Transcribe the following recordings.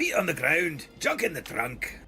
Feet on the ground, junk in the trunk.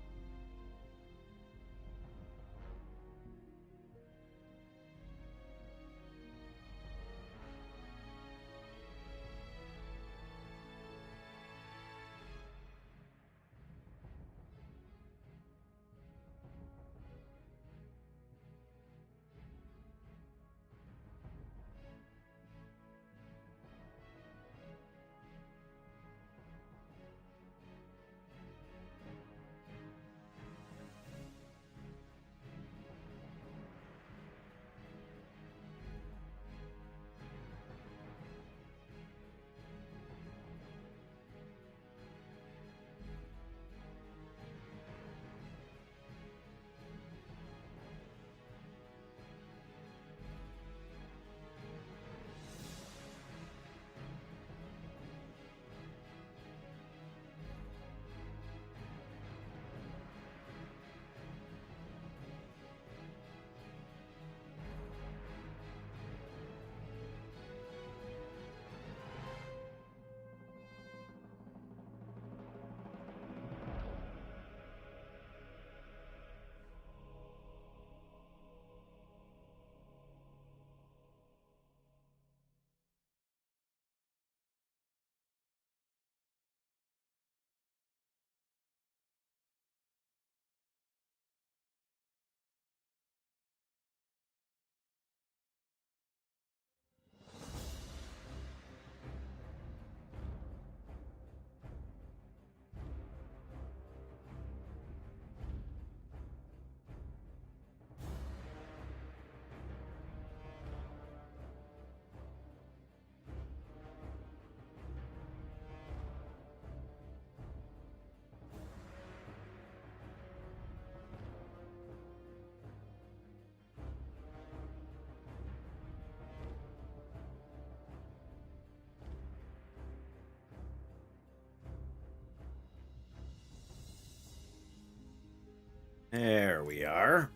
There we are.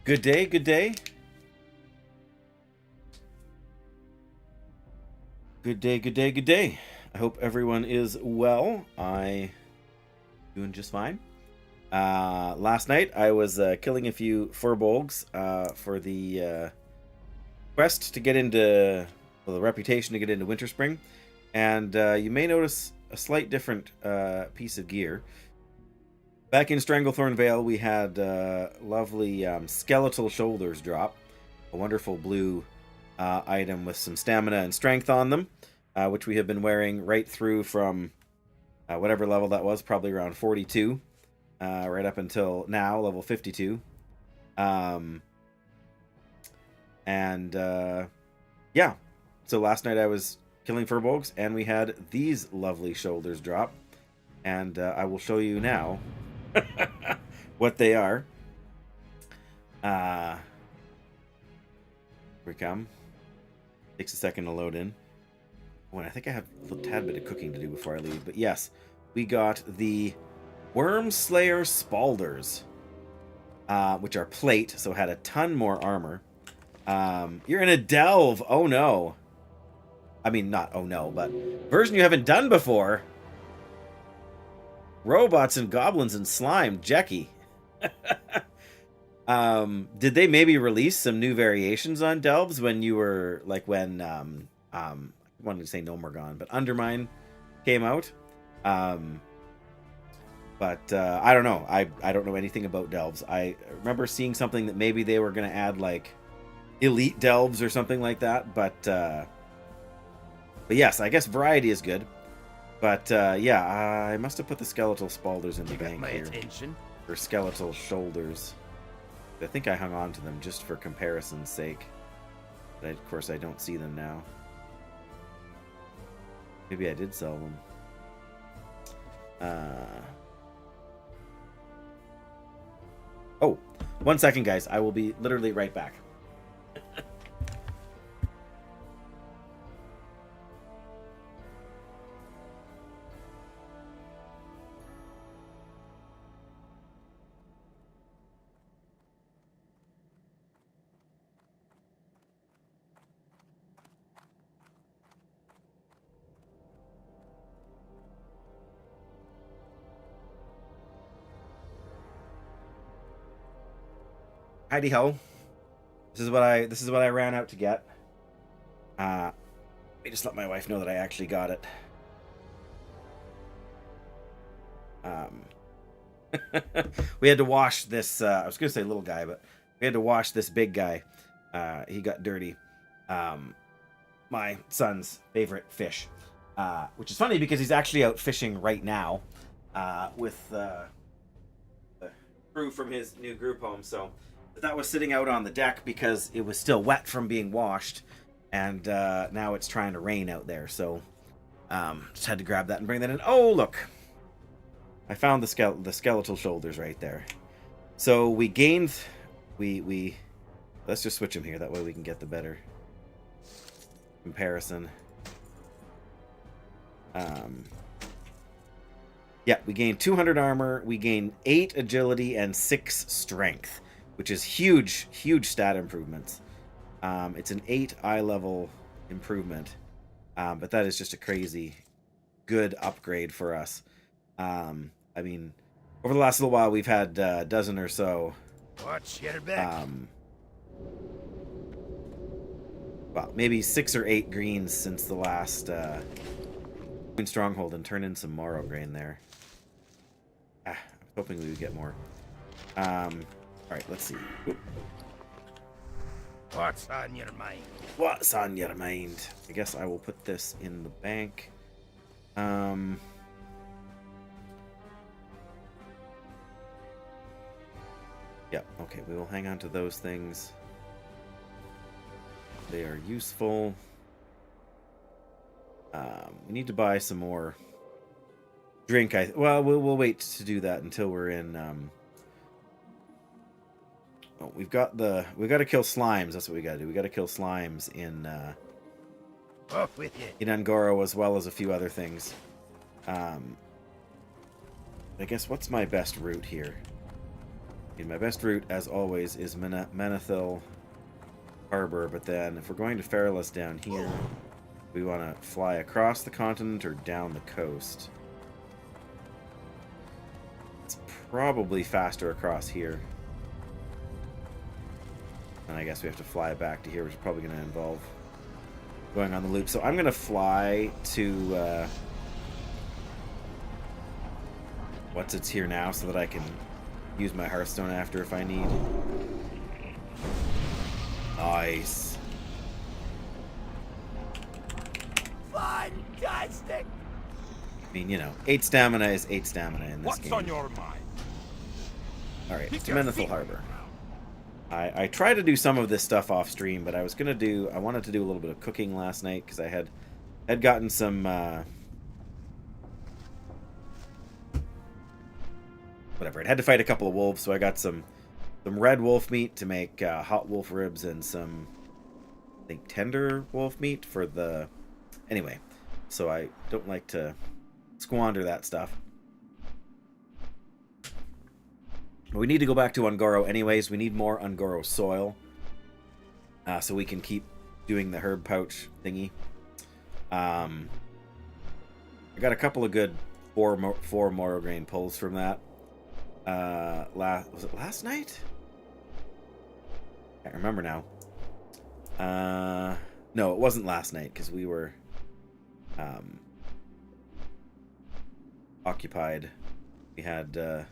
Good day, good day. Good day, good day, good day. I hope everyone is well. I doing just fine. Last night I was killing a few furbolgs for the quest to get into, well, the reputation to get into Winter Spring, and you may notice a slight different piece of gear. Back in Stranglethorn Vale, we had lovely skeletal shoulders drop, a wonderful blue item with some stamina and strength on them, which we have been wearing right through from whatever level that was, probably around 42, right up until now, level 52. Yeah, so last night I was killing furbolgs, and we had these lovely shoulders drop, and I will show you now what they are. Here we come. Takes a second to load in. Oh, and I think I have a tad bit of cooking to do before I leave. But yes, we got the Worm Slayer Spalders, which are plate, so had a ton more armor. You're in a delve. Oh no. I mean, not oh no, but version you haven't done before. Robots and goblins and slime, Jackie. Did they maybe release some new variations on delves when you were like when I wanted to say No More Gone, but Undermine came out? But I don't know. I don't know anything about delves. I remember seeing something that maybe they were going to add like elite delves or something like that. But yes, I guess variety is good. But yeah, I must have put the skeletal spalders in the bank here. Attention. Or skeletal shoulders. I think I hung on to them just for comparison's sake. But of course, I don't see them now. Maybe I did sell them. Oh, 1 second, guys. I will be literally right back. Heidi ho. This is what I ran out to get. Let me just let my wife know that I actually got it. We had to wash this. I was gonna say little guy, but we had to wash this big guy. He got dirty. My son's favorite fish, which is funny because he's actually out fishing right now with the crew from his new group home. So that was sitting out on the deck because it was still wet from being washed, and now it's trying to rain out there. So just had to grab that and bring that in. Oh, look. I found the skeletal shoulders right there. So we gained... We let's just switch them here. That way we can get the better comparison. Yeah, we gained 200 armor. We gained 8 agility and 6 strength, which is huge, huge stat improvements. It's an 8 eye level improvement. But that is just a crazy good upgrade for us. I mean, over the last little while, we've had a dozen or so. Watch your back. Well, maybe 6 or 8 greens since the last stronghold, and turn in some Morrow grain there. I was hoping we would get more. All right, let's see. Oop. What's on your mind? What's on your mind? I guess I will put this in the bank. Yeah, okay, we will hang on to those things. They are useful. We need to buy some more drink. Well, we'll wait to do that until we're in. Oh, we got to kill slimes. That's what we got to do. We got to kill slimes in Off with you. in Angoro, as well as a few other things. I guess what's my best route here? My best route, as always, is Menethil Harbor, but then if we're going to Feralus down here, we want to fly across the continent or down the coast. It's probably faster across here. And I guess we have to fly back to here, which is probably going to involve going on the loop. So I'm going to fly to... what's it's here now, so that I can use my Hearthstone after if I need. Nice. Fantastic. I mean, you know, 8 stamina is 8 stamina in this game. What's on your mind? Alright, to Menethil Harbor. I tried to do some of this stuff off stream, but I wanted to do a little bit of cooking last night because I had gotten some whatever. I had to fight a couple of wolves, so I got some red wolf meat to make hot wolf ribs and some, I think, tender wolf meat for the... Anyway, so I don't like to squander that stuff. But we need to go back to Ungoro anyways. We need more Ungoro soil so we can keep doing the herb pouch thingy. I got a couple of good 4 Morrow grain pulls from that. Was it last night? I can't remember now. No, it wasn't last night because we were occupied. We had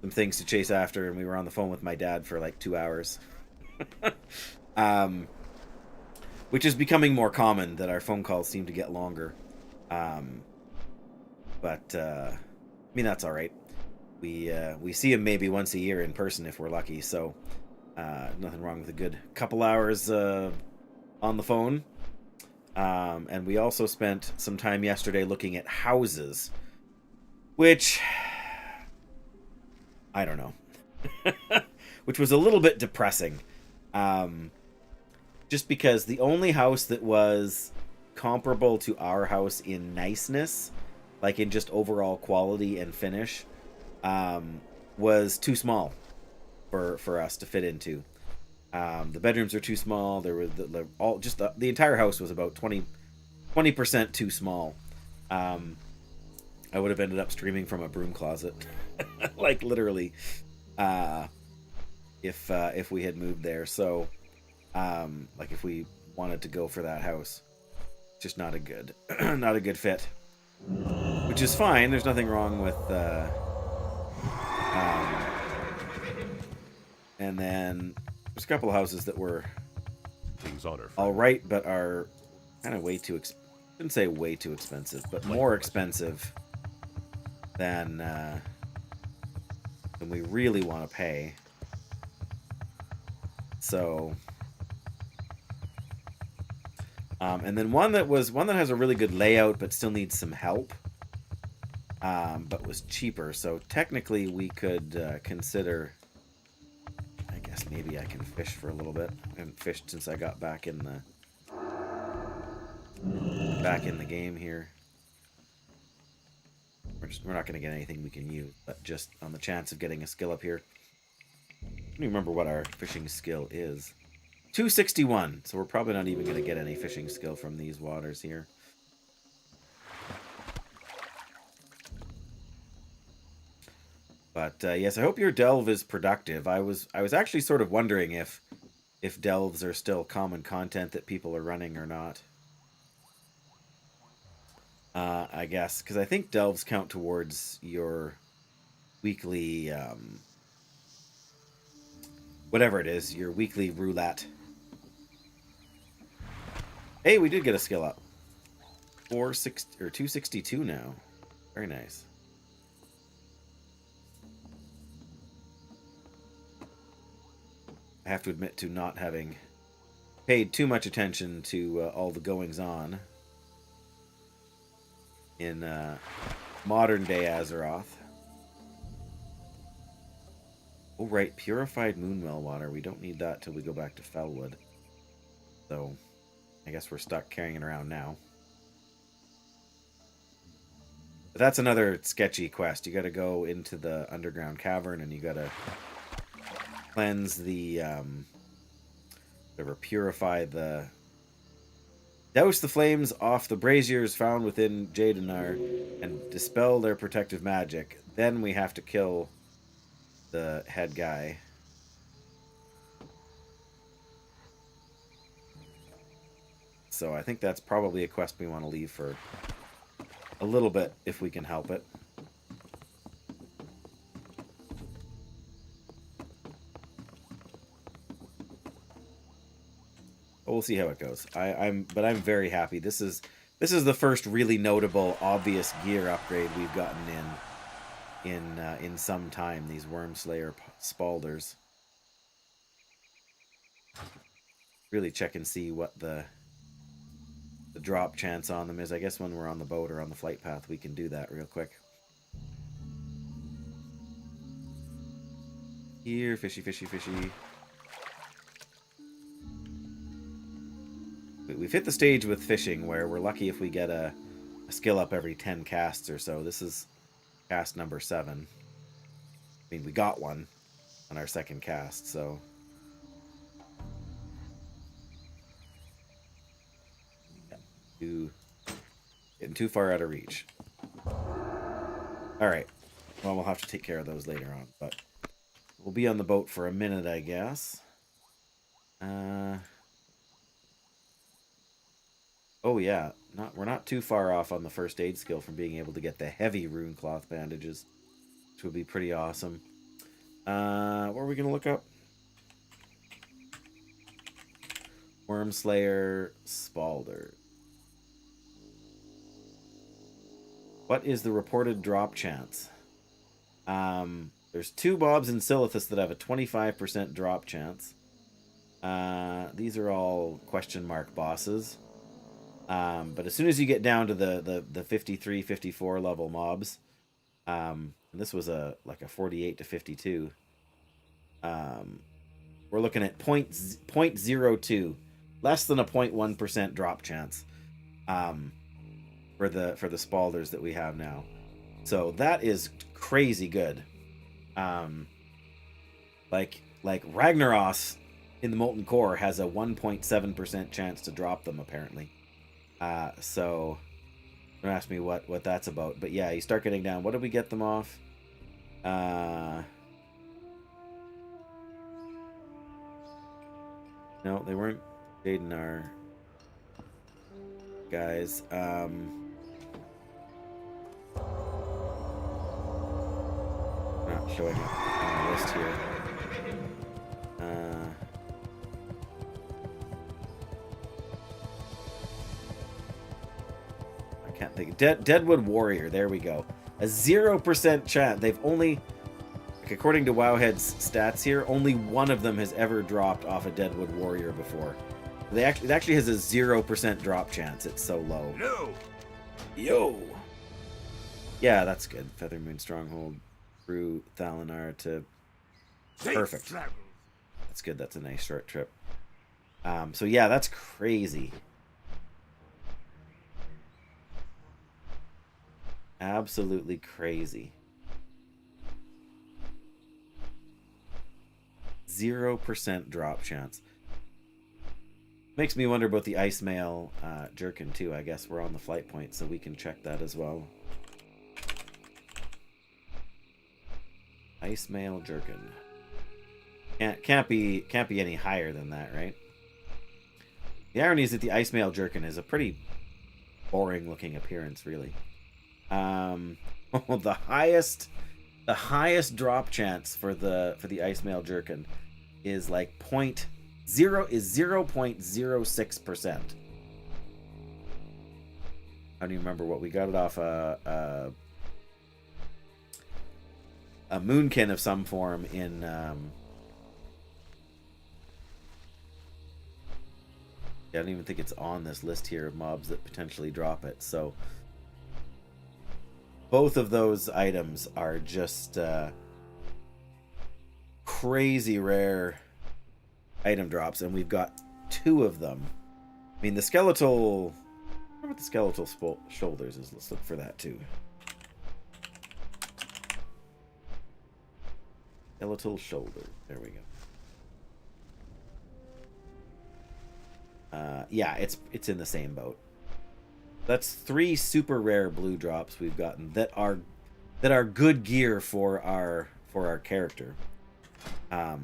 some things to chase after, and we were on the phone with my dad for like 2 hours. Which is becoming more common, that our phone calls seem to get longer. But I mean, that's all right. We see him maybe once a year in person if we're lucky, so nothing wrong with a good couple hours on the phone. And we also spent some time yesterday looking at houses, which I don't know, which was a little bit depressing. Just because the only house that was comparable to our house in niceness, like in just overall quality and finish, was too small for us to fit into. The bedrooms are too small. There were the entire house was about 20% too small. I would have ended up streaming from a broom closet, like literally. if we had moved there. So, like if we wanted to go for that house, just not a good not a good fit. Which is fine. There's nothing wrong with. And then there's a couple of houses that were King's honor. all right, but are kind of way too. I shouldn't say way too expensive, but more expensive than we really want to pay. So, and then one that has a really good layout, but still needs some help. But was cheaper. So technically, we could consider. I guess maybe I can fish for a little bit. I haven't fished since I got back in the game here. We're not going to get anything we can use, but just on the chance of getting a skill up here. I don't even remember what our fishing skill is. 261. So we're probably not even going to get any fishing skill from these waters here. But yes, I hope your delve is productive. I was actually sort of wondering if delves are still common content that people are running or not. I guess because I think delves count towards your weekly whatever it is, your weekly roulette. Hey, we did get a skill up. 460 or 262 now. Very nice. I have to admit to not having paid too much attention to all the goings on in modern day Azeroth. Oh, right, purified moonwell water. We don't need that till we go back to Fellwood. So, I guess we're stuck carrying it around now. But that's another sketchy quest. You gotta go into the underground cavern and you gotta cleanse the purify the douse the flames off the braziers found within Jadenar and dispel their protective magic. Then we have to kill the head guy. So I think that's probably a quest we want to leave for a little bit if we can help it. We'll see how it goes. I'm very happy. This is the first really notable, obvious gear upgrade we've gotten in some time. These Wormslayer Spalders. Really check and see what the drop chance on them is. I guess when we're on the boat or on the flight path, we can do that real quick. Here, fishy, fishy, fishy. We've hit the stage with fishing where we're lucky if we get a skill up every 10 casts or so. This is cast number 7. I mean, we got one on our second cast, so... Getting too far out of reach. Alright. Well, we'll have to take care of those later on, but... We'll be on the boat for a minute, I guess. Oh yeah, we're not too far off on the first aid skill from being able to get the heavy rune cloth bandages, which would be pretty awesome. What are we gonna look up? Wormslayer Spalder. What is the reported drop chance? There's 2 mobs in Silithus that have a 25% drop chance. These are all question mark bosses. But as soon as you get down to the 53, 54 level mobs, and this was like a 48 to 52, we're looking at 0.02, less than a 0.1% drop chance, for the Spalders that we have now. So that is crazy good. Like Ragnaros in the Molten Core has a 1.7% chance to drop them apparently. So don't ask me what that's about. But yeah, you start getting down. What did we get them off? No, they weren't dating our guys. Not showing up on the list here. I can't think. Deadwood Warrior. There we go. A 0% chance. They've only, like, according to Wowhead's stats here, only one of them has ever dropped off a Deadwood Warrior before. It actually has a 0% drop chance. It's so low. No. Yo. Yeah, that's good. Feathermoon Stronghold through Thalinar to perfect. That's good. That's a nice short trip. So yeah, that's crazy. Absolutely crazy. 0% drop chance. Makes me wonder about the Ice Mail Jerkin too. I guess we're on the flight point, so we can check that as well. Ice Mail Jerkin. Can't be any higher than that, right? The irony is that the Ice Mail Jerkin is a pretty boring looking appearance, really. The highest drop chance for the Ice Mail Jerkin is like 0.06%. I don't even remember what we got it off a moonkin of some form in I don't even think it's on this list here of mobs that potentially drop it. So both of those items are just crazy rare item drops, and we've got two of them. I mean, the skeletal... I wonder what the skeletal shoulders is. Let's look for that too. Skeletal shoulder. There we go. Yeah, it's in the same boat. That's 3 super rare blue drops we've gotten that are good gear for our character. I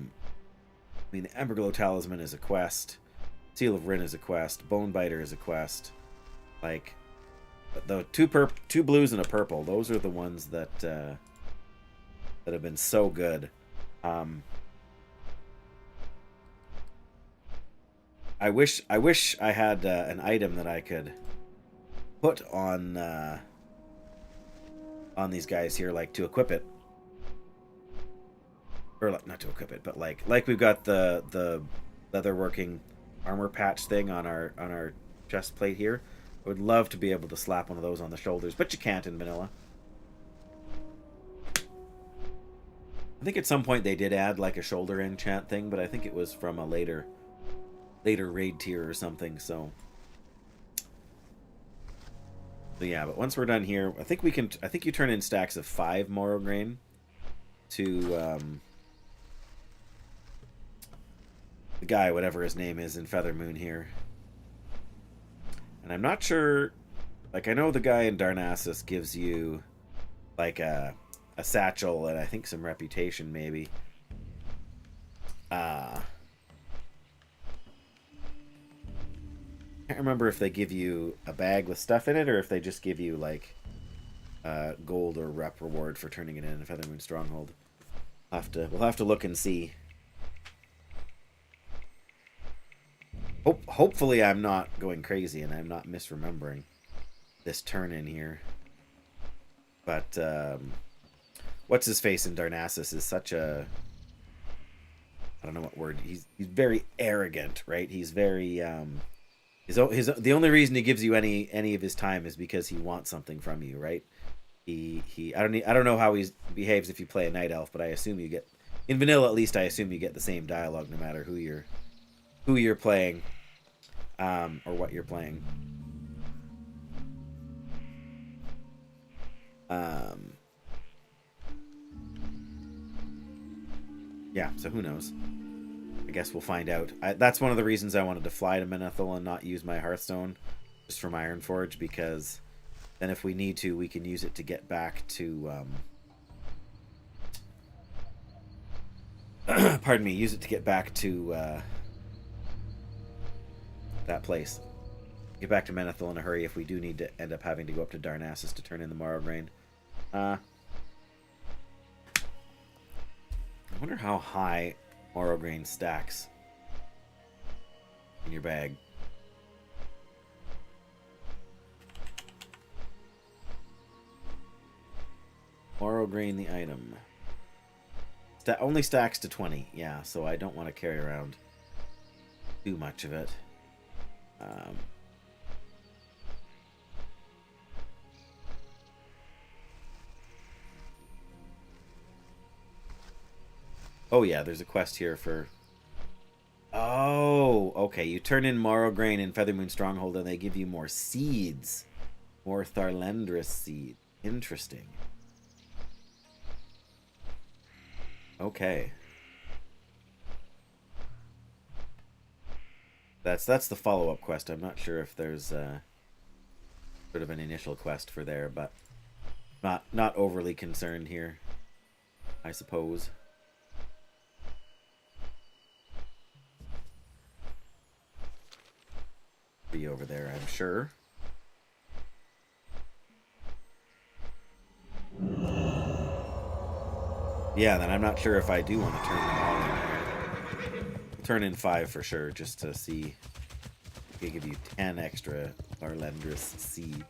mean, the Emberglow Talisman is a quest. Seal of Rin is a quest. Bonebiter is a quest. Like, the two blues and a purple. Those are the ones that have been so good. I wish I had an item that I could put on these guys here, like to equip it, or not to equip it, but like we've got the leatherworking armor patch thing on our chest plate here. I would love to be able to slap one of those on the shoulders, but you can't in vanilla. I think at some point they did add like a shoulder enchant thing, but I think it was from a later raid tier or something. So yeah, but once we're done here, I think you turn in stacks of 5 Morrow Grain to the guy, whatever his name is in Feathermoon here. And I'm not sure, like, I know the guy in Darnassus gives you like a satchel and I think some reputation maybe. I can't remember if they give you a bag with stuff in it or if they just give you like gold or rep reward for turning it in Feathermoon Stronghold. We'll have to look and see. Hopefully I'm not going crazy and I'm not misremembering this turn in here. But what's his face in Darnassus is such a, I don't know what word. He's very arrogant, right? He's very the only reason he gives you any of his time is because he wants something from you, right? I don't know how he behaves if you play a night elf, but I assume you get, in vanilla at least, I assume you get the same dialogue no matter who you're playing, or what you're playing. Yeah, so who knows? I guess we'll find out. That's one of the reasons I wanted to fly to Menethil and not use my Hearthstone just from Ironforge, because then if we need to, we can use it to get back to pardon me, use it to get back to that place. Get back to Menethil in a hurry if we do need to end up having to go up to Darnassus to turn in the Morrograin. I wonder how high Morrograin stacks in your bag. Morrograin, the item. Only stacks to 20. Yeah, so I don't want to carry around too much of it. Oh yeah, there's a quest here for... Oh, okay. You turn in Morrograin in Feathermoon Stronghold and they give you more seeds. More Tharlendrus seed. Interesting. Okay. That's the follow-up quest. I'm not sure if there's sort of an initial quest for there, but not overly concerned here, I suppose. Be over there, I'm sure. Yeah, then I'm not sure if I do want to turn them all in here. Turn in 5 for sure, just to see. They give you 10 extra Tharlendrus seeds.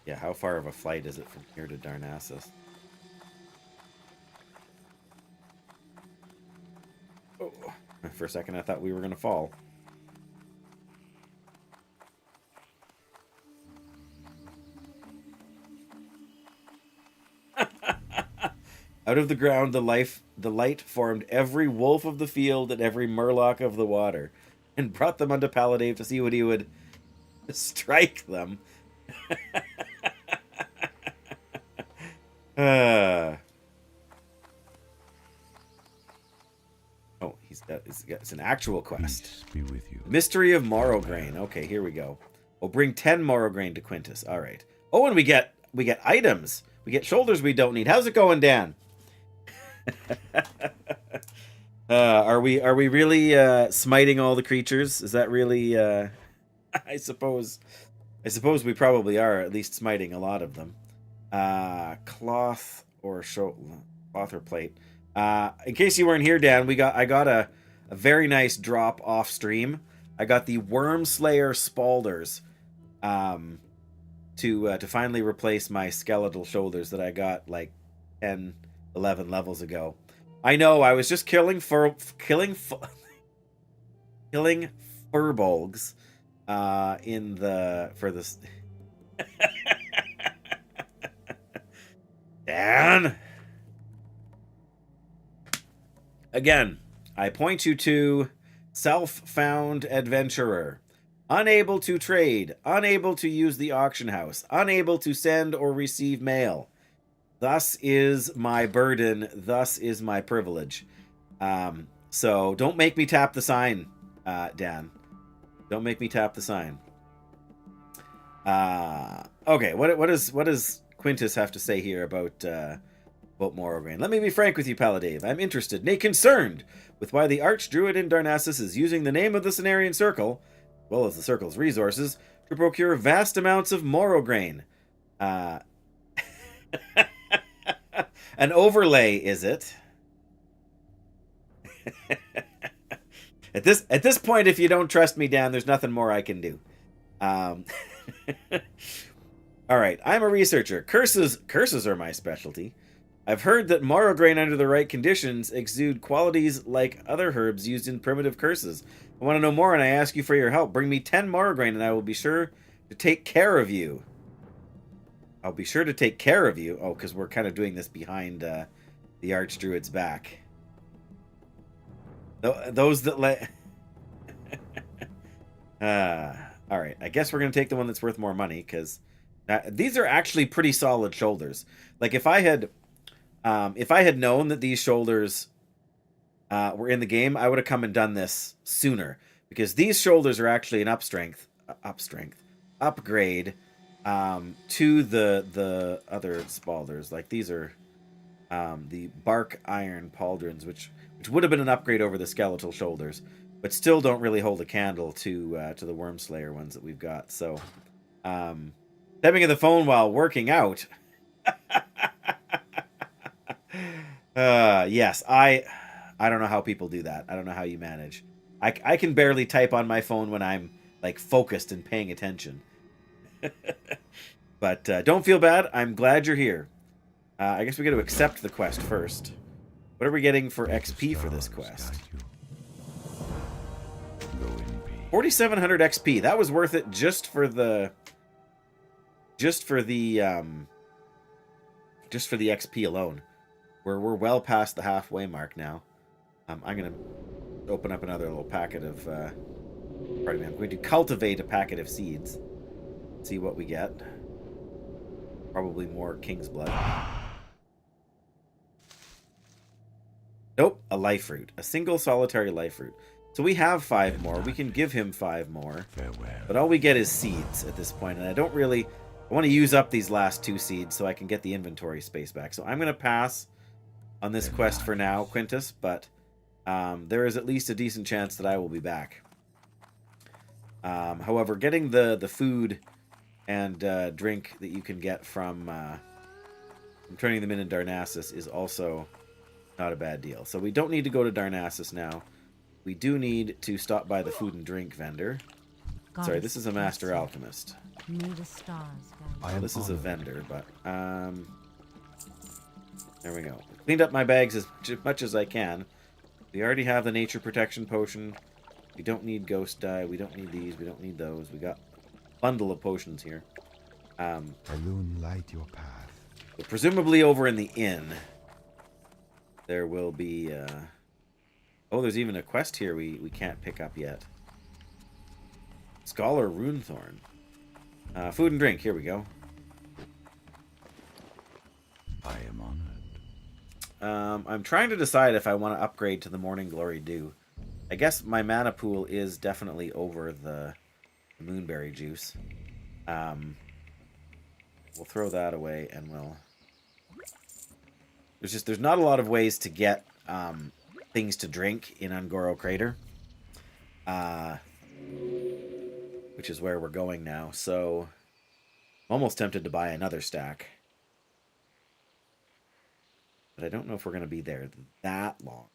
Yeah, how far of a flight is it from here to Darnassus? Oh, for a second I thought we were going to fall. Out of the ground, the light formed every wolf of the field and every murloc of the water, and brought them unto Paladin to see what he would strike them. Oh, it's an actual quest. Peace be with you. Mystery of Morrograin. Okay, here we go. We'll bring 10 Morrograin to Quintus. All right. Oh, and we get items. We get shoulders we don't need. How's it going, Dan? Are we really smiting all the creatures? Is that really I suppose we probably are at least smiting a lot of them. Cloth or plate. In case you weren't here, Dan, I got a very nice drop off stream. I got the Worm Slayer Spalders to finally replace my skeletal shoulders that I got like 10, 11 levels ago. I know, I was just killing furbolgs for this. Dan. Again, I point you to self-found adventurer. Unable to trade, unable to use the auction house, unable to send or receive mail. Thus is my burden, thus is my privilege. So don't make me tap the sign, Dan. Don't make me tap the sign. Okay, what does Quintus have to say here about Morrograin? Let me be frank with you, Paladin. I'm interested, nay concerned, with why the Archdruid in Darnassus is using the name of the Cenarian Circle, as well as the Circle's resources, to procure vast amounts of Morrograin. An overlay, is it? At this point, if you don't trust me, Dan, there's nothing more I can do. All right, I'm a researcher. Curses are my specialty. I've heard that Morrograin under the right conditions exude qualities like other herbs used in primitive curses. I want to know more, and I ask you for your help. Bring me 10 Morrograin, and I will be sure to take care of you. I'll be sure to take care of you. Oh, because we're kind of doing this behind the Archdruid's back. Those that let... all right, I guess we're going to take the one that's worth more money, because these are actually pretty solid shoulders. Like, if I had known that these shoulders were in the game, I would have come and done this sooner, because these shoulders are actually an upgrade to the other Spalders. Like, these are the bark iron pauldrons, which would have been an upgrade over the skeletal shoulders, but still don't really hold a candle to the Worm Slayer ones that we've got. So, stepping in the phone while working out. Yes, I don't know how people do that. I don't know how you manage. I can barely type on my phone when I'm like focused and paying attention. But don't feel bad. I'm glad you're here. I guess we got to accept the quest first. What are we getting for XP for this quest? 4,700 XP. That was worth it just for the XP alone. We're well past the halfway mark now. I'm gonna open up another little packet of. Pardon me. I'm going to cultivate a packet of seeds. See what we get. Probably more King's Blood. Nope, a life root. A single solitary life root. So we have 5 more. We can give him 5 more. Farewell. But all we get is seeds at this point, and I don't really... I want to use up these last 2 seeds so I can get the inventory space back. So I'm going to pass on this quest for now, Quintus, but there is at least a decent chance that I will be back. However, getting the food and drink that you can get from turning them in Darnassus is also not a bad deal. So we don't need to go to Darnassus now. We do need to stop by the food and drink vendor. Sorry, this is a master alchemist. This is a vendor, but there we go. Cleaned up my bags as much as I can. We already have the nature protection potion. We don't need ghost dye. We don't need these. We don't need those. We got a bundle of potions here. Balloon, light your path. But presumably over in the inn, there will be... Oh, there's even a quest here we can't pick up yet. Scholar Runethorn. Food and drink. Here we go. I am honored. I'm trying to decide if I want to upgrade to the Morning Glory Dew. I guess my mana pool is definitely over the Moonberry juice. We'll throw that away, and we'll... There's not a lot of ways to get things to drink in Ungoro Crater, which is where we're going now. So I'm almost tempted to buy another stack, but I don't know if we're going to be there that long.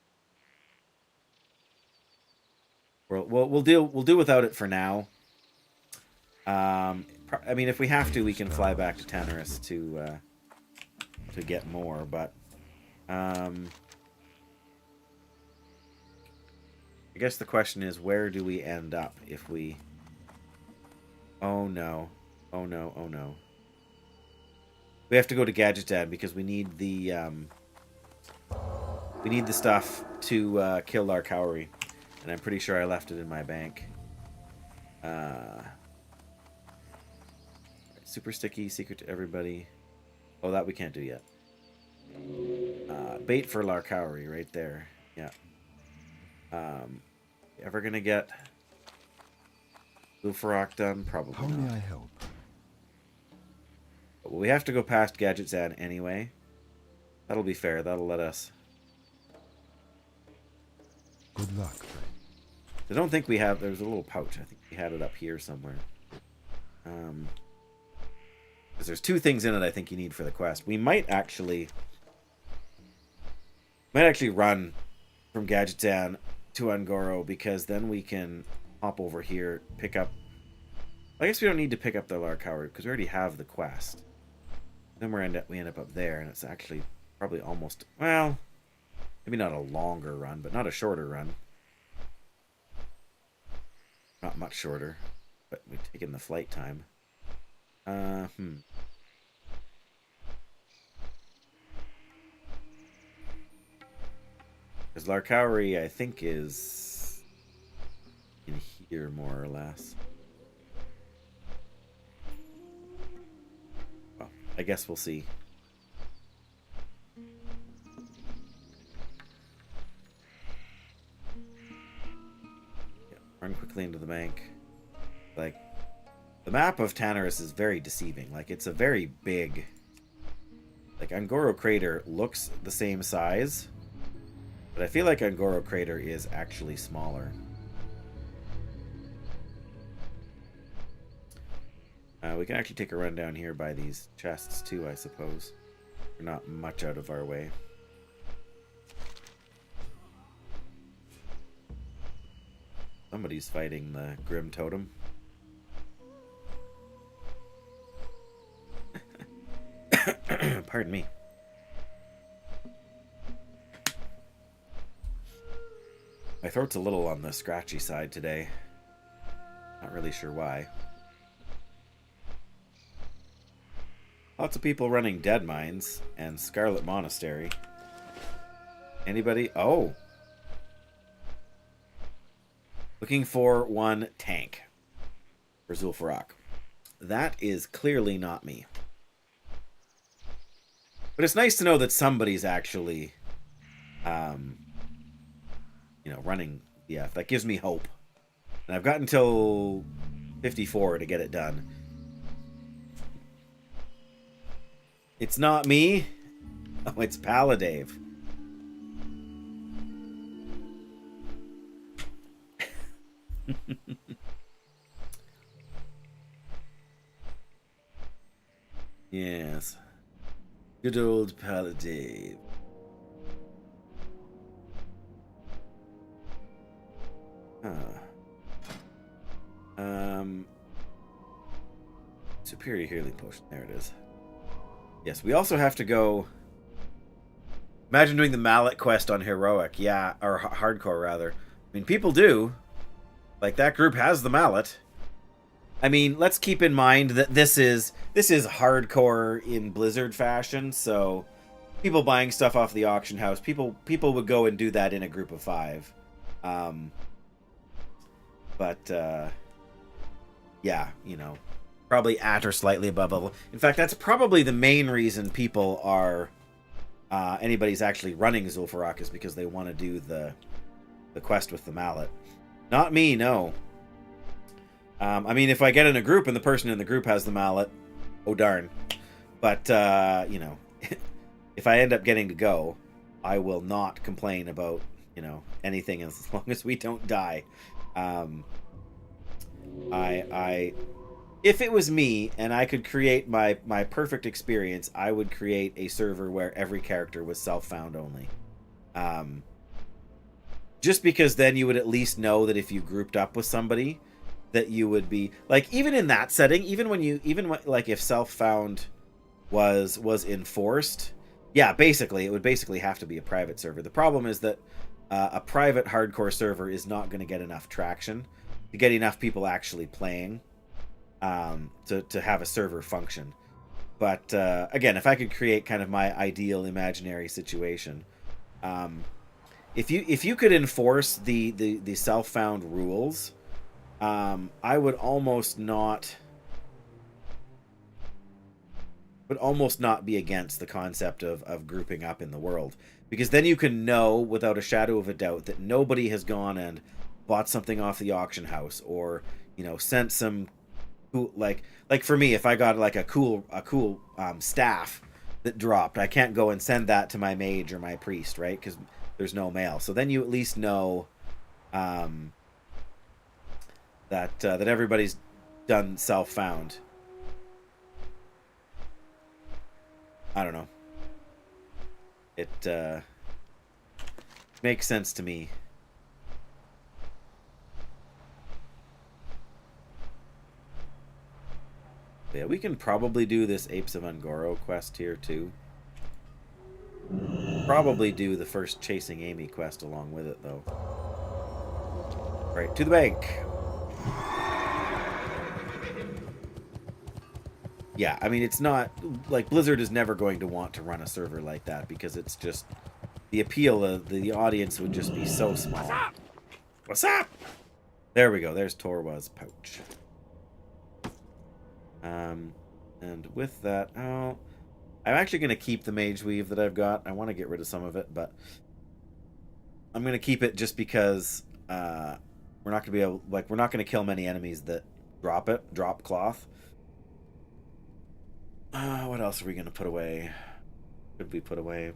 We'll do without it for now. I mean, if we have to, we can fly back to Tanarus to get more, but I guess the question is, where do we end up if we... Oh no. Oh no, oh no. We have to go to Gadget Dad because we need the stuff to kill Larkowry. And I'm pretty sure I left it in my bank. Super sticky, secret to everybody. Oh, that we can't do yet. Bait for Larkowry right there. Yeah. Ever gonna get Lufarok done? Probably How not. may I help? But we have to go past Gadget Zad anyway. That'll be fair. That'll let us... Good luck, friend. I don't think we have... There's a little pouch. I think we had it up here somewhere. Because there's 2 things in it I think you need for the quest. We might actually run from Gadgetan to Ungoro, because then we can hop over here, pick up... I guess we don't need to pick up the Larkowry because we already have the quest. Then we end up there, and it's actually probably almost... Well, maybe not a longer run, but not a shorter run. Not much shorter, but we've taken the flight time. Because Larkowry, I think, is in here, more or less. Well, I guess we'll see. Run quickly into the bank. Like, the map of Tanarus is very deceiving. Like, it's a very big Like, Ungoro Crater looks the same size, but I feel like Ungoro Crater is actually smaller. We can actually take a run down here by these chests too, I suppose. They're not much out of our way. Somebody's fighting the Grim Totem. Pardon me. My throat's a little on the scratchy side today. Not really sure why. Lots of people running Dead Mines and Scarlet Monastery. Anybody? Oh! Looking for one tank for Zul'Farrak. That is clearly not me. But it's nice to know that somebody's actually, you know, running BF. That gives me hope. And I've got until 54 to get it done. It's not me. Oh, it's Paladin. Yes. Good old Paladin. Superior healing potion. There it is. Yes, we also have to go. Imagine doing the mallet quest on heroic, yeah, or hardcore rather. I mean, people do. Like, that group has the mallet. I mean, let's keep in mind that this is hardcore in Blizzard fashion, so people buying stuff off the auction house, people would go and do that in a group of 5. Yeah, you know, probably at or slightly above level. In fact, that's probably the main reason people are anybody's actually running Zul'Farrak is because they want to do the quest with the mallet. Not me, no. I mean, if I get in a group and the person in the group has the mallet, oh darn. But, you know, if I end up getting to go, I will not complain about, you know, anything as long as we don't die. If it was me and I could create my perfect experience, I would create a server where every character was self-found only. Just because then you would at least know that if you grouped up with somebody, that you would be like, even in that setting, like if self-found was enforced, yeah, basically it would basically have to be a private server. The problem is that a private hardcore server is not going to get enough traction to get enough people actually playing to have a server function. But again, if I could create kind of my ideal imaginary situation, if you could enforce the self-found rules, I would almost not be against the concept of grouping up in the world, because then you can know without a shadow of a doubt that nobody has gone and bought something off the auction house, or, you know, sent some cool, like for me, if I got like a cool staff that dropped, I can't go and send that to my mage or my priest, right? Because there's no mail. So then you at least know that everybody's done self-found. I don't know. It makes sense to me. Yeah, we can probably do this Apes of Ungoro quest here too. Probably do the first Chasing Amy quest along with it though. Right, to the bank. Yeah, I mean, it's not like Blizzard is never going to want to run a server like that, because it's just the appeal of the audience would just be so small. What's up? What's up? There we go. There's Torwa's pouch. And with that, I'm actually going to keep the mage weave that I've got. I want to get rid of some of it, but I'm going to keep it just because we're not going to be able, like, we're not going to kill many enemies that drop cloth. What else are we going to put away? could we put away?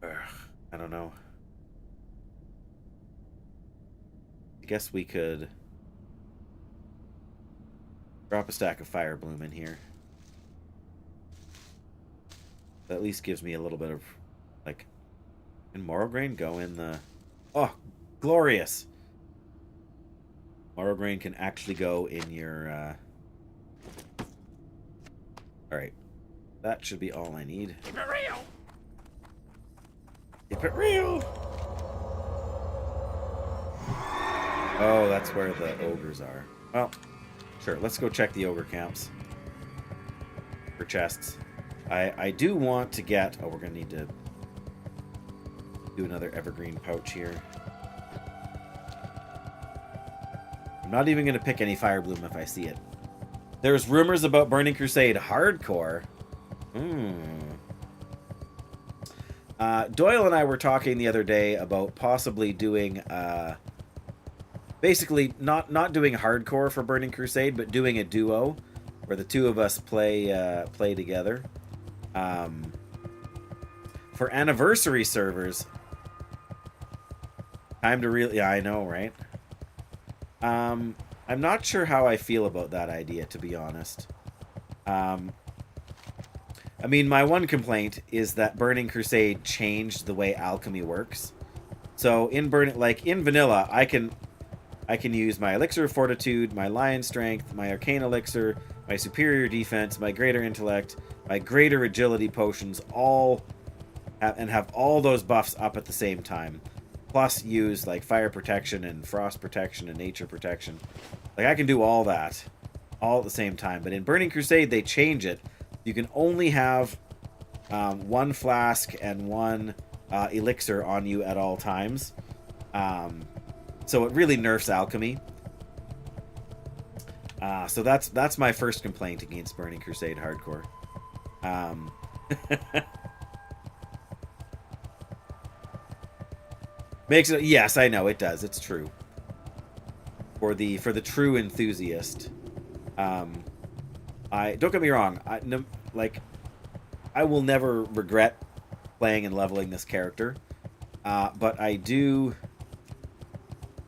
Ugh, I don't know. I guess we could drop a stack of Fire Bloom in here. That at least gives me a little bit of, like, can Morrograin go in the... Oh, glorious! Morrograin can actually go in your... Alright. That should be all I need. Keep it real! Keep it real! Oh, that's where the ogres are. Well, sure, let's go check the ogre camps. For chests. I do want to get... Oh, we're going to need to do another evergreen pouch here. I'm not even going to pick any Fire Bloom if I see it. There's rumors about Burning Crusade Hardcore. Doyle and I were talking the other day about possibly doing... basically, not doing Hardcore for Burning Crusade, but doing a duo where the two of us play together. For anniversary servers, time to really... Yeah, I know, right? I'm not sure how I feel about that idea, to be honest. I mean, my one complaint is that Burning Crusade changed the way alchemy works. So in vanilla, I can use my Elixir of Fortitude, my Lion Strength, my Arcane Elixir, my Superior Defense, my Greater Intellect, my Greater Agility potions, have all those buffs up at the same time. Plus use like Fire Protection and Frost Protection and Nature Protection. Like I can do all that all at the same time. But in Burning Crusade, they change it. You can only have one flask and one elixir on you at all times. So it really nerfs alchemy. So that's my first complaint against Burning Crusade Hardcore. Makes it... Yes, I know, it does. It's true. For the true enthusiast. Don't get me wrong. I will never regret playing and leveling this character. But I do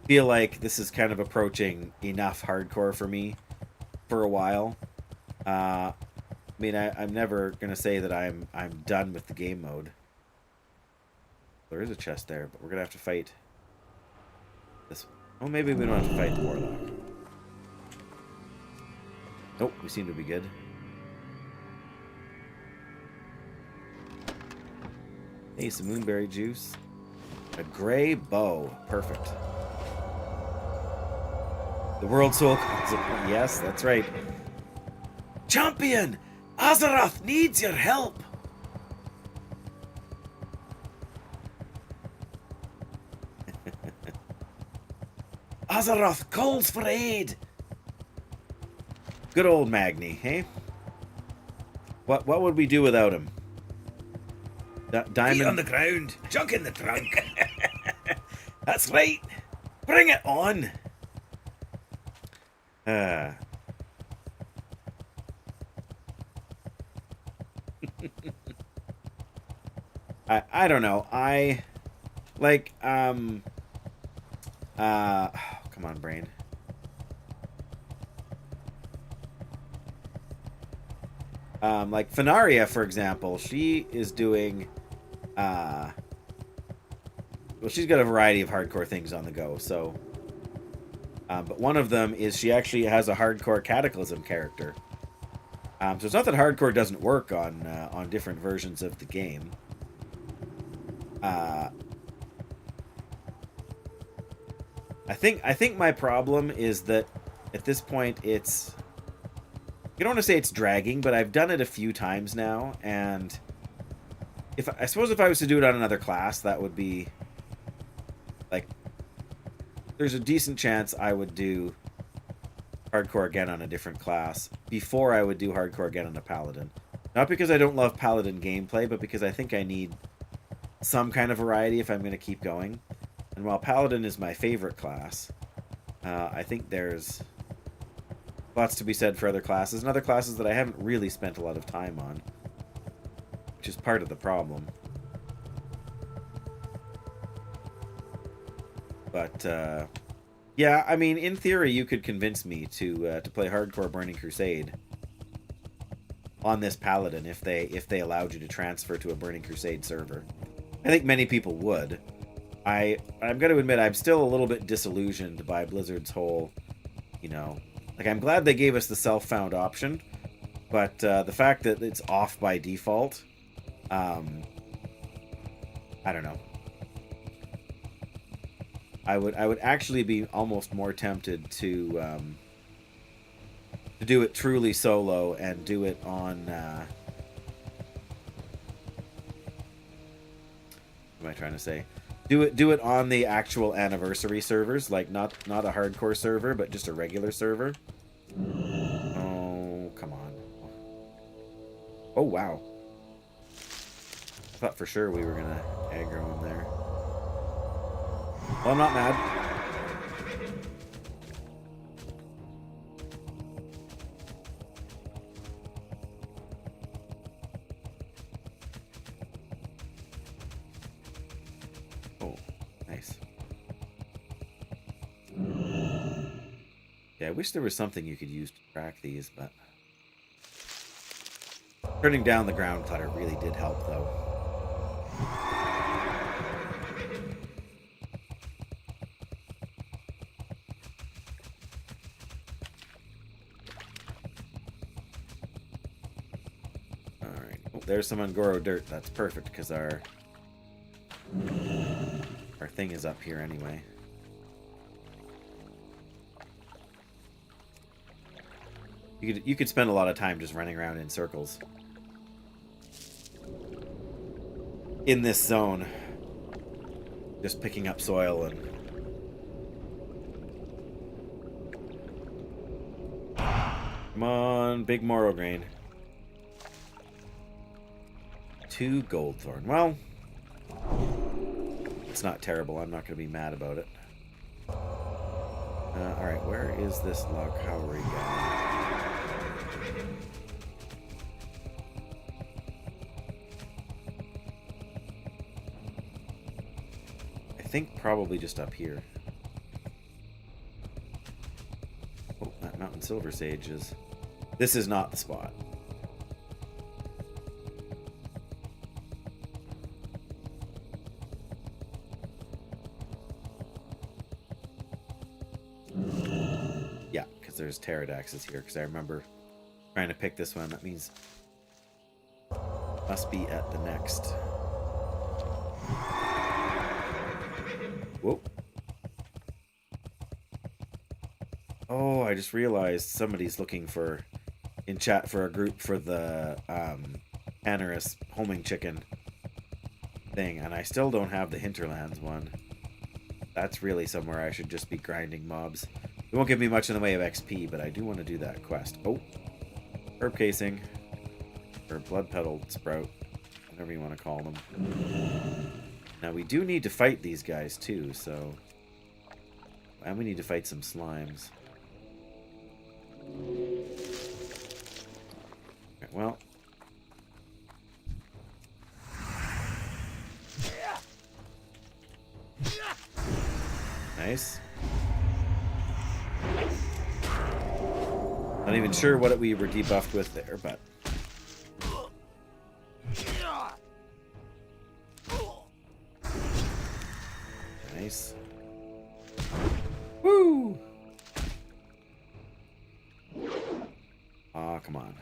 feel like this is kind of approaching enough hardcore for me for a while. I mean, I'm never gonna say that I'm done with the game mode. There is a chest there, but we're gonna have to fight this. Oh, maybe we don't have to fight the warlock. Nope, we seem to be good. Hey, some moonberry juice. A gray bow. Perfect. The World Soul... Yes, that's right. Champion! Azeroth needs your help! Azeroth calls for aid! Good old Magni, hey? What would we do without him? Diamond... Feet on the ground, junk in the trunk. That's right! Bring it on! I don't know. Come on, brain. Like Fenaria, for example, she is doing, well, she's got a variety of hardcore things on the go, so, but one of them is she actually has a hardcore Cataclysm character. So it's not that hardcore doesn't work on different versions of the game. I think my problem is that at this point it's... I don't want to say it's dragging, but I've done it a few times now, and I suppose if I was to do it on another class, that would be like, there's a decent chance I would do hardcore again on a different class before I would do hardcore again on a Paladin. Not because I don't love Paladin gameplay, but because I think I need some kind of variety if I'm going to keep going. And while Paladin is my favorite class, I think there's lots to be said for other classes, and other classes that I haven't really spent a lot of time on, which is part of the problem. But yeah, I mean, in theory, you could convince me to play hardcore Burning Crusade on this Paladin if they allowed you to transfer to a Burning Crusade server. I think many people would. I'm going to admit I'm still a little bit disillusioned by Blizzard's whole, you know, like, I'm glad they gave us the self-found option, but the fact that it's off by default, I don't know. I would actually be almost more tempted to do it truly solo and do it on what am I trying to say? Do it on the actual anniversary servers, like not a hardcore server, but just a regular server. Oh, come on. Oh, wow. I thought for sure we were gonna aggro him there. Well, I'm not mad. Oh, nice. Yeah, I wish there was something you could use to track these, but turning down the ground clutter really did help, though. There's some Ungoro dirt. That's perfect, because our thing is up here anyway. You could spend a lot of time just running around in circles in this zone, just picking up soil and come on, big Moro grain. 2 Goldthorn. Well, it's not terrible. I'm not going to be mad about it. Alright, where is this Log Howery guy? I think probably just up here. Oh, that Mountain Silver Sage is... This is not the spot. There's pterodaxes here, because I remember trying to pick this one. That means must be at the next. Whoa. Oh, I just realized somebody's looking for in chat for a group for the Anorus homing chicken thing, and I still don't have the Hinterlands one. That's really somewhere I should just be grinding mobs. It won't give me much in the way of XP, but I do want to do that quest. Oh, herb casing, or blood petal sprout, whatever you want to call them. Now we do need to fight these guys too, so, and we need to fight some slimes. Okay, well, nice. Not even sure what we were debuffed with there, but nice. Woo! Aw, come on.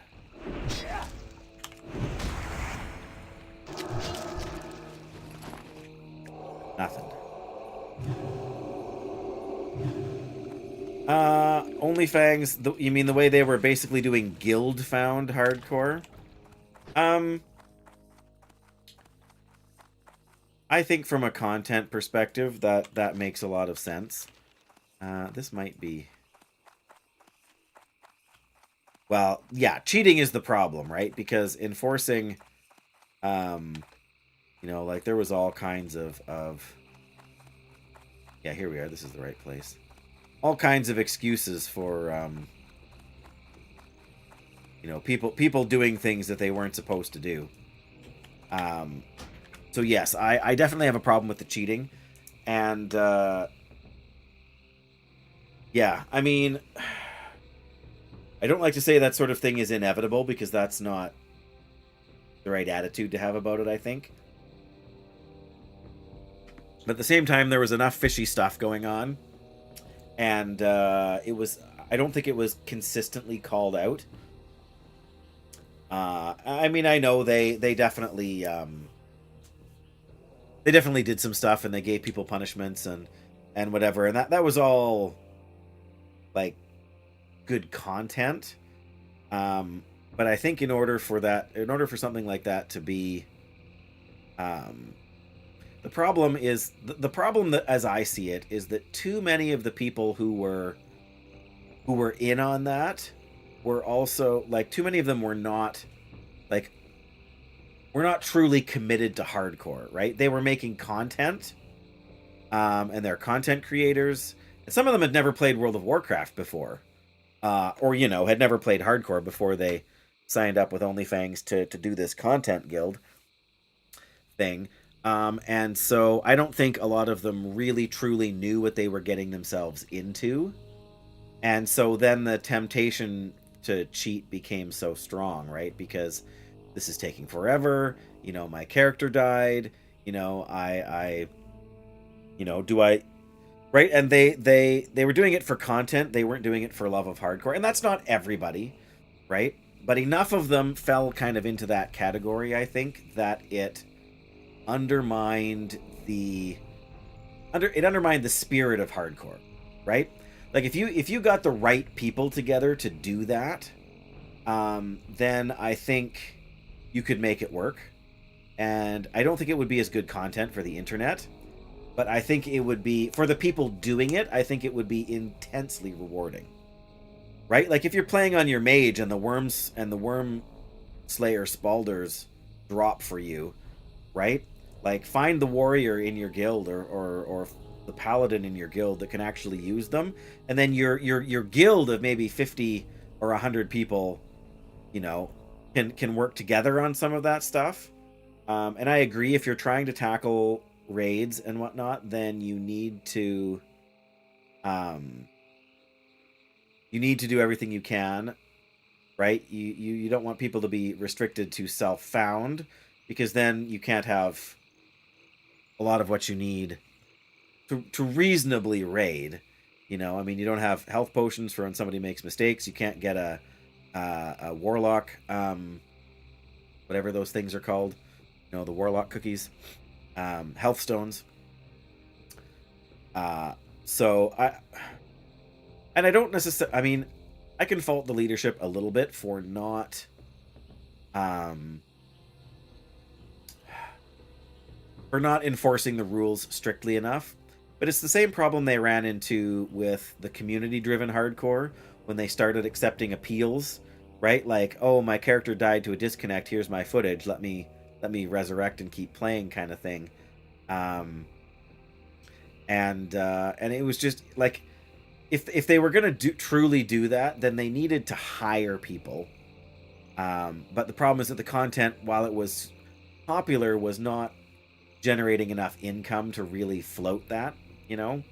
Nothing. OnlyFangs, you mean the way they were basically doing guild-found hardcore? I think from a content perspective, that makes a lot of sense. This might be... Well, yeah, cheating is the problem, right? Because enforcing, you know, like there was all kinds of... Yeah, here we are. This is the right place. All kinds of excuses for people doing things that they weren't supposed to do. So yes, I definitely have a problem with the cheating, and yeah, I mean, I don't like to say that sort of thing is inevitable because that's not the right attitude to have about it, I think. But at the same time, there was enough fishy stuff going on, and I don't think it was consistently called out. I mean, I know they definitely did some stuff, and they gave people punishments and whatever, and that was all like good content. But I think in order for something like that to be, the problem that, as I see it, is that too many of the people who were in on that were also like, too many of them were not truly committed to hardcore, right? They were making content, and they're content creators. And some of them had never played World of Warcraft before, or had never played hardcore before they signed up with OnlyFans to do this content guild thing. And so I don't think a lot of them really truly knew what they were getting themselves into. And so then the temptation to cheat became so strong, right? Because this is taking forever. My character died. I right? And they were doing it for content. They weren't doing it for love of hardcore. And that's not everybody, right? But enough of them fell kind of into that category, I think, that it undermined the spirit of hardcore, right? Like if you got the right people together to do that, then I think you could make it work. And I don't think it would be as good content for the internet, but I think it would be, for the people doing it, I think it would be intensely rewarding. Right? Like if you're playing on your mage and the worm slayer spalders drop for you, right? Like find the warrior in your guild or the paladin in your guild that can actually use them, and then your guild of maybe 50 or 100 people, can work together on some of that stuff. And I agree, if you're trying to tackle raids and whatnot, then you need to do everything you can, right? You don't want people to be restricted to self-found, because then you can't have a lot of what you need to reasonably raid. I mean, you don't have health potions for when somebody makes mistakes. You can't get a warlock, whatever those things are called, the warlock cookies, health stones. So I don't necessarily, I mean, I can fault the leadership a little bit for not enforcing the rules strictly enough. But it's the same problem they ran into with the community-driven hardcore when they started accepting appeals, right? Like, oh, my character died to a disconnect, here's my footage, let me resurrect and keep playing, kind of thing. And it was just like, if they were going to truly do that, then they needed to hire people. But the problem is that the content, while it was popular, was not generating enough income to really float that, to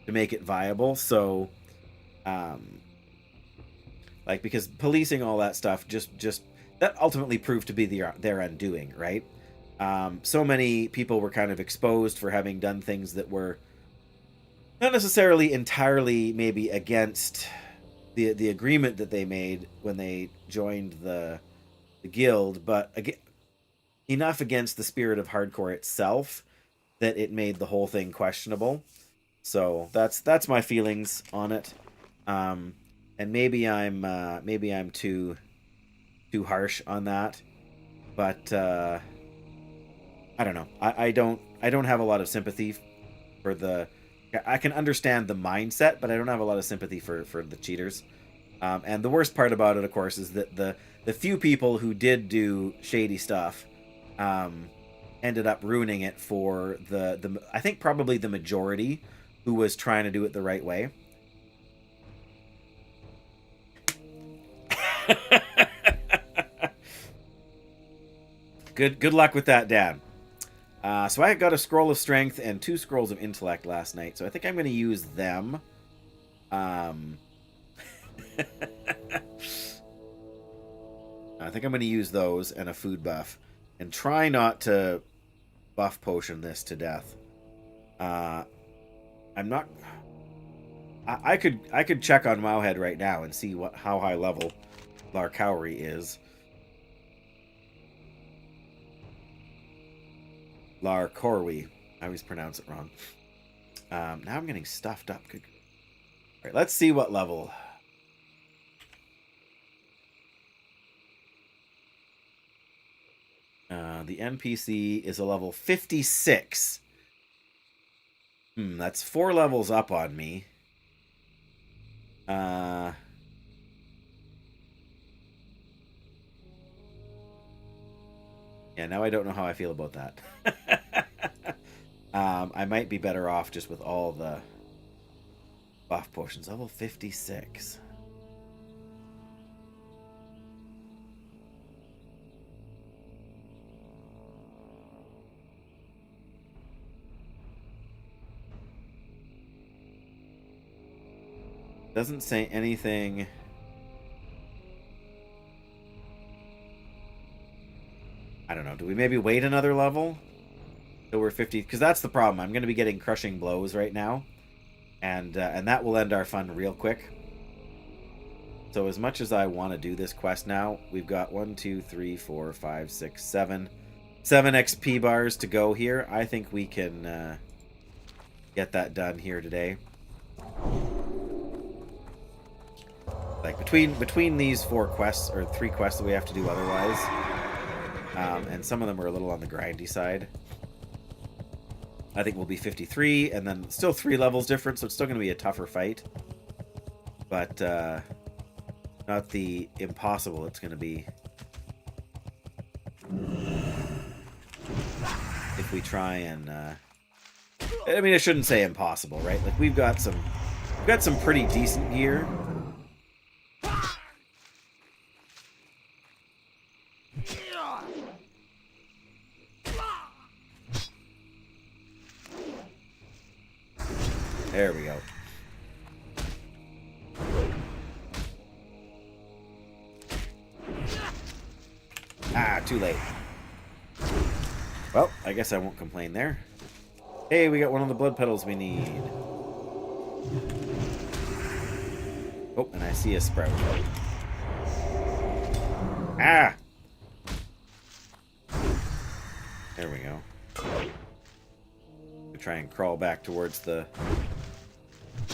make it viable. So, because policing all that stuff just that ultimately proved to be their undoing, right? So many people were kind of exposed for having done things that were not necessarily entirely maybe against the agreement that they made when they joined the guild, but again, enough against the spirit of hardcore itself that it made the whole thing questionable. So that's my feelings on it. And maybe I'm too harsh on that, but I don't know. I don't have a lot of sympathy for the. I can understand the mindset, but I don't have a lot of sympathy for the cheaters. And the worst part about it, of course, is that the few people who did do shady stuff ended up ruining it for the I think probably the majority who was trying to do it the right way. Good luck with that, Dad. So I got a scroll of strength and 2 scrolls of intellect last night, so I think I'm going to use them. I think I'm going to use those and a food buff, and try not to buff potion this to death. I'm not. I could check on Wowhead right now and see how high level Larcowry is. Larcorwy. I always pronounce it wrong. Now I'm getting stuffed up. Good. All right, let's see what level. The NPC is a level 56. That's 4 levels up on me. Yeah, now I don't know how I feel about that. I might be better off just with all the buff potions. Level 56. Doesn't say anything. I don't know. Do we maybe wait another level till we're 50? Because that's the problem. I'm going to be getting crushing blows right now, and that will end our fun real quick. So as much as I want to do this quest now, we've got 1, 2, 3, 4, 5, 6, 7 XP bars to go here. I think we can get that done here today. Like between these 4 quests, or 3 quests that we have to do otherwise, and some of them are a little on the grindy side, I think we'll be 53, and then still 3 levels different, so it's still going to be a tougher fight. But not the impossible it's going to be if we try and. I mean, I shouldn't say impossible, right? Like we've got some pretty decent gear. There we go. Ah, too late. Well, I guess I won't complain there. Hey, we got one of the blood petals we need. Oh, and I see a sprout. Ah! There we go. Try and crawl back towards the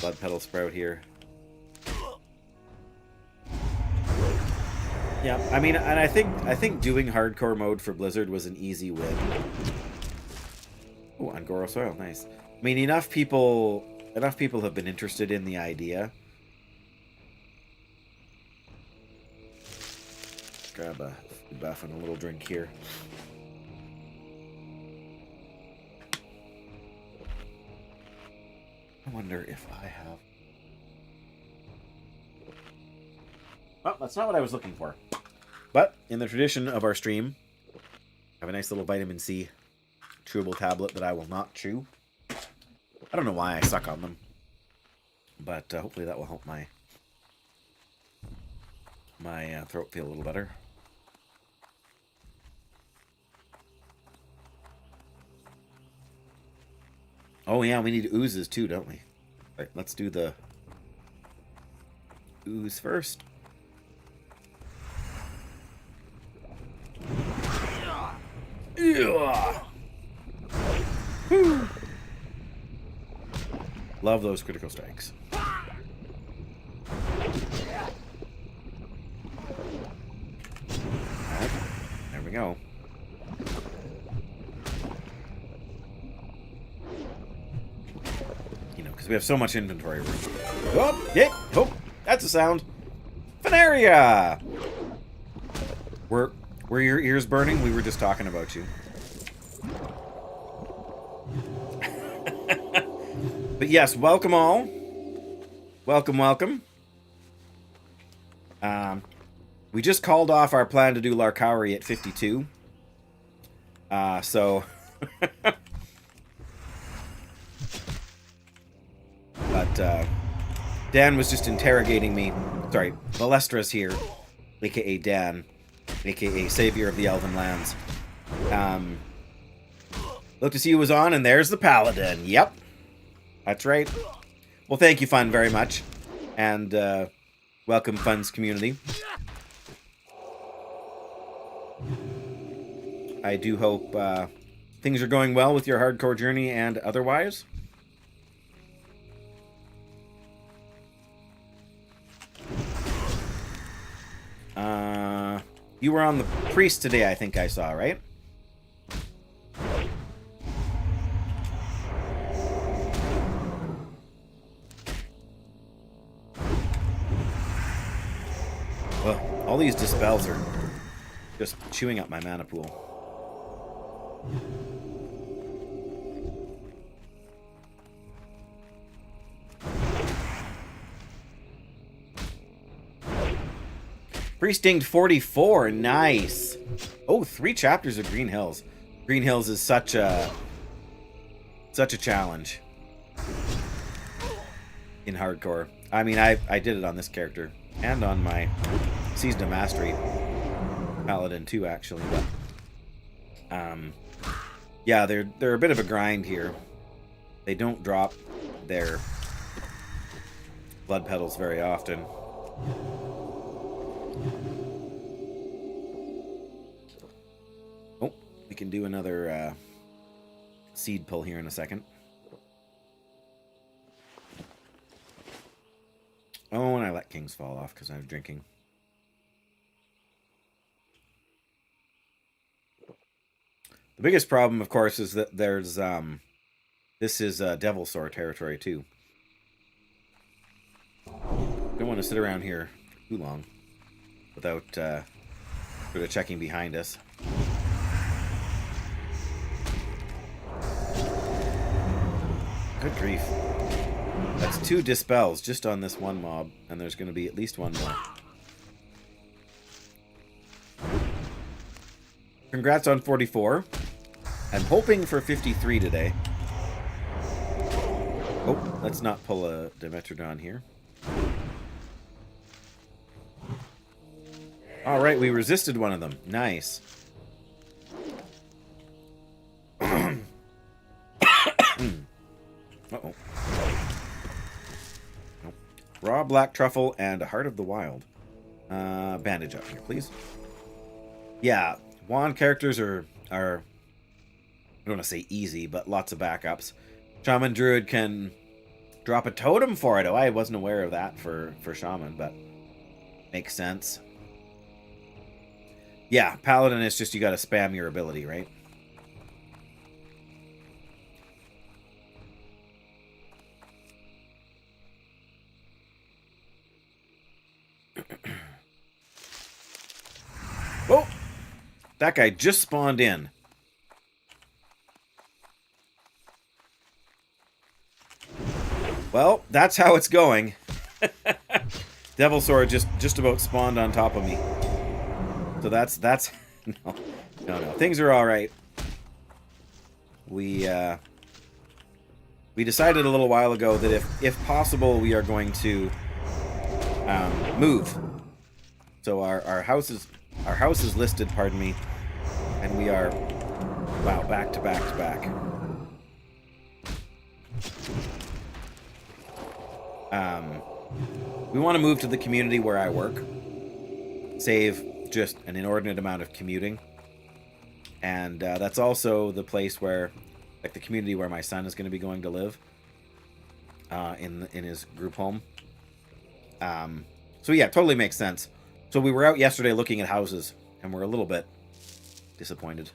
blood petal sprout here. Yeah, I mean, and I think doing hardcore mode for Blizzard was an easy win. Oh, Angora soil, nice. I mean, enough people have been interested in the idea. Grab a buff and a little drink here. I wonder if I have. Oh, that's not what I was looking for. But in the tradition of our stream, I have a nice little vitamin C chewable tablet that I will not chew. I don't know why I suck on them, but hopefully that will help my throat feel a little better. Oh yeah, we need oozes too, don't we? All right, let's do the ooze first. Yeah. Love those critical strikes. Right, there we go. You know, because we have so much inventory room. Oh, yeah, oh, that's a sound. Veneria! Were your ears burning? We were just talking about you. But yes, welcome all. Welcome, welcome. We just called off our plan to do Larkauri at 52. So... But, Dan was just interrogating me. Sorry, Balestra's here, a.k.a. Dan, a.k.a. Savior of the Elven Lands. Look to see who was on, and there's the Paladin. Yep. That's right. Well, thank you, Fun, very much. And, welcome, Fun's community. I do hope, things are going well with your hardcore journey and otherwise. You were on the priest today, I think I saw, right? Well, all these dispels are just chewing up my mana pool. Priest dinged 44, nice. Oh, 3 chapters of Green Hills. Green Hills is such a challenge in hardcore. I mean, I did it on this character and on my Season of Mastery Paladin too, actually. But yeah, they're a bit of a grind here. They don't drop their blood petals very often. Oh, we can do another seed pull here in a second. Oh, and I let kings fall off because I was drinking. The biggest problem, of course, is that there's this is Devil Sword territory too. Don't want to sit around here too long without sort of checking behind us. Good grief. That's 2 dispels just on this one mob, and there's going to be at least one more. Congrats on 44. I'm hoping for 53 today. Oh, let's not pull a Dimetrodon here. Alright, we resisted one of them. Nice. Uh-oh. Nope. Raw black truffle and a heart of the wild. Bandage up here, please. Yeah, wand characters are I don't want to say easy, but lots of backups. Shaman Druid can drop a totem for it. Oh, I wasn't aware of that for Shaman, but makes sense. Yeah, Paladin is just you got to spam your ability, right? Oh! That guy just spawned in. Well, that's how it's going. Devil Sword just about spawned on top of me. So that's no. Things are all right. We decided a little while ago that if possible we are going to move. So our house is listed, pardon me, and we are back to back to back. We want to move to the community where I work. Save just an inordinate amount of commuting. And that's also the place where, like the community where my son is going to be going to live. In his group home. So yeah, totally makes sense. So we were out yesterday looking at houses, and we're a little bit disappointed.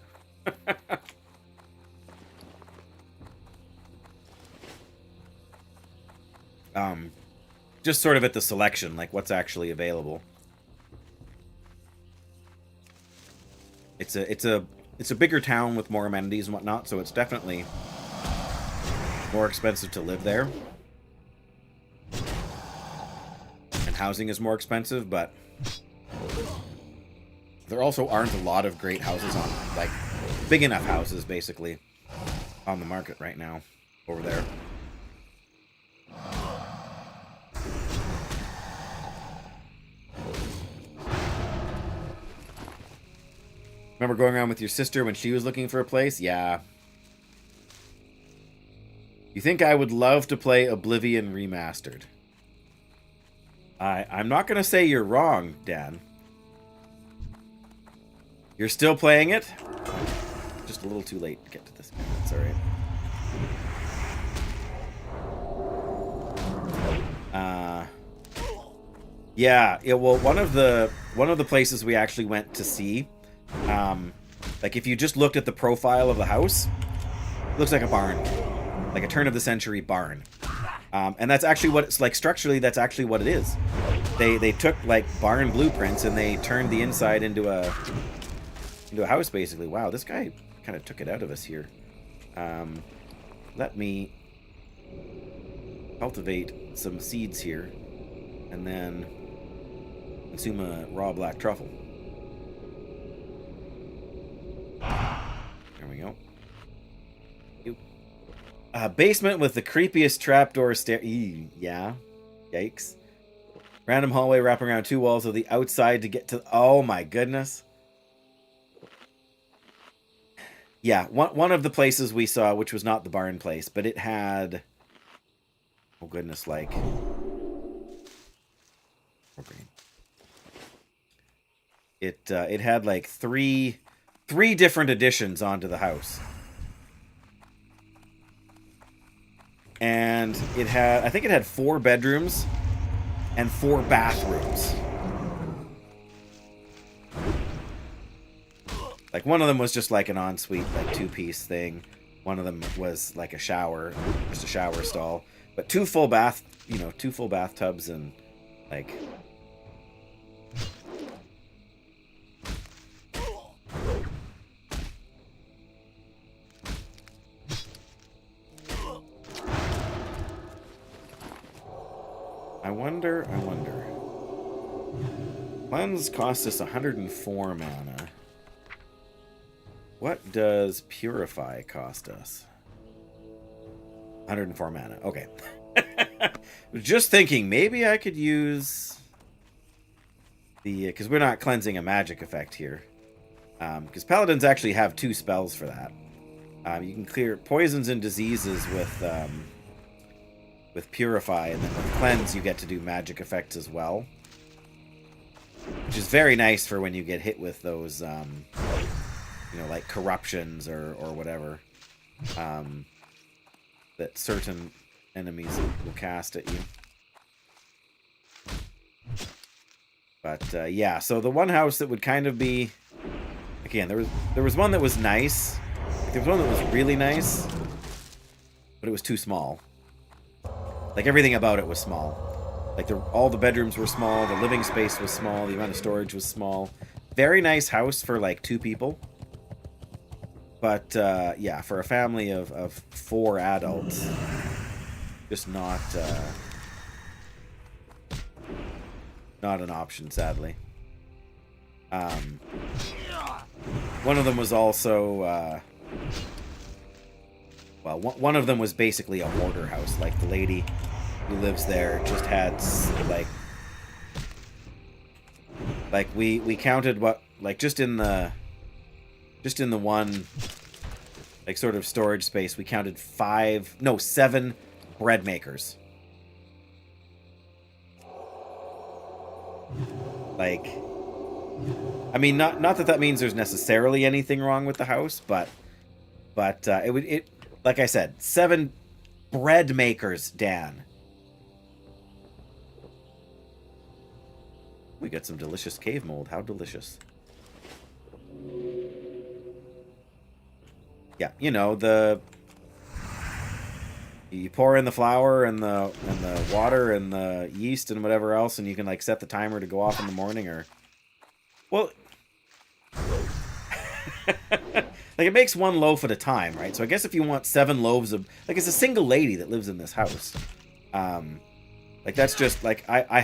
Just sort of at the selection, like what's actually available. It's a bigger town with more amenities and whatnot, so it's definitely more expensive to live there. And housing is more expensive, but there also aren't a lot of great houses on, like, big enough houses, basically, on the market right now, over there. Remember going around with your sister when she was looking for a place? Yeah. You think I would love to play Oblivion Remastered? I'm not going to say you're wrong, Dan. You're still playing it? Just a little too late to get to this point. That's alright. Yeah, well, one of the places we actually went to see, like if you just looked at the profile of the house, it looks like a barn, like a turn-of-the-century barn. And that's actually what it's like. Structurally, that's actually what it is. They took like barn blueprints and they turned the inside into a house, basically. Wow, this guy kind of took it out of us here. Let me cultivate some seeds here, and then consume a raw black truffle. There we go. Basement with the creepiest trapdoor stair. Yeah. Yikes. Random hallway wrapping around 2 walls of the outside to get to... Oh my goodness. Yeah, one of the places we saw, which was not the barn place, but it had... Oh goodness, like... It had like three different additions onto the house. And it had, I think it had 4 bedrooms and 4 bathrooms. Like one of them was just like an ensuite, like 2-piece thing. One of them was like a shower, just a shower stall. But 2 full bathtubs and like... I wonder. Cleanse cost us 104 mana. What does Purify cost us? 104 mana. Okay. Just thinking, maybe I could use the... Because we're not cleansing a magic effect here. Because Paladins actually have 2 spells for that. You can clear poisons and diseases with Purify, and then with Cleanse you get to do magic effects as well. Which is very nice for when you get hit with those, like corruptions or whatever. That certain enemies will cast at you. But, yeah, so the one house that would kind of be... Again, there was one that was nice. There was one that was really nice, but it was too small. Like, everything about it was small. Like, all the bedrooms were small, the living space was small, the amount of storage was small. Very nice house for, like, 2 people. But, yeah, for a family of 4 adults, just not an option, sadly. One of them was also... Well, one of them was basically a hoarder house. Like, the lady who lives there just had, like we counted what, like, just in the one, like, sort of storage space, we counted 7 bread makers. Like, I mean, not that means there's necessarily anything wrong with the house, but it like I said, 7 bread makers, Dan. We got some delicious cave mold. How delicious. Yeah, you know, you pour in the flour and the water and the yeast and whatever else, and you can, like, set the timer to go off in the morning, or... Well... Like, it makes 1 loaf at a time, right? So I guess if you want 7 loaves of... Like, it's a single lady that lives in this house. Like, that's just... Like, I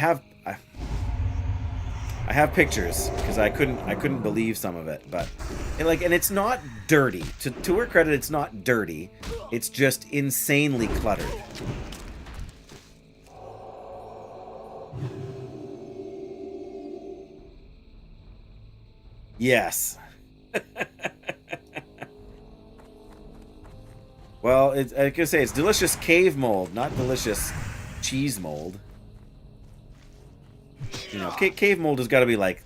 I have pictures because I couldn't believe some of it, but and it's not dirty. To her credit, it's not dirty. It's just insanely cluttered. Yes. Well, I can say it's delicious cave mold, not delicious cheese mold. You know, cave mold has got to be like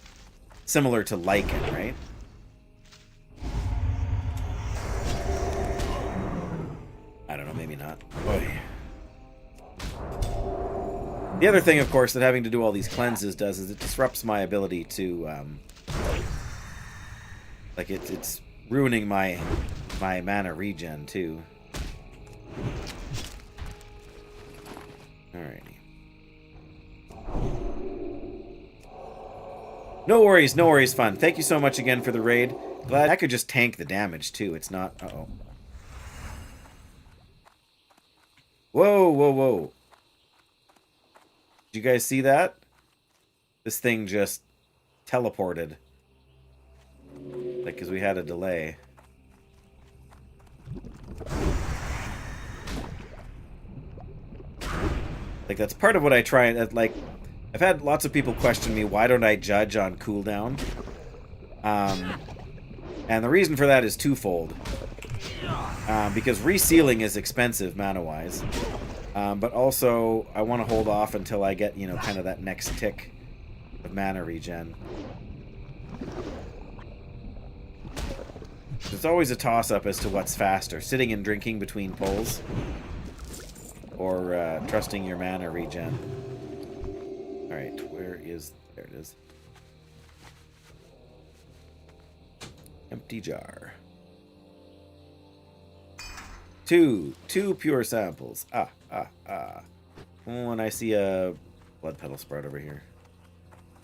similar to lichen, right? I don't know, maybe not. Oy. The other thing, of course, that having to do all these cleanses does is it disrupts my ability to, like it's ruining my mana regen too. Alrighty. No worries, fun. Thank you so much again for the raid. Glad I could just tank the damage too. It's not. Uh-oh. Whoa. Did you guys see that? This thing just teleported. Like, because we had a delay. Like, that's part of what I try and, like, I've had lots of people question me, why don't I judge on cooldown? And the reason for that is twofold. Because resealing is expensive mana-wise. But also, I want to hold off until I get, you know, kind of that next tick of mana regen. There's always a toss-up as to what's faster. Sitting and drinking between pulls. Or trusting your mana regen. Alright, where is... There it is. Empty jar. Two pure samples. Ah. Oh, and I see a blood petal sprout over here.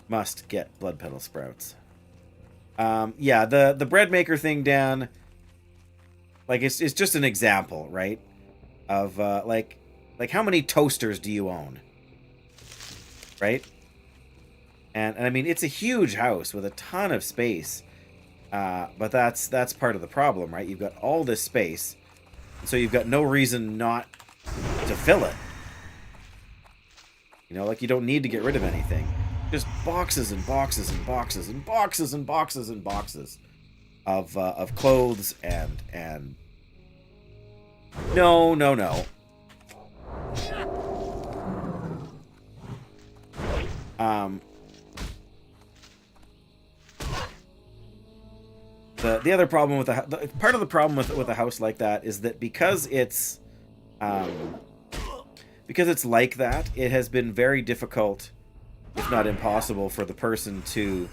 Must get blood petal sprouts. Yeah, the bread maker thing, Dan, like, it's just an example, right? Of, like how many toasters do you own? Right? And I mean, it's a huge house with a ton of space. But that's part of the problem, right? You've got all this space, so you've got no reason not to fill it. You know, like, you don't need to get rid of anything. Just boxes and boxes and boxes and boxes and boxes and boxes of clothes and no. The other problem with part of the problem with a house like that is that because it's like that, it has been very difficult, if not impossible, for the person to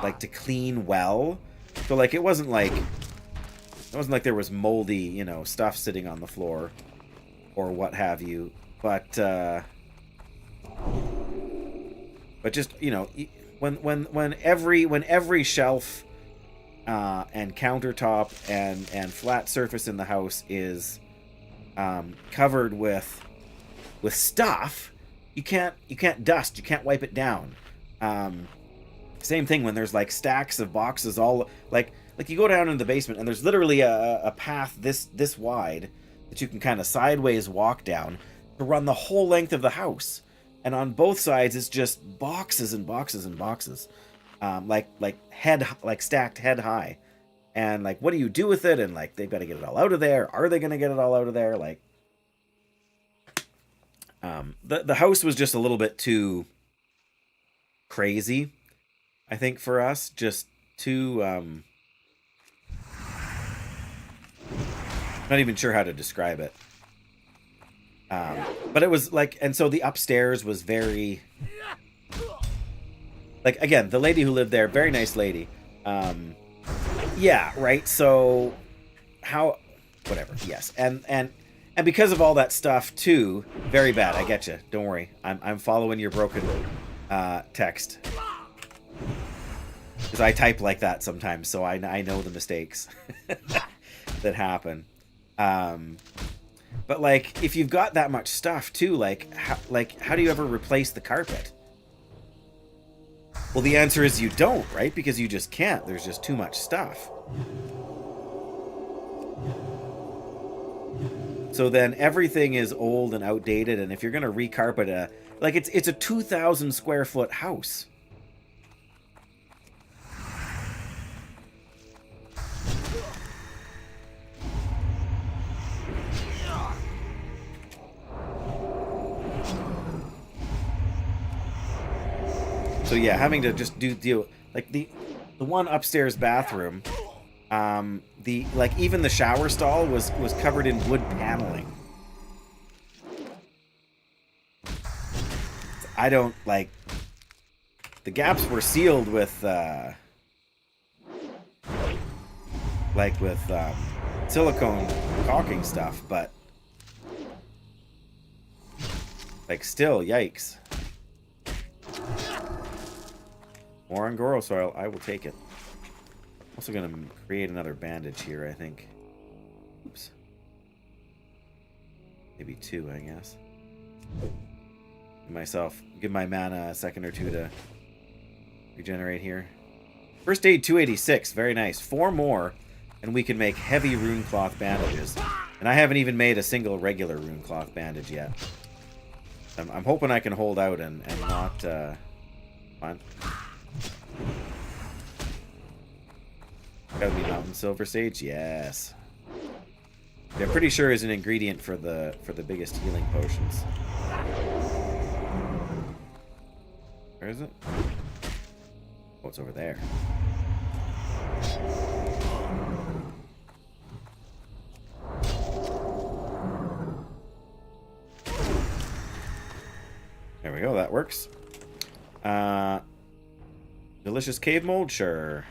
like to clean well. So like it wasn't like there was moldy, you know, stuff sitting on the floor or what have you, but just, you know, when every shelf and countertop and flat surface in the house is covered with stuff, you can't dust, you can't wipe it down. Same thing when there's like stacks of boxes all like you go down in the basement and there's literally a path this wide that you can kind of sideways walk down to run the whole length of the house. And on both sides, it's just boxes and boxes and boxes, like stacked head high. And like, what do you do with it? And like, they've got to get it all out of there. Are they going to get it all out of there? Like, the house was just a little bit too crazy, I think, for us. Just too, not even sure how to describe it. But it was like, and so the upstairs was very, like, again, the lady who lived there, very nice lady. Yeah, right. So whatever. Yes. And because of all that stuff too, very bad. I get you. Don't worry. I'm following your broken, text. Because I type like that sometimes, so I know the mistakes that happen. But like, if you've got that much stuff too, like how do you ever replace the carpet? Well, the answer is you don't, right? Because you just can't. There's just too much stuff. So then everything is old and outdated, and if you're going to recarpet it's a 2,000 square foot house. So yeah, having to just deal like the one upstairs bathroom, even the shower stall was covered in wood paneling. I don't like the gaps were sealed with silicone caulking stuff, but like still, yikes. More Angoro soil, I will take it. Also gonna create another bandage here, I think. Oops. Maybe 2, I guess. Give my mana a second or 2 to regenerate here. First aid 286, very nice. 4 more, and we can make heavy rune cloth bandages. And I haven't even made a single regular rune cloth bandage yet. I'm hoping I can hold out and not fun. Gotta be mountain silver sage, yes. Yeah, I'm pretty sure is an ingredient for the biggest healing potions. Where is it? Oh, it's over there. There we go, that works. Delicious cave mold? Sure.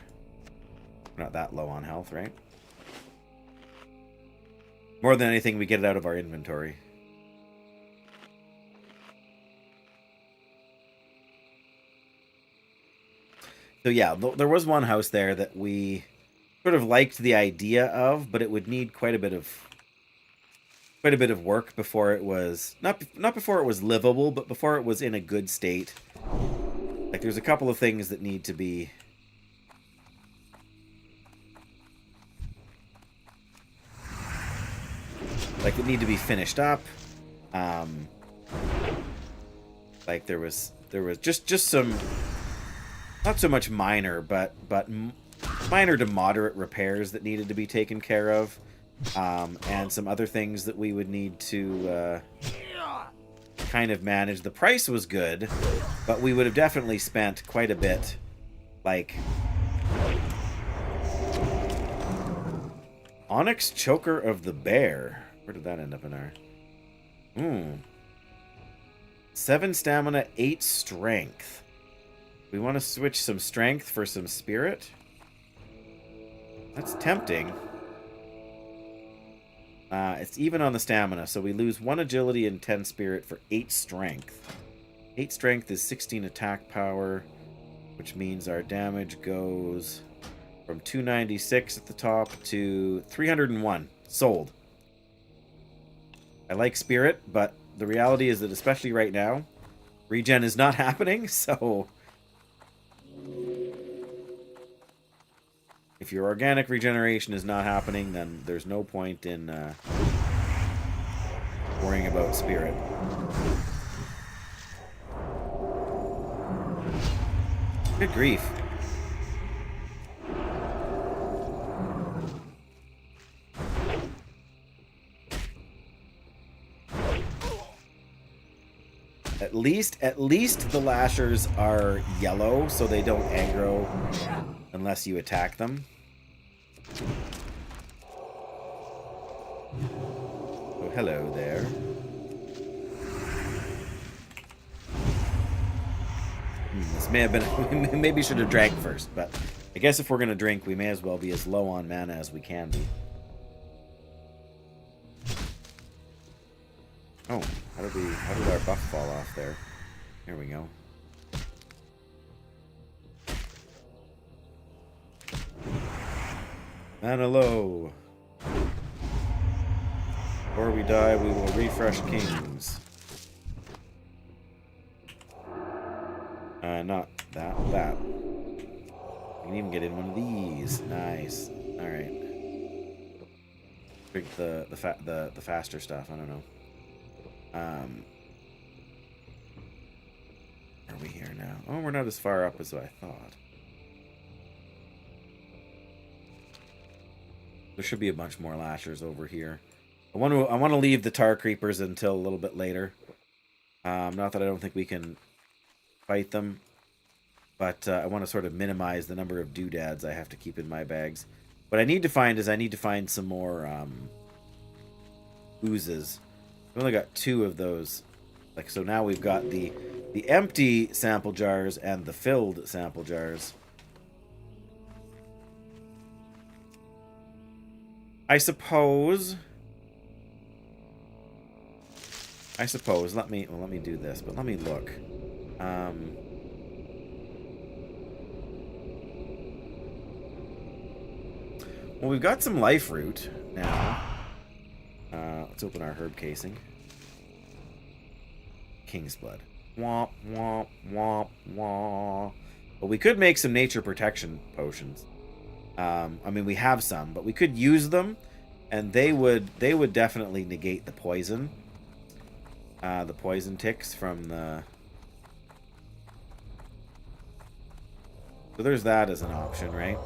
We're not that low on health, right? More than anything, we get it out of our inventory. So yeah, there was one house there that we sort of liked the idea of, but it would need quite a bit of work before it was not before it was livable, but before it was in a good state. Like there's a couple of things that need to be finished up. Like there was just some, not so much minor, but minor to moderate repairs that needed to be taken care of, and some other things that we would need to kind of manage. The price was good, but we would have definitely spent quite a bit. Like Onyx Choker of the Bear. Where did that end up in our... 7 stamina, 8 strength. We want to switch some strength for some spirit. That's tempting. It's even on the stamina, so we lose 1 agility and 10 spirit for 8 strength. 8 strength is 16 attack power, which means our damage goes from 296 at the top to 301. Sold. I like spirit, but the reality is that especially right now, regen is not happening, so if your organic regeneration is not happening, then there's no point in worrying about spirit. Good grief. At least the lashers are yellow, so they don't aggro unless you attack them. Oh, hello there. This may have been... maybe should have drank first, but I guess if we're going to drink, we may as well be as low on mana as we can be. Oh, how did our buff fall off there? Here we go. Mana low. Before we die, we will refresh kings. that. We can even get in one of these. Nice. All right. Drink the faster stuff. I don't know. Are we here now? Oh, we're not as far up as I thought. There should be a bunch more lashers over here. I want to leave the tar creepers until a little bit later. Not that I don't think we can fight them, but I want to sort of minimize the number of doodads I have to keep in my bags. What I need to find is some more oozes. I've only got 2 of those. Like, so now we've got the empty sample jars and the filled sample jars. I suppose. Let me do this, but let me look. Well, we've got some life root now. Let's open our herb casing. King's blood. Womp, womp, womp, womp. But we could make some nature protection potions. I mean, we have some, but we could use them, and they would definitely negate the poison. The poison ticks from the... So there's that as an option, right?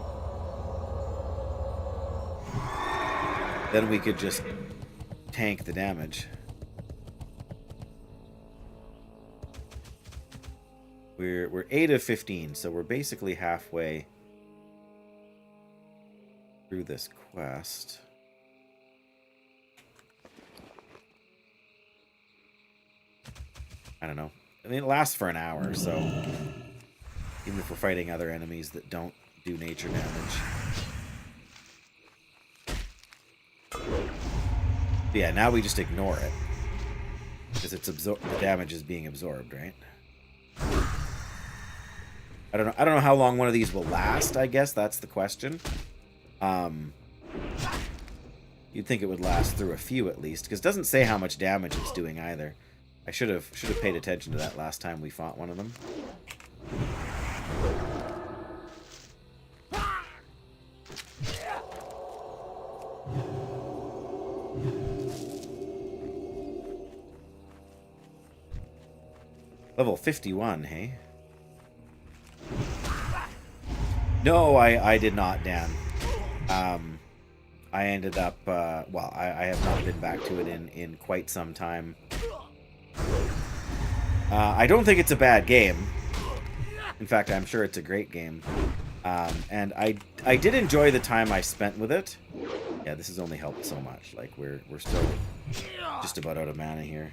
Then we could just tank the damage. We're 8 of 15, so we're basically halfway through this quest. I don't know. I mean, it lasts for an hour, so even if we're fighting other enemies that don't do nature damage. But yeah, now we just ignore it because it's the damage is being absorbed, right? I don't know how long one of these will last, I guess that's the question. You'd think it would last through a few at least, because it doesn't say how much damage it's doing either. I should have paid attention to that last time we fought one of them. Level 51, hey? No, I did not, Dan. I ended up, well, I have not been back to it in quite some time. I don't think it's a bad game. In fact, I'm sure it's a great game. And I did enjoy the time I spent with it. Yeah, this has only helped so much. Like, we're still just about out of mana here.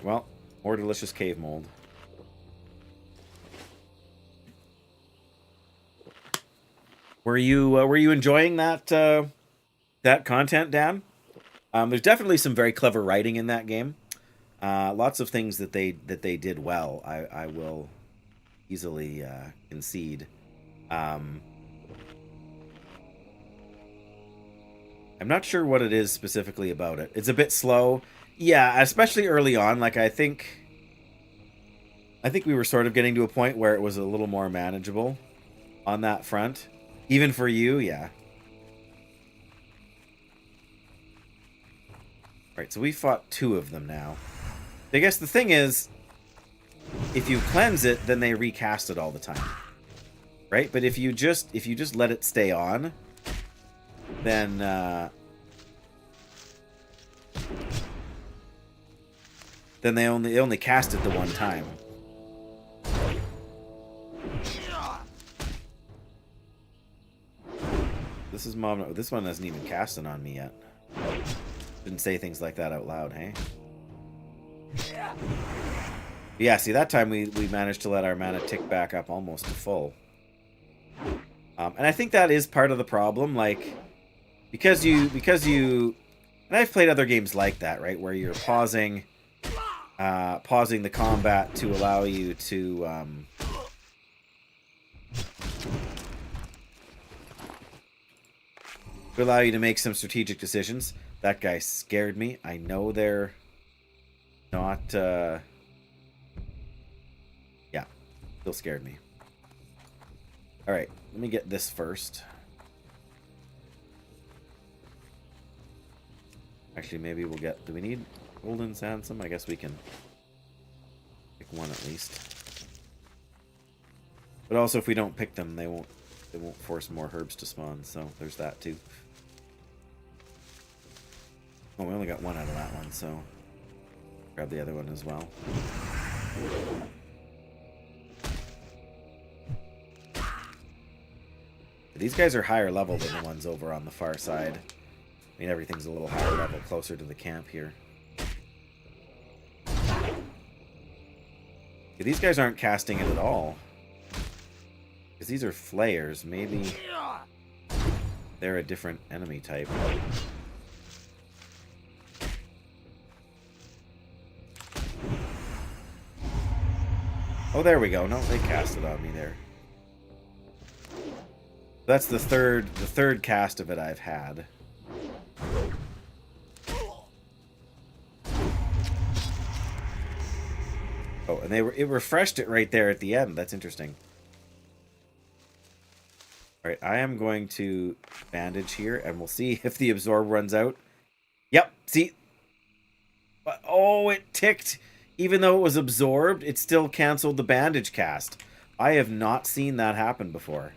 Well, more delicious cave mold. Were you enjoying that that content, Dan? There's definitely some very clever writing in that game. Lots of things that they did well. I will easily concede. I'm not sure what it is specifically about it. It's a bit slow. Yeah, especially early on. Like, I think we were sort of getting to a point where it was a little more manageable on that front. Even for you, yeah. Alright, so we fought 2 of them now. I guess the thing is, if you cleanse it, then they recast it all the time. Right? But if you just let it stay on, then they only cast it the one time. This is mom. This one hasn't even cast it on me yet. Didn't say things like that out loud, hey? Yeah, see, that time we managed to let our mana tick back up almost to full. And I think that is part of the problem, like, because you, and I've played other games like that, right, where you're pausing the combat to allow you to To allow you to make some strategic decisions. That guy scared me. I know they're not... yeah, still scared me. Alright, let me get this first. Actually, maybe we'll get... Do we need golden sandsome? I guess we can pick one at least. But also, if we don't pick them, they won't force more herbs to spawn. So there's that too. Oh, we only got one out of that one, so grab the other one as well. These guys are higher level than the ones over on the far side. I mean, everything's a little higher level, closer to the camp here. Yeah, these guys aren't casting it at all. Because these are flayers. Maybe they're a different enemy type. Oh, there we go. No, they cast it on me there. That's the third cast of it I've had. Oh, and it refreshed it right there at the end. That's interesting. All right, I am going to bandage here, and we'll see if the absorb runs out. Yep, see? Oh, it ticked. Even though it was absorbed, it still canceled the bandage cast. I have not seen that happen before.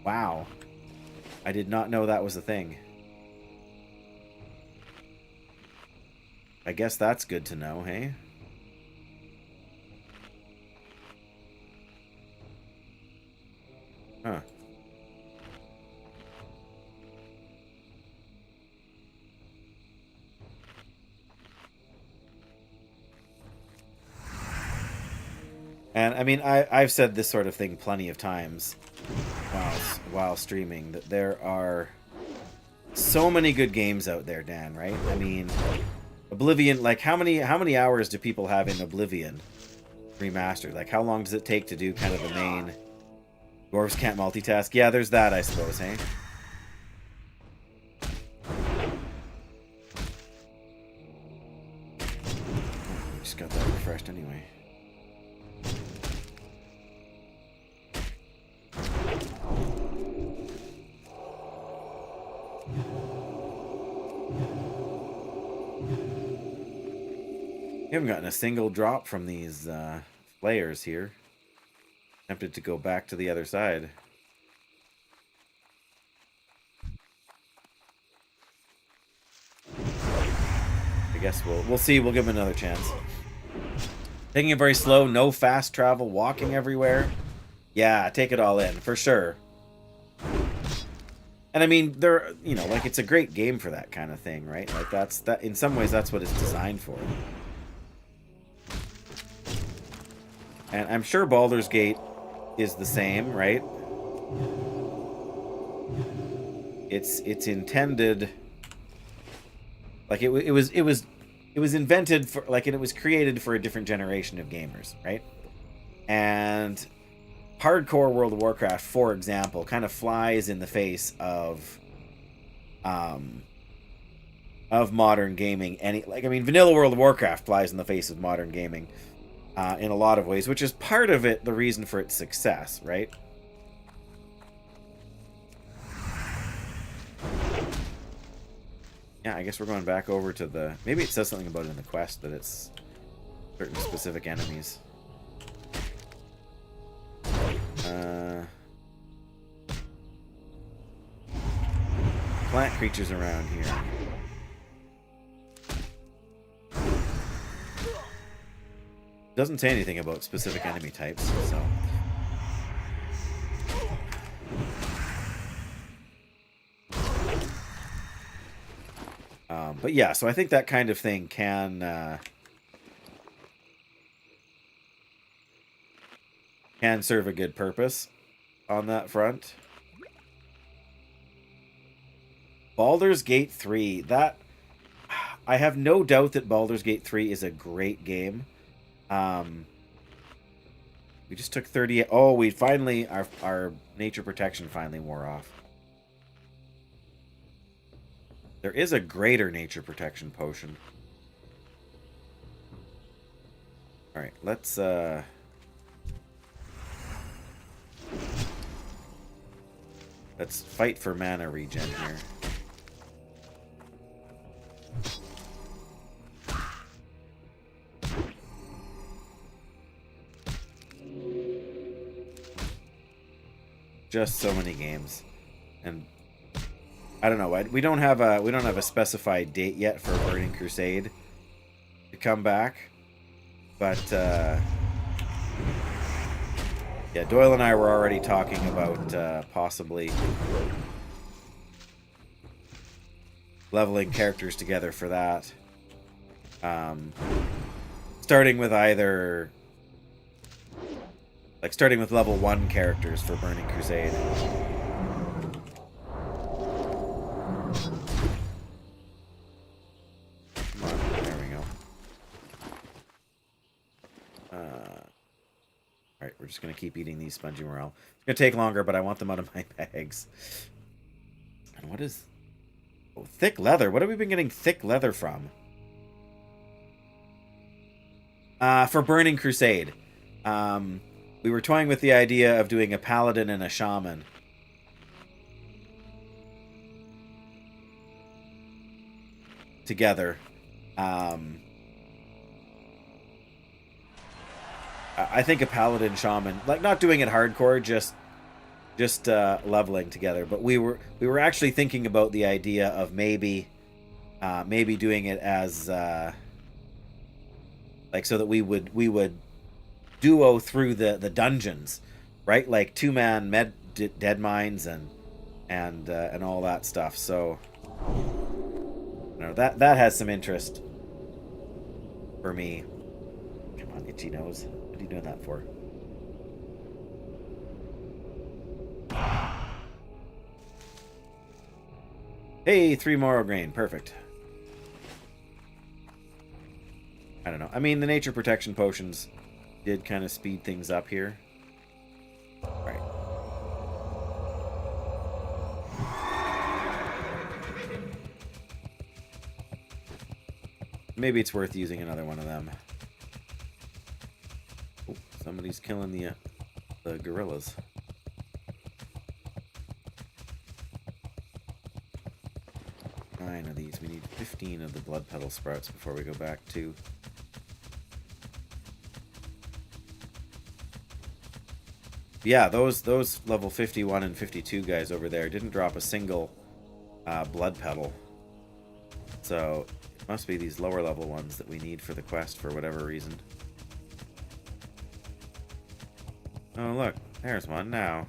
Wow. I did not know that was a thing. I guess that's good to know, hey? Huh. And I mean, I've said this sort of thing plenty of times while streaming, that there are so many good games out there, Dan, right? I mean, Oblivion, like how many hours do people have in Oblivion remastered? Like how long does it take to do kind of the main Dwarves can't multitask? Yeah, there's that, I suppose, hey? We just got that refreshed anyway. We haven't gotten a single drop from these flayers here. Tempted to go back to the other side. I guess we'll see. We'll give him another chance. Taking it very slow, no fast travel, walking everywhere. Yeah, take it all in for sure. And I mean, they're, you know, like it's a great game for that kind of thing, right? Like that in some ways that's what it's designed for. And I'm sure Baldur's Gate is the same, right? It's intended, like it was invented for, like, and it was created for a different generation of gamers, right? And hardcore World of Warcraft, for example, kind of flies in the face of modern gaming. I mean, vanilla World of Warcraft flies in the face of modern gaming. In a lot of ways, which is part of it, the reason for its success, right? Yeah, I guess we're going back over to the... Maybe it says something about it in the quest, that it's certain specific enemies. Plant creatures around here. Doesn't say anything about specific enemy types, so... But yeah, so I think that kind of thing can serve a good purpose on that front. Baldur's Gate 3, that... I have no doubt that Baldur's Gate 3 is a great game. We just took 30. Oh, we finally, our nature protection finally wore off. There is a greater nature protection potion. Alright, let's fight for mana regen here. Just so many games, and I don't know. We don't have a specified date yet for Burning Crusade to come back, but yeah, Doyle and I were already talking about possibly leveling characters together for that. Starting with either starting with level 1 characters for Burning Crusade. Come on, there we go. Alright, we're just going to keep eating these spongy morel. It's going to take longer, but I want them out of my bags. And what is... Oh, thick leather. What have we been getting thick leather from? For Burning Crusade. We were toying with the idea of doing a paladin and a shaman. Together. I think a paladin shaman, like not doing it hardcore, just leveling together. But we were actually thinking about the idea of maybe doing it as like so that we would duo through the dungeons, right? Like 2-man dead mines and all that stuff. So you know, that has some interest for me. Come on, itchy nose. What are you doing that for? Hey, 3 moral grain. Perfect. I don't know. I mean, the nature protection potions did kind of speed things up here. Right. Maybe it's worth using another one of them. Oh, somebody's killing the gorillas. Nine of these. We need 15 of the blood petal sprouts before we go back to... Yeah, those level 51 and 52 guys over there didn't drop a single blood petal. So it must be these lower level ones that we need for the quest for whatever reason. Oh look, there's one now.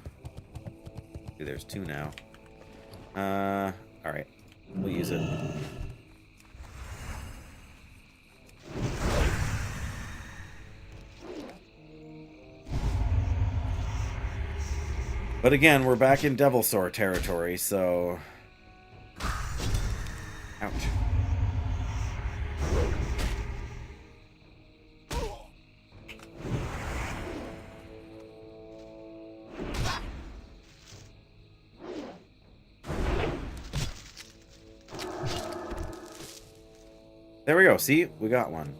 See, there's 2 now. Alright. We'll use it. But again, we're back in Devilsaur territory, so... Ouch. There we go. See? We got one.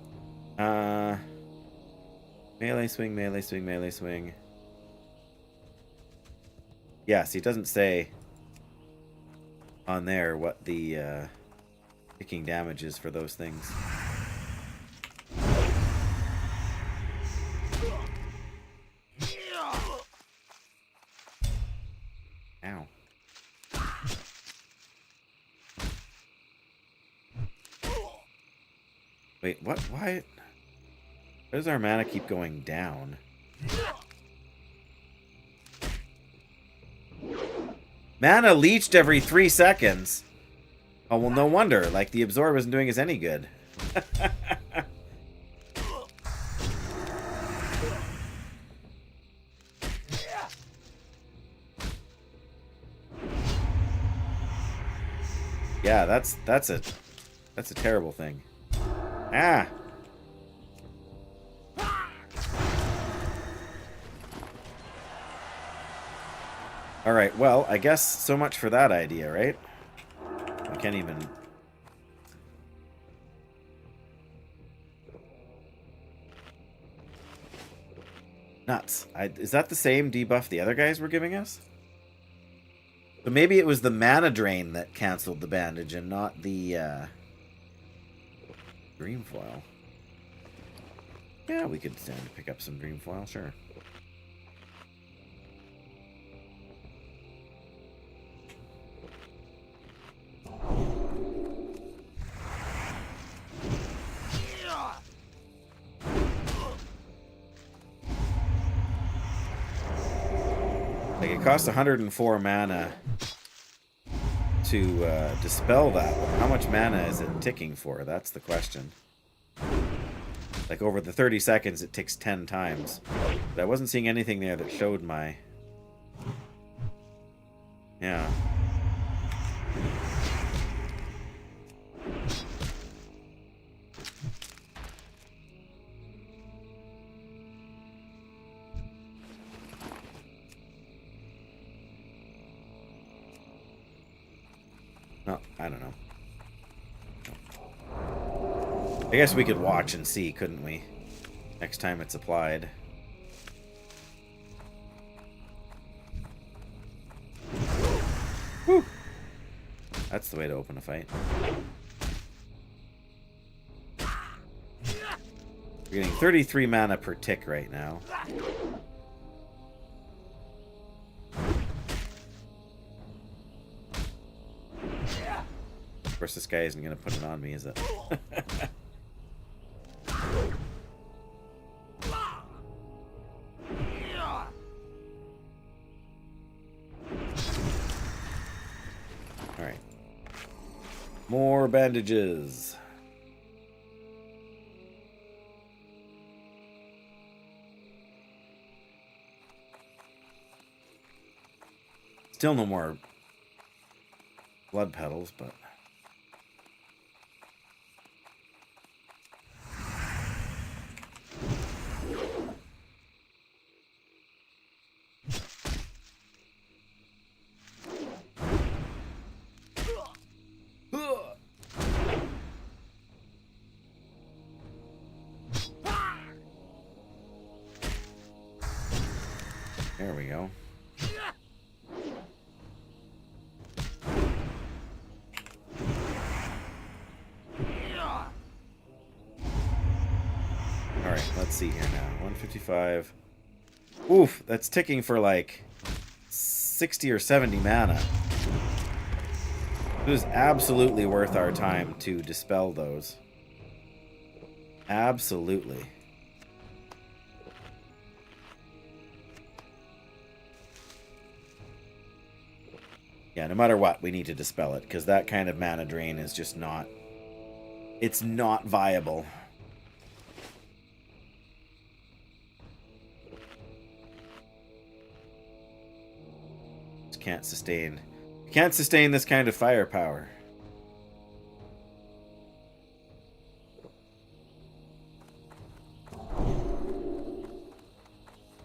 Melee swing, melee swing, melee swing. Yeah, see, it doesn't say on there what the kicking damage is for those things. Ow. Wait, what? Why? Why does our mana keep going down? Mana leached every 3 seconds. Oh, well, no wonder. Like, the absorb isn't doing us any good. Yeah, that's a terrible thing. Ah. Alright, well, I guess so much for that idea, right? I can't even... Nuts. Is that the same debuff the other guys were giving us? But maybe it was the mana drain that canceled the bandage and not the dream foil. Yeah, we could stand to pick up some dream foil, sure. Like, it costs 104 mana to dispel that. How much mana is it ticking for? That's the question. Like, over the 30 seconds, it ticks 10 times. But I wasn't seeing anything there that showed my... Yeah. No, I don't know. I guess we could watch and see, couldn't we? Next time it's applied. Whew. That's the way to open a fight. We're getting 33 mana per tick right now. Of course, this guy isn't going to put it on me, is it? Alright. More bandages. Still no more blood petals, but... There we go. Alright, let's see here now. 155. Oof, that's ticking for like 60 or 70 mana. It was absolutely worth our time to dispel those. Absolutely. Yeah, no matter what, we need to dispel it, because that kind of mana drain is just not... It's not viable. Just can't sustain... Can't sustain this kind of firepower.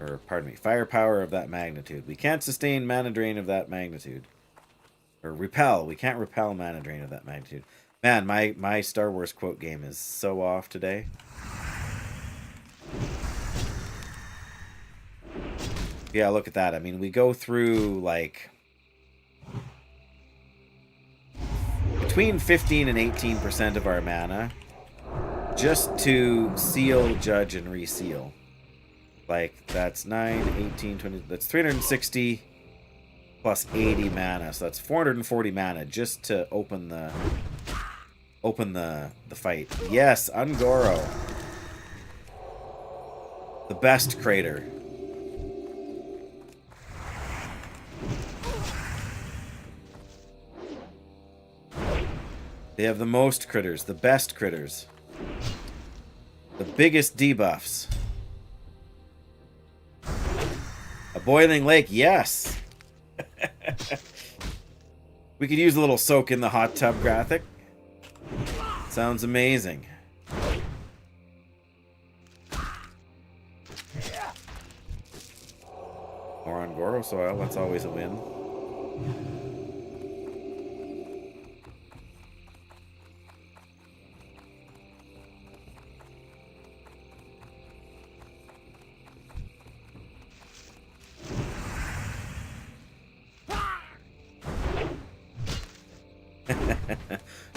Or, pardon me, firepower of that magnitude. We can't sustain mana drain of that magnitude. Or repel. We can't repel mana drain of that magnitude. Man, my Star Wars quote game is so off today. Yeah, look at that. I mean, we go through, like... between 15 and 18% of our mana just to seal, judge, and reseal. Like, that's 9, 18, 20... That's 360... plus 80 mana, so that's 440 mana just to open the fight. Yes, Ungoro. The best crater. They have the most critters, the best critters. The biggest debuffs. A boiling lake, yes! We could use a little soak in the hot tub graphic. Sounds amazing. More on Goro soil. That's always a win.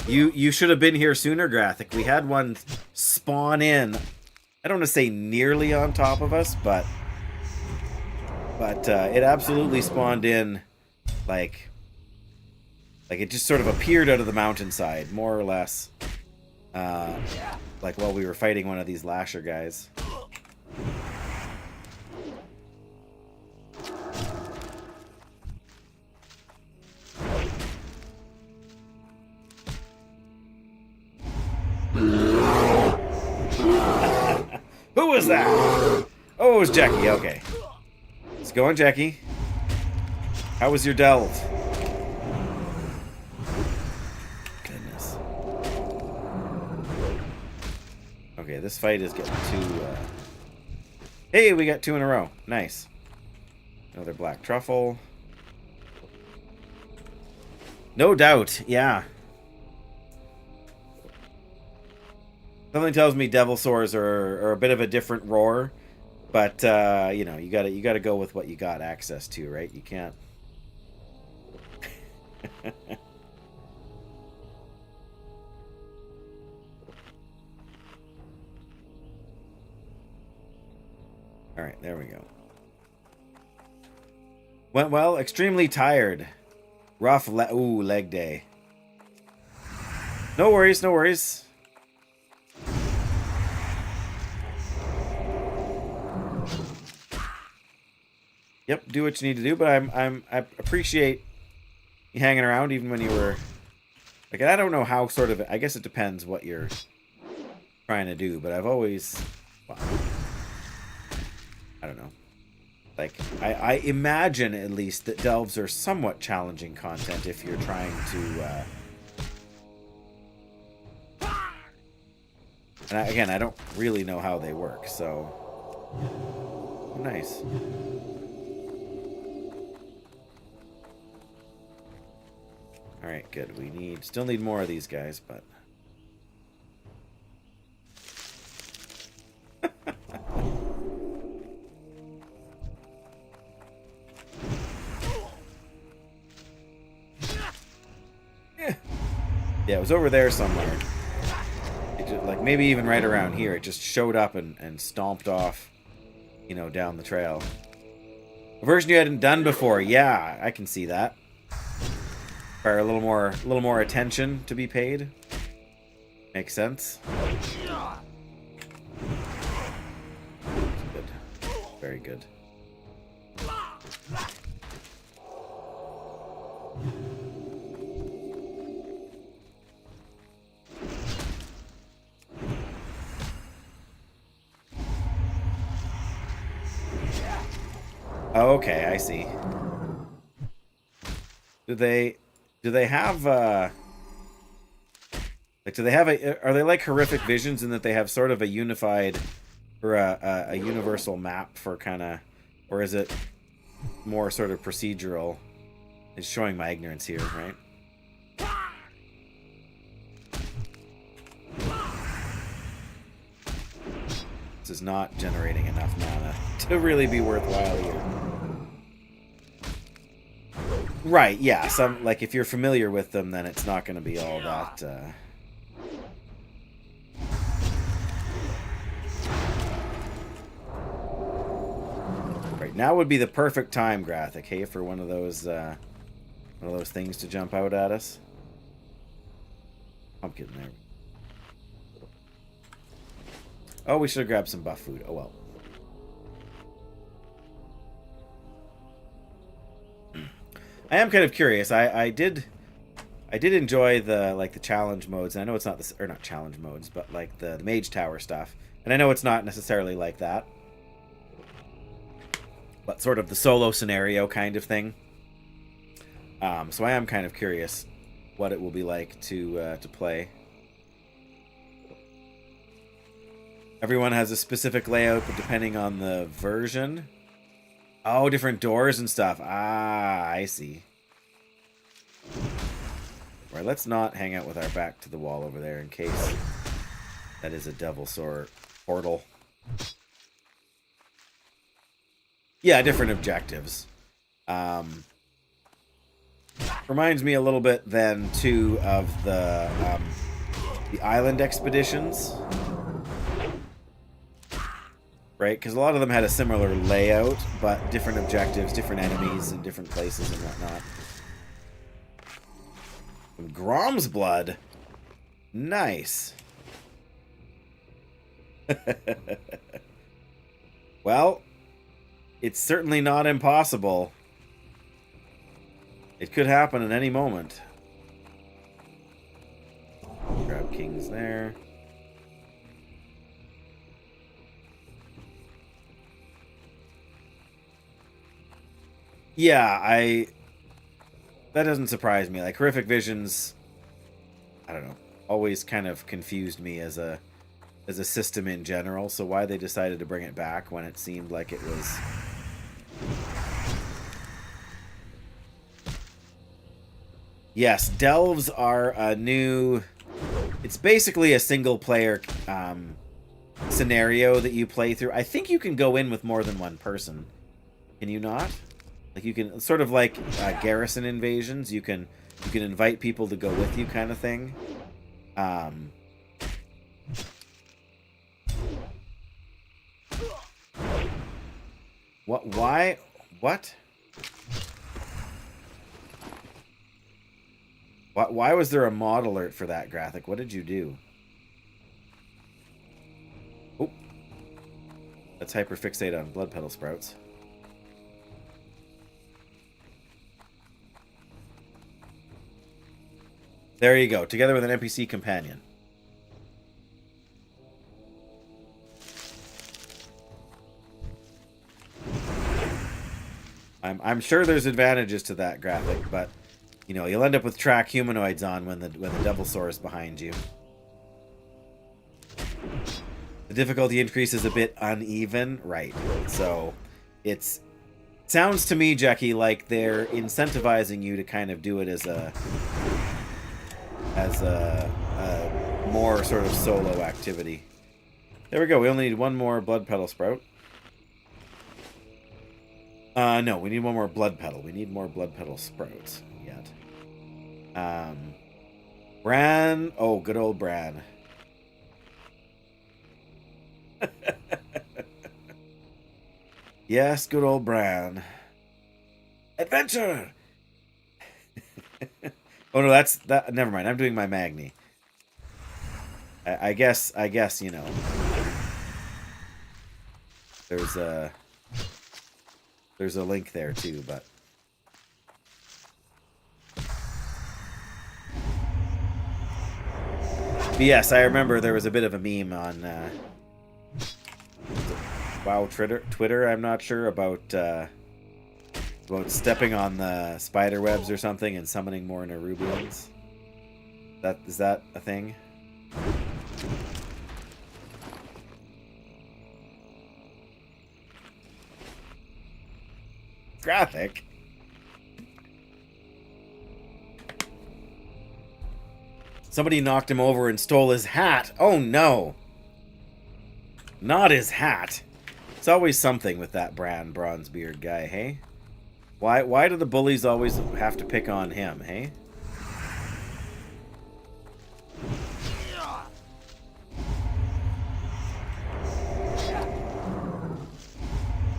You should have been here sooner, Graphic. We had one spawn in. I don't want to say nearly on top of us, but it absolutely spawned in, like it just sort of appeared out of the mountainside, more or less. Like while we were fighting one of these Lasher guys. Who was that? Oh, it was Jackie. Okay. Let's go on, Jackie. How was your delve? Goodness. Okay, this fight is getting too... Hey, we got 2 in a row. Nice. Another black truffle. No doubt, yeah. Something tells me devil sores are a bit of a different roar, but you know, you gotta go with what you got access to, right? You can't. All right, there we go. Went well. Extremely tired. Rough leg day. No worries, no worries. Yep, do what you need to do, but I appreciate you hanging around even when you were like, I don't know how sort of, I guess it depends what you're trying to do, but I've always, well, I don't know. Like I imagine at least that delves are somewhat challenging content if you're trying to and again, I don't really know how they work, so nice. Alright, good. We still need more of these guys, but... Yeah, it was over there somewhere. It just, like, maybe even right around here. It just showed up and stomped off, you know, down the trail. A version you hadn't done before. Yeah, I can see that. Require a little more attention to be paid. Makes sense. Good. Very good. Okay, I see. Do they have like do they have are they like horrific visions in that they have sort of a unified or a universal map for kind of, or is it more sort of procedural? It's showing my ignorance here, right? This is not generating enough mana to really be worthwhile here. Right, yeah. Some, like, if you're familiar with them, then it's not going to be all that... Right, now would be the perfect time, Graphic, hey, for one of those things to jump out at us. Pumpkin there. Oh, we should have grabbed some buff food. Oh, well. I am kind of curious. I did enjoy the challenge modes. And I know it's not the, or not challenge modes, but like the mage tower stuff. And I know it's not necessarily like that, but sort of the solo scenario kind of thing. So I am kind of curious what it will be like to play. Everyone has a specific layout, but depending on the version, Oh, different doors and stuff. Ah, I see. All right, let's not hang out with our back to the wall over there in case that is a devil sore portal. Yeah, different objectives. Reminds me a little bit then too of the island expeditions, right? Because a lot of them had a similar layout, but different objectives, different enemies in different places and whatnot. Grom's blood, nice. Well, it's certainly not impossible. It could happen at any moment. Grab kings there. Yeah, that doesn't surprise me. Like, horrific visions, I don't know, always kind of confused me as a system in general. So why they decided to bring it back when it seemed like it was... Yes, delves are a new... It's basically a single-player scenario that you play through. I think you can go in with more than one person. Can you not? Like, you can... Sort of like garrison invasions. You can invite people to go with you kind of thing. What? Why? What? Why was there a mod alert for that graphic? What did you do? Oh. Let's hyperfixate on blood petal sprouts. There you go. Together with an NPC companion. I'm sure there's advantages to that graphic, but... You know, you'll end up with track humanoids on when the devil sore is behind you. The difficulty increase is a bit uneven, right? So it sounds to me, Jackie, like they're incentivizing you to kind of do it as a more sort of solo activity. There we go. We only need one more blood petal sprout. No, we need one more blood petal. We need more blood petal sprouts. Bran. Oh, good old Bran. Yes, good old Bran. Adventure. Oh no, that's that. Never mind. I'm doing my Magni. I guess. You know. There's a link there too, but. But yes, I remember there was a bit of a meme on WoW Twitter. I'm not sure about stepping on the spider webs or something and summoning more Nerubians. Is that a thing? Graphic. Somebody knocked him over and stole his hat. Oh no. Not his hat. It's always something with that Bronzebeard guy, hey? Why do the bullies always have to pick on him, hey?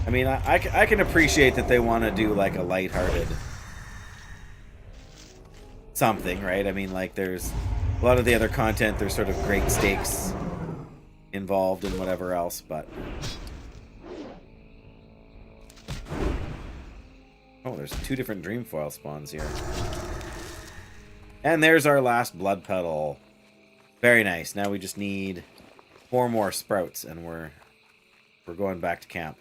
I mean, I can appreciate that they want to do like a lighthearted something, right? I mean, like there's a lot of the other content, there's sort of great stakes involved and whatever else, but... Oh, there's 2 different Dreamfoil spawns here. And there's our last blood petal. Very nice. Now we just need 4 more sprouts and we're going back to camp.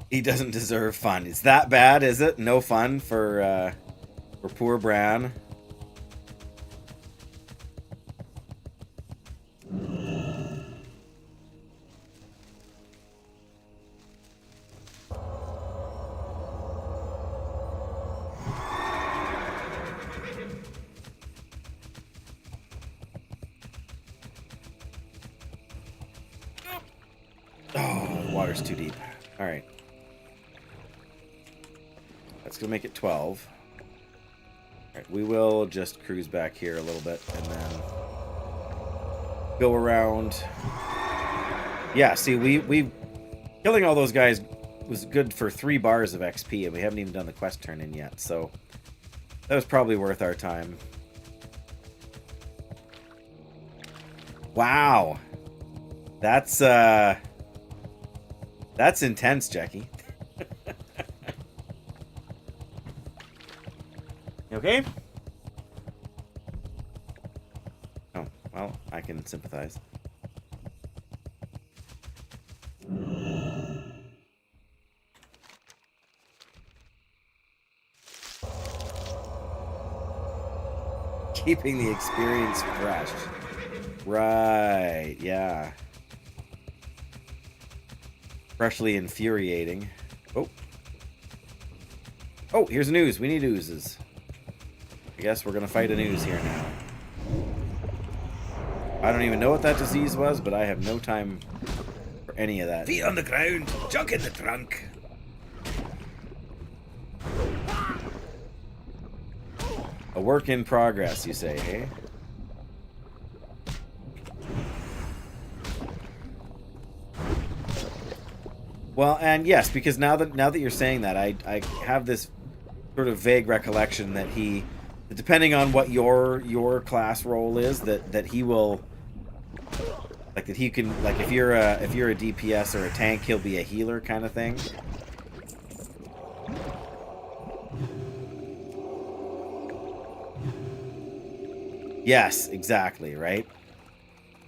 He doesn't deserve fun. It's that bad, is it? No fun for poor Bran. Oh, the water's too deep. All right. That's going to make it 12. All right, we will just cruise back here a little bit and then go around. Yeah, see, we killing all those guys was good for 3 bars of XP, and we haven't even done the quest turn-in yet, so that was probably worth our time. Wow. That's intense, Jackie. You okay? Oh, well, I can sympathize. Keeping the experience fresh. Right, yeah. Freshly infuriating. Oh. Oh, here's an ooze. We need oozes. I guess we're gonna fight an ooze here now. I don't even know what that disease was, but I have no time for any of that. Feet on the ground, junk in the trunk. A work in progress, you say, hey? Well, and yes, because now that you're saying that, I have this sort of vague recollection that depending on what your class role is, that he will, like, that he can, like, if you're a DPS or a tank, he'll be a healer kind of thing. Yes, exactly, right?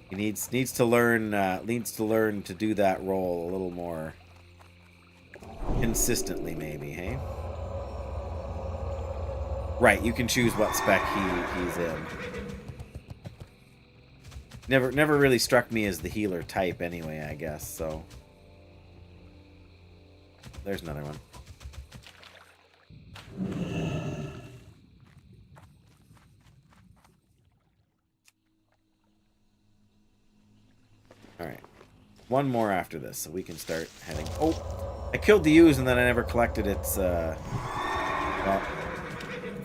He needs to learn to do that role a little more consistently, maybe, hey? Right, you can choose what spec he's in. Never really struck me as the healer type anyway, I guess, so. There's another one. Alright. One more after this, so we can start heading. Oh! I killed the ooze and then I never collected its, well,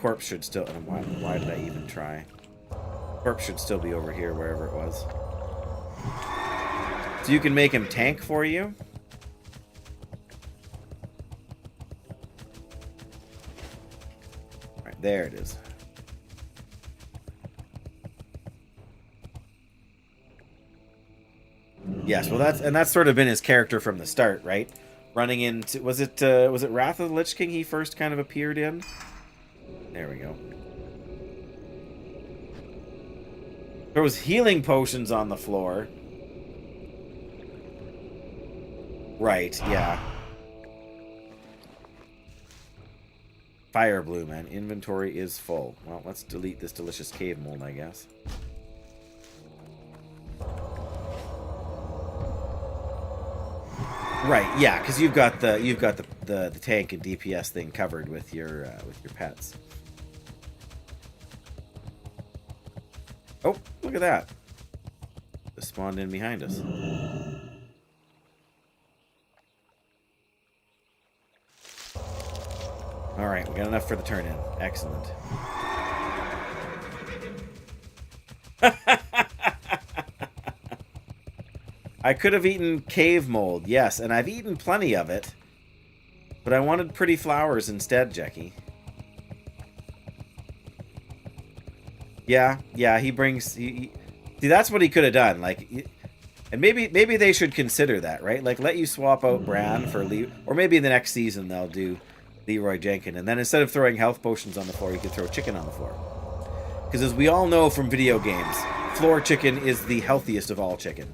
corpse should still... Why did I even try? Corpse should still be over here, wherever it was. So you can make him tank for you? Alright, there it is. Yes, well that's sort of been his character from the start, right? Running into... Was it Wrath of the Lich King he first kind of appeared in? There we go. There was healing potions on the floor. Right, yeah. Fire Blue, man. Inventory is full. Well, let's delete this delicious cave mold, I guess. Right, yeah, because you've got the tank and DPS thing covered with your pets. Oh, look at that! Just spawned in behind us. All right, we got enough for the turn-in. Excellent. I could have eaten cave mold, yes, and I've eaten plenty of it. But I wanted pretty flowers instead, Jackie. Yeah, he brings... see, that's what he could have done. Like, and maybe they should consider that, right? Like, let you swap out Bran for or maybe the next season they'll do Leroy Jenkins, and then instead of throwing health potions on the floor, you could throw chicken on the floor. Because as we all know from video games, floor chicken is the healthiest of all chicken.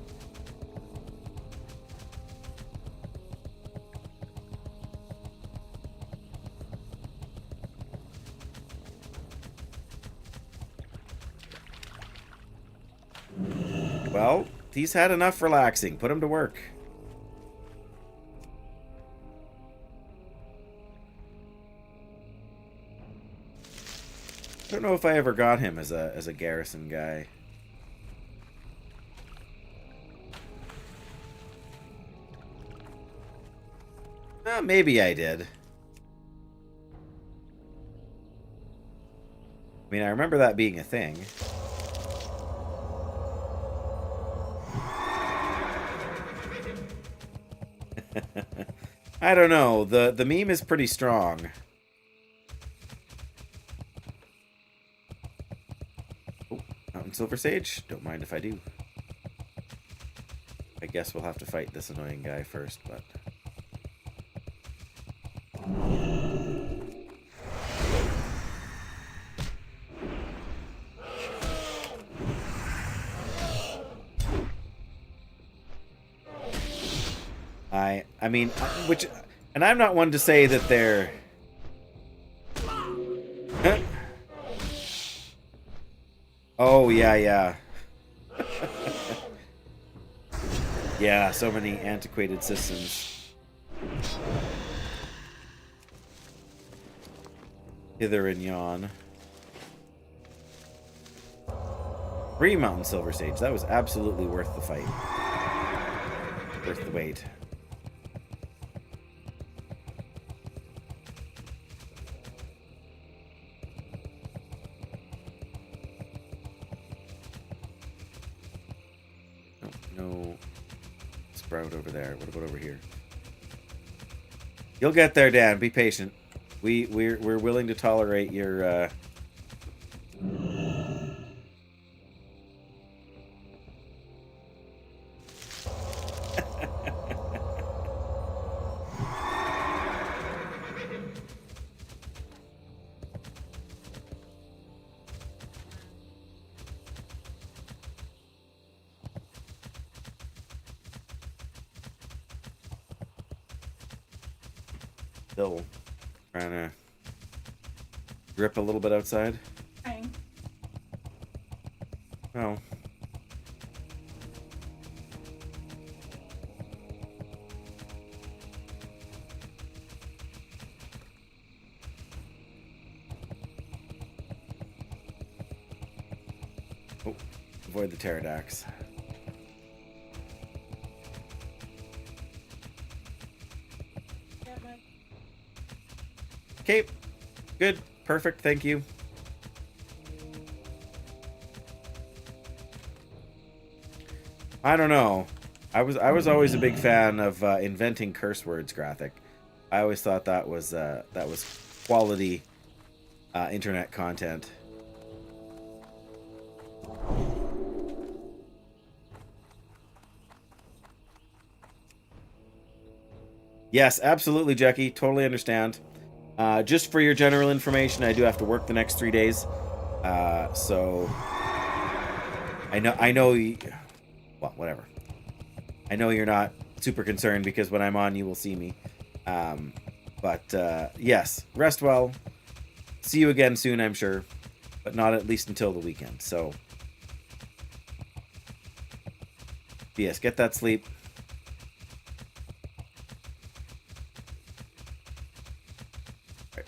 Well, he's had enough relaxing. Put him to work. I don't know if I ever got him as a garrison guy. Maybe I did. I mean, I remember that being a thing. I don't know. The meme is pretty strong. Oh, Mountain Silver Sage. Don't mind if I do. I guess we'll have to fight this annoying guy first, but... I mean, which, and I'm not one to say that they're... Oh, yeah. Yeah, so many antiquated systems. Hither and yon. 3 Mountain Silver Sage. That was absolutely worth the fight. Worth the wait. No sprout over there. What about over here? You'll get there, Dan. Be patient. We're willing to tolerate your still trying to grip a little bit outside. Trying. Oh. Oh, avoid the pterodactyls. Okay, good, perfect, thank you. I don't know. I was always a big fan of inventing curse words graphic. I always thought that was quality internet content. Yes, absolutely, Jackie. Totally understand. Just for your general information, I do have to work the next 3 days, so I know. Well, whatever. I know you're not super concerned because when I'm on, you will see me. But yes, rest well. See you again soon, I'm sure, but not at least until the weekend. So, yes, get that sleep.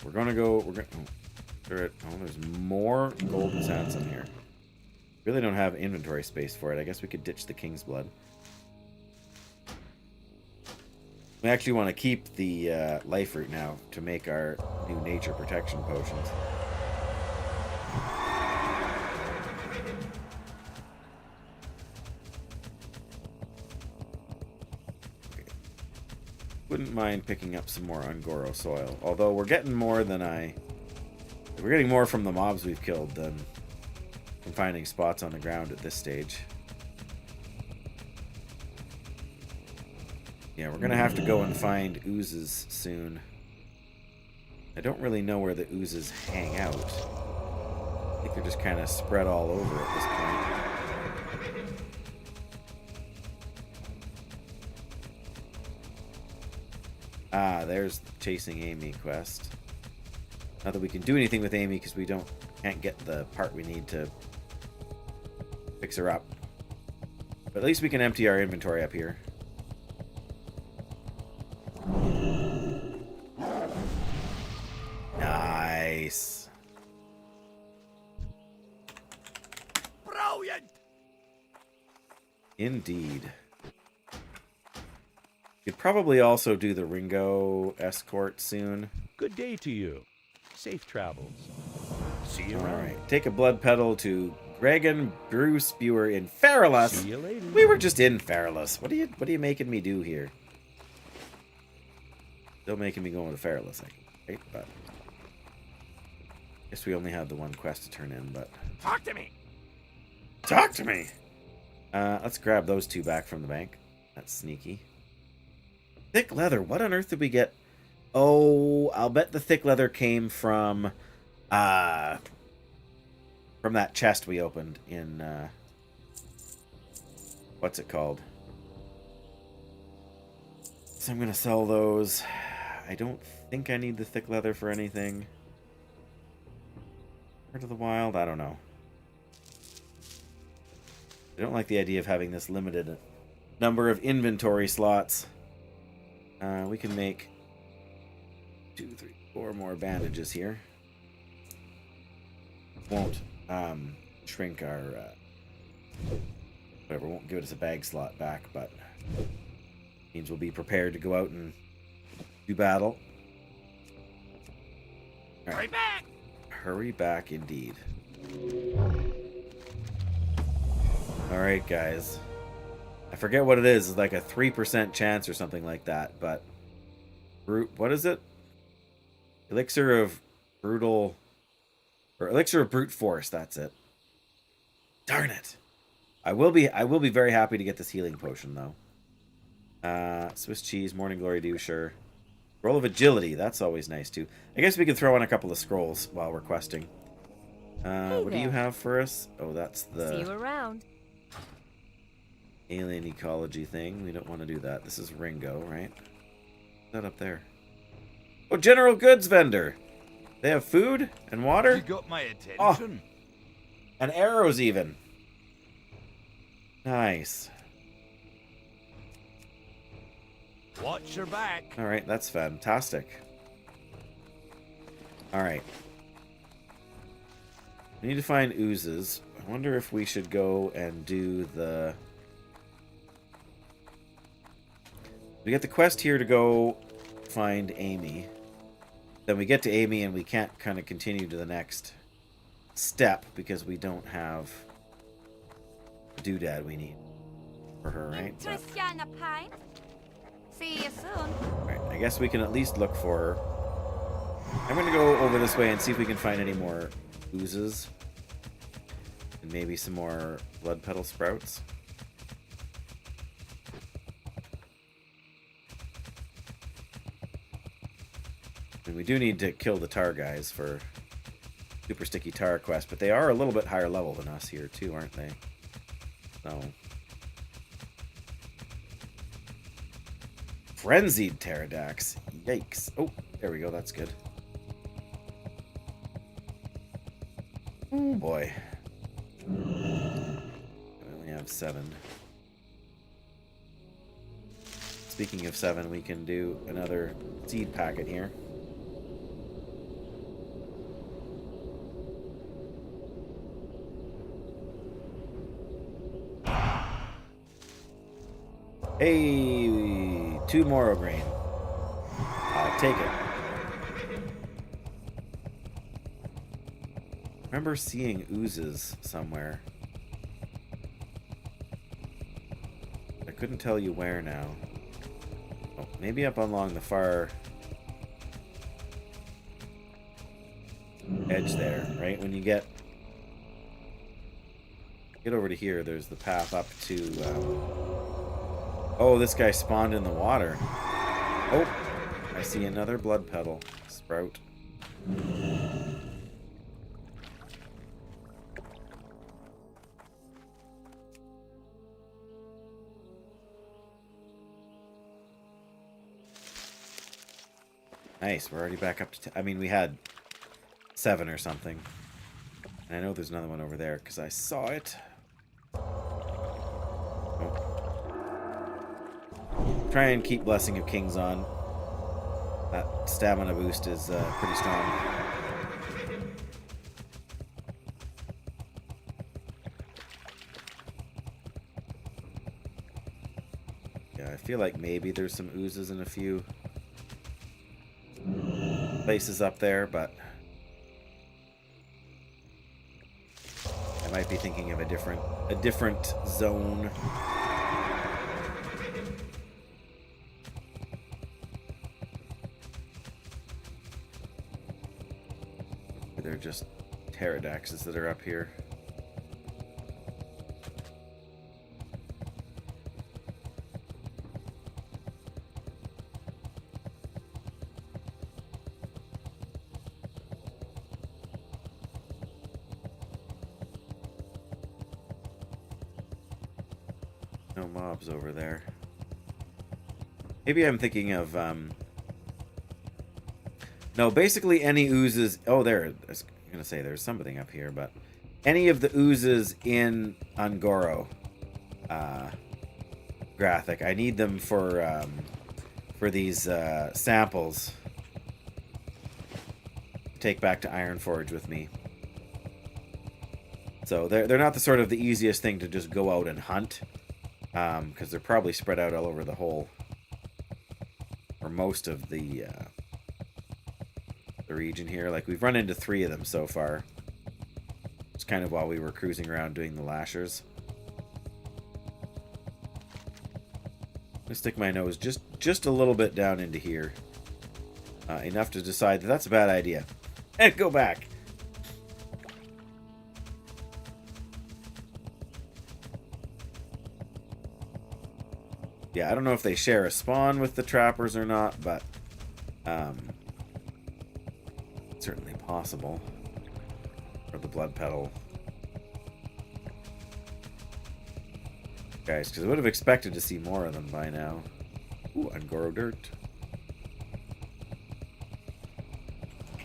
We're gonna go. We're gonna. Oh, there's more golden sands in here. Really don't have inventory space for it. I guess we could ditch the King's Blood. We actually want to keep the life root now to make our new nature protection potions. Wouldn't mind picking up some more Ungoro soil. Although we're getting more than we're getting more from the mobs we've killed than from finding spots on the ground at this stage. Yeah, we're gonna have to go and find oozes soon. I don't really know where the oozes hang out. I think they're just kind of spread all over at this point. Ah, there's the Chasing Amy quest. Not that we can do anything with Amy because we can't get the part we need to fix her up. But at least we can empty our inventory up here. Nice. Brilliant! Indeed. Could probably also do the Ringo escort soon. Good day to you. Safe travels. See you All around. right. Take a blood pedal to Gregan Bruce Spewer in Fairless. See you later. We were just in Fairless. What are you making me do here? Still making me go into Fairless, I think. Right? But guess we only had the one quest to turn in, but Talk to me! talk to me! Let's grab those two back from the bank. That's sneaky. Thick leather. What on earth did we get? Oh, I'll bet the thick leather came from that chest we opened in what's it called? So I'm gonna sell those. I don't think I need the thick leather for anything. Heart of the Wild? I don't know. I don't like the idea of having this limited number of inventory slots. We can make 2, 3, 4 more bandages here. Won't shrink our whatever, won't give us a bag slot back, but means we'll be prepared to go out and do battle. All Hurry right. back! Hurry back indeed. Alright, guys. I forget what it is. It's like a 3% chance or something like that, but what is it? Elixir of brute force, that's it. Darn it. I will be very happy to get this healing potion though. Swiss cheese, morning glory dew, sure. Roll of agility, that's always nice too. I guess we can throw in a couple of scrolls while we're questing. What do you have for us? Oh, that's the See you around. alien ecology thing. We don't want to do that. This is Ringo, right? What's that up there? Oh, general goods vendor. They have food and water? You got my attention. Oh, and arrows even. Nice. Watch your back. All right, that's fantastic. All right. We need to find oozes. I wonder if we should go and do the... We get the quest here to go find Amy. Then we get to Amy and we can't kind of continue to the next step because we don't have the doodad we need for her, right? But, Tristiana Pine. See you soon. right, I guess we can at least look for her. I'm going to go over this way and see if we can find any more oozes. And maybe some more blood petal sprouts. And we do need to kill the tar guys for super sticky tar quest, but they are a little bit higher level than us here too, aren't they? So frenzied pterodax. Yikes. Oh, there we go, that's good. Oh boy. I only have 7. Speaking of 7, we can do another seed packet here. Hey, 2 Moro grain. I'll take it. Remember seeing oozes somewhere. I couldn't tell you where now. Oh, maybe up along the far edge there, right? When you get over to here, there's the path up to... Oh, this guy spawned in the water. Oh, I see another blood petal sprout. Nice, we're already back up to... I mean, we had 7 or something. And I know there's another one over there, because I saw it. Oh, try and keep Blessing of Kings on. That stamina boost is pretty strong. Yeah, I feel like maybe there's some oozes in a few places up there, but I might be thinking of a different zone. They're just pterodaxes that are up here. No mobs over there. Maybe I'm thinking of, no, basically any oozes... Oh, there. I was going to say there's something up here, but... Any of the oozes in Ungoro graphic. I need them for these samples. Take back to Ironforge with me. So they're not the easiest thing to just go out and hunt. Because they're probably spread out all over the whole... Or most of the region here. Like, we've run into 3 of them so far. It's kind of while we were cruising around doing the lashers. I'm gonna stick my nose just a little bit down into here. Enough to decide that that's a bad idea. And go back. Yeah, I don't know if they share a spawn with the trappers or not, but certainly possible. Or the blood petal. Guys, because I would have expected to see more of them by now. Ooh, Ungoro dirt.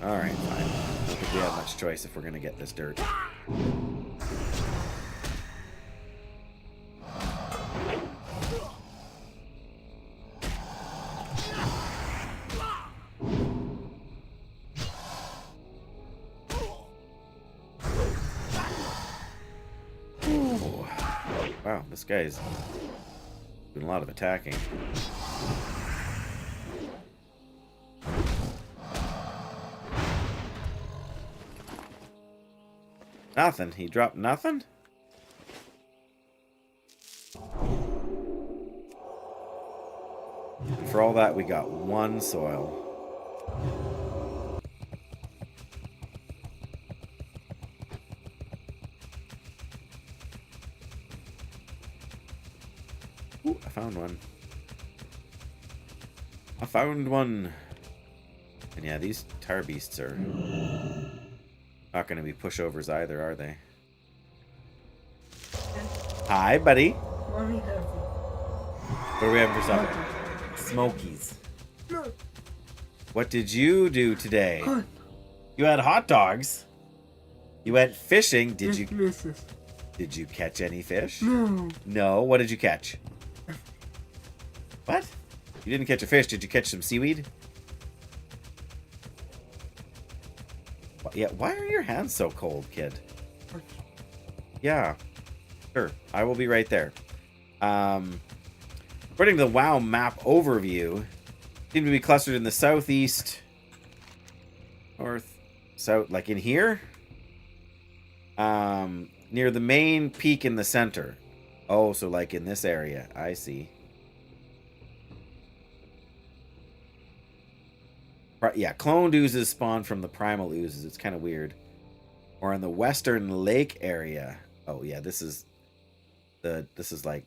Alright, fine. I don't think we have much choice if we're going to get this dirt. Wow, this guy's doing a lot of attacking. Nothing. He dropped nothing? For all that, we got 1 soil. Ooh, I found one. I found one. And yeah, these tar beasts are not going to be pushovers either, are they? Hi, buddy. What What are we having for supper? Smokies. What did you do today? You had hot dogs. You went fishing. Did you catch any fish? No. No. What did you catch? What? You didn't catch a fish. Did you catch some seaweed? Yeah. Why are your hands so cold, kid? Yeah. Sure. I will be right there. According to the WoW map overview, seem to be clustered in the southeast, north, south, like in here, near the main peak in the center. Oh, so like in this area. I see. Yeah, cloned oozes spawn from the primal oozes. It's kind of weird. Or in the western lake area. Oh yeah, this is like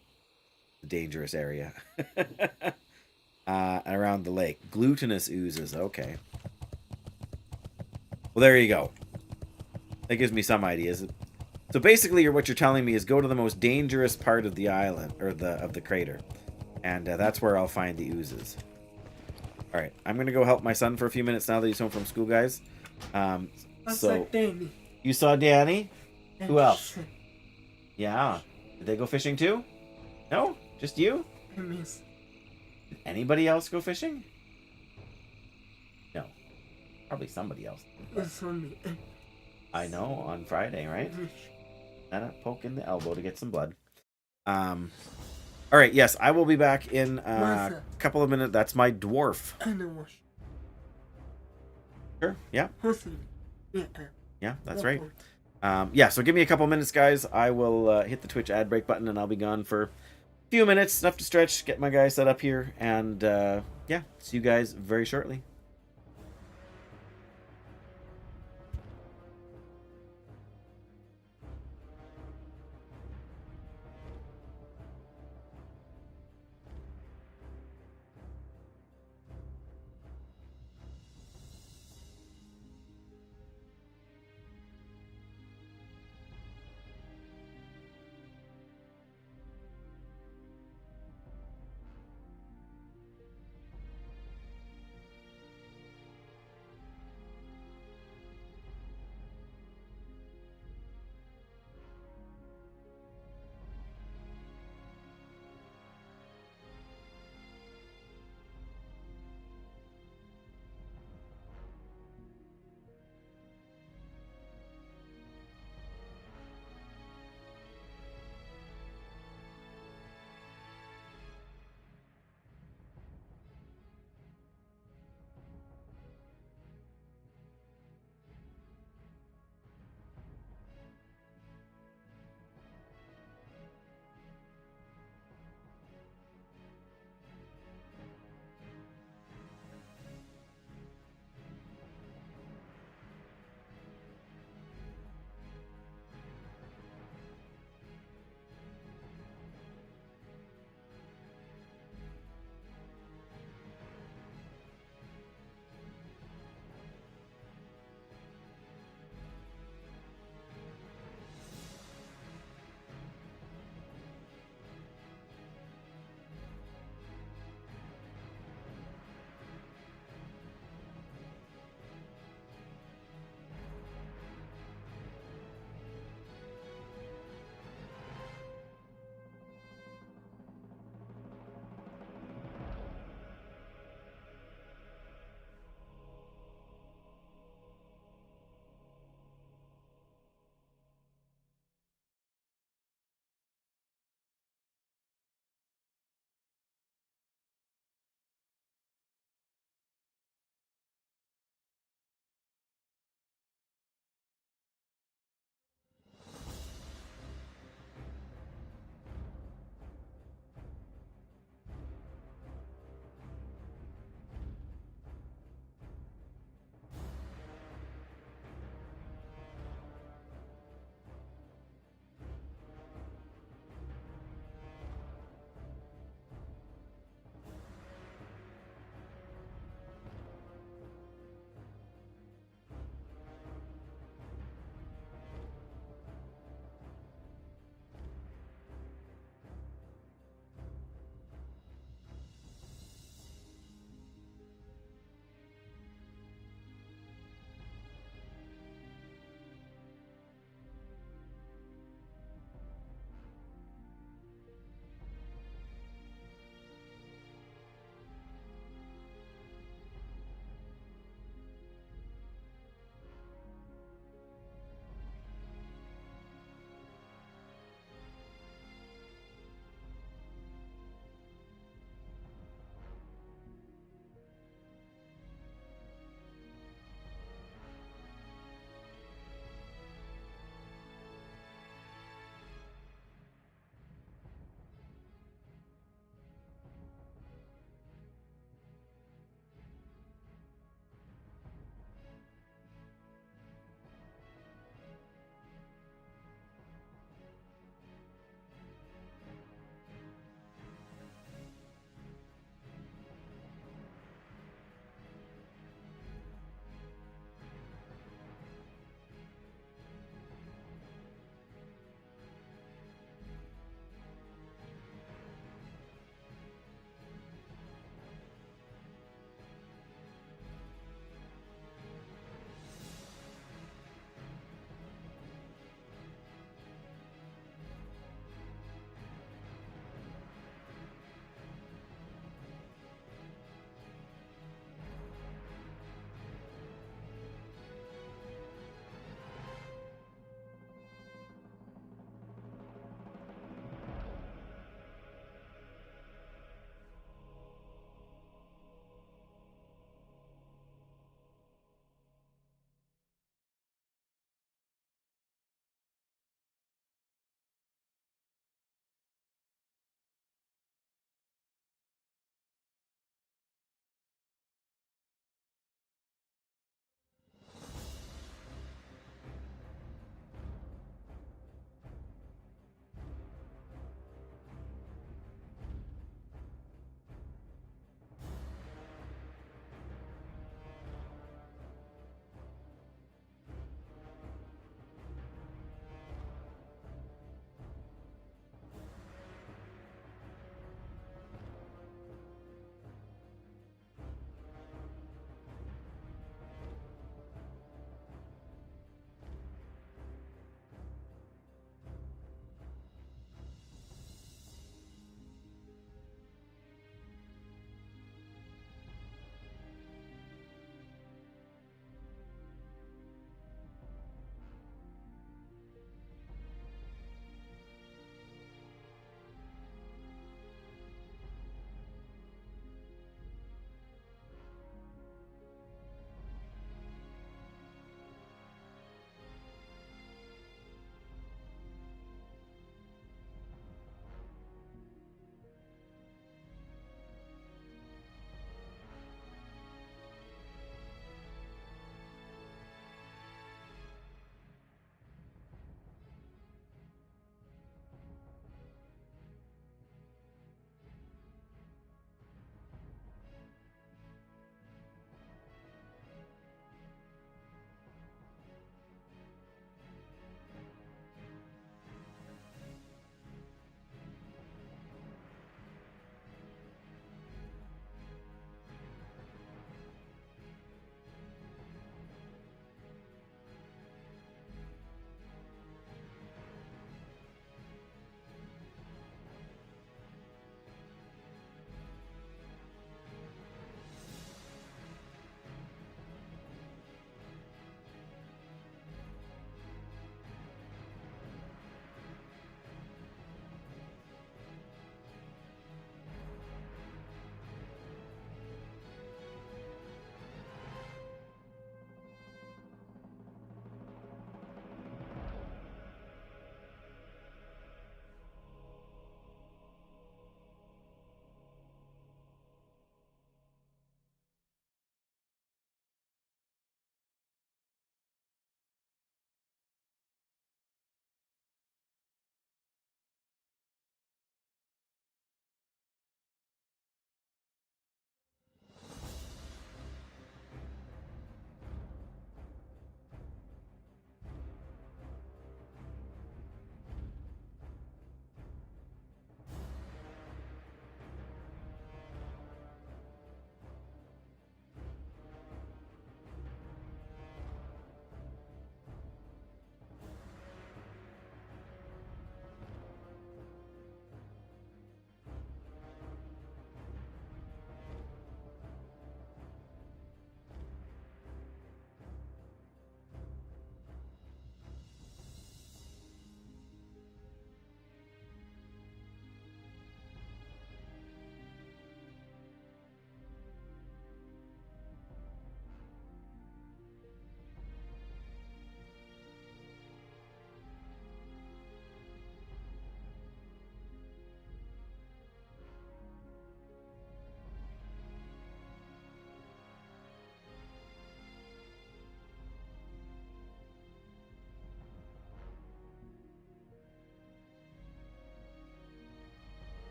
the dangerous area. Around the lake. Glutinous oozes. Okay. Well, there you go. That gives me some ideas. So basically, what you're telling me is go to the most dangerous part of the island, or of the crater, and that's where I'll find the oozes. All right, I'm gonna go help my son for a few minutes now that he's home from school, guys. So Danny. You saw Danny? Who else? Yeah. Did they go fishing too? No, just you. I miss. anybody else go fishing? No. Probably somebody else. I know, on Friday, right? Gotta poke in the elbow to get some blood. All right, yes, I will be back in a couple of minutes. That's my dwarf. Sure, yeah. Yeah, that's right. Yeah, so give me a couple minutes, guys. I will hit the Twitch ad break button, and I'll be gone for a few minutes, enough to stretch, get my guy set up here, and yeah, see you guys very shortly.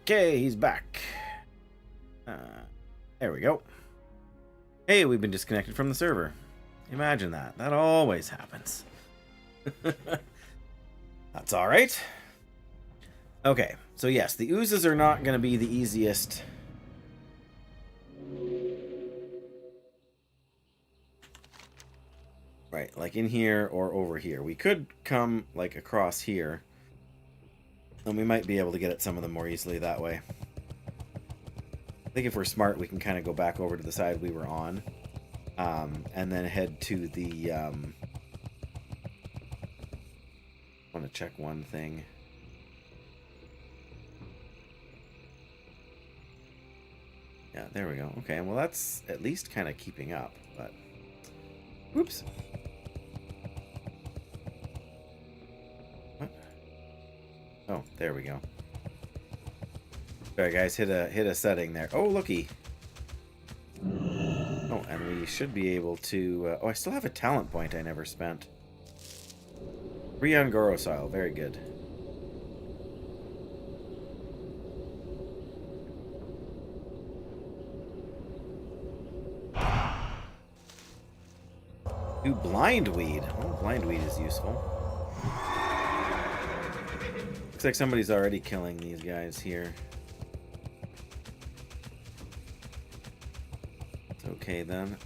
Okay, he's back. There we go. Hey, we've been disconnected from the server. Imagine that. That always happens. That's all right. Okay, so yes, the oozes are not going to be the easiest. Right, like in here or over here. We could come like across here, and we might be able to get at some of them more easily that way. I think if we're smart, we can kind of go back over to the side we were on, and then head to the... I want to check one thing. Yeah, there we go. Okay, well that's at least kind of keeping up, but... Oops. What? Oh, there we go. Sorry guys, hit a setting there. Oh, looky. Oh, and we should be able to... oh, I still have a talent point I never spent. 3 on Gorosile, very good. Ooh, blindweed. Oh, blindweed is useful. Looks like somebody's already killing these guys here. It's okay then.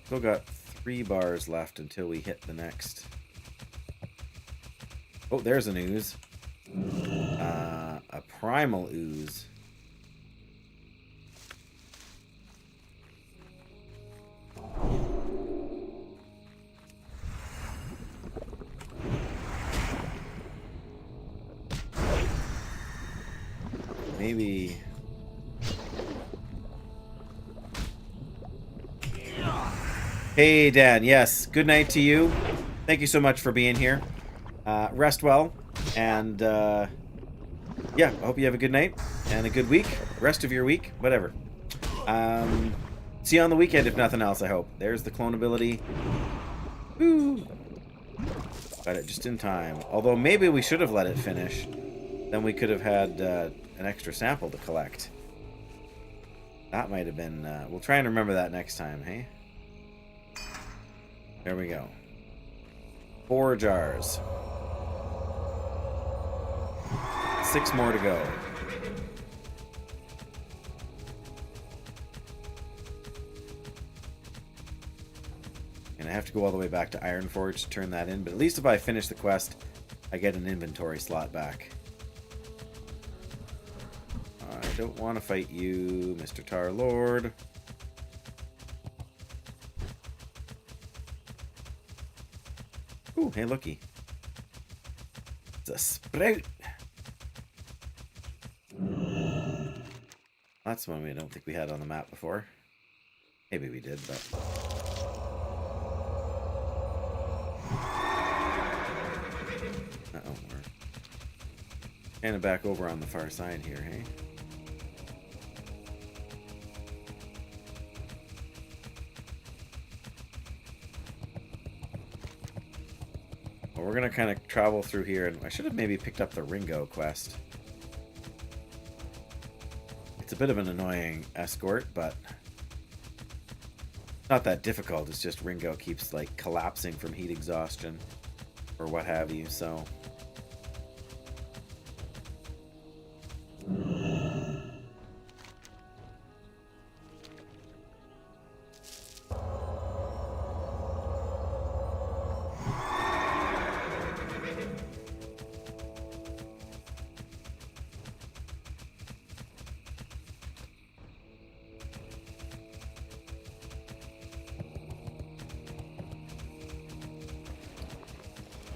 Still got 3 bars left until we hit the next. Oh, there's an ooze. A primal ooze. Maybe... Hey, Dan. Yes. Good night to you. Thank you so much for being here. Rest well. And, yeah, I hope you have a good night and a good week. Rest of your week. Whatever. See you on the weekend, if nothing else, I hope. There's the clone ability. Woo! Got it just in time. Although, maybe we should have let it finish. Then we could have had an extra sample to collect. That might have been... we'll try and remember that next time, hey? There we go. 4 jars. 6 more to go. And I have to go all the way back to Ironforge to turn that in, but at least if I finish the quest, I get an inventory slot back. I don't want to fight you, Mr. Tar Lord. Ooh, hey, looky. It's a sprout. That's one we don't think we had on the map before. Maybe we did, but... Uh-oh, we're kind of back over on the far side here, hey? Well, we're gonna kind of travel through here, and I should have maybe picked up the Ringo quest. It's a bit of an annoying escort, but not that difficult. It's just Ringo keeps like collapsing from heat exhaustion or what have you, so...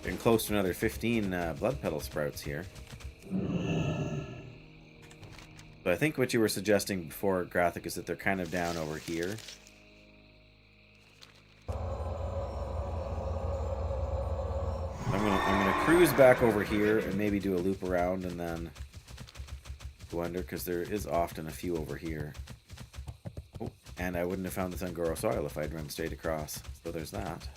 Getting close to another 15 blood petal sprouts here. So I think what you were suggesting before, Graphic, is that they're kind of down over here. I'm gonna cruise back over here and maybe do a loop around and then go under, because there is often a few over here. Oh, and I wouldn't have found this on Gorosile if I'd run straight across. So there's that.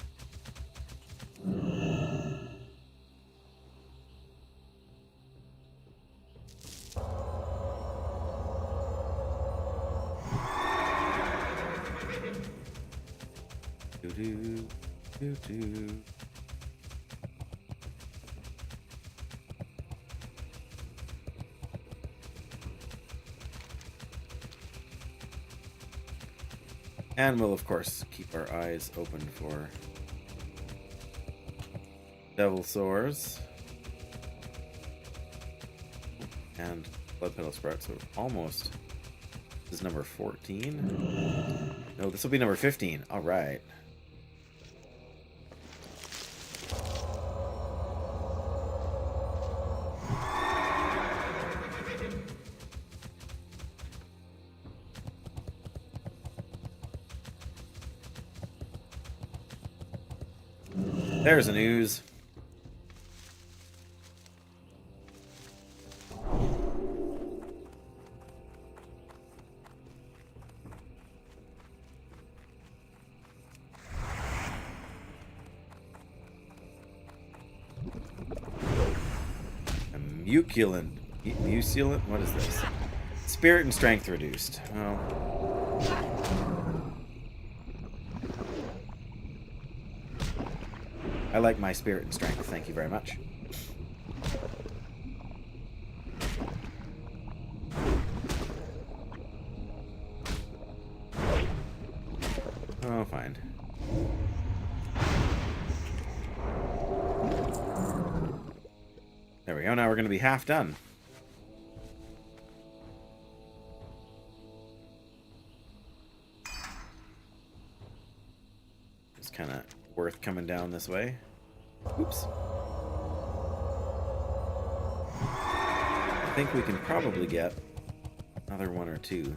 Do, do, do. And we'll, of course, keep our eyes open for Devil Sores and Blood Petal Sprout. So almost. This is number 14. No, this will be number 15. All right. There's an ooze. A muculent. Muculent? What is this? Spirit and strength reduced. Oh. I like my spirit and strength. Thank you very much. Oh, fine. There we go. Now we're going to be half done. It's kind of worth coming down this way. Oops. I think we can probably get another one or two.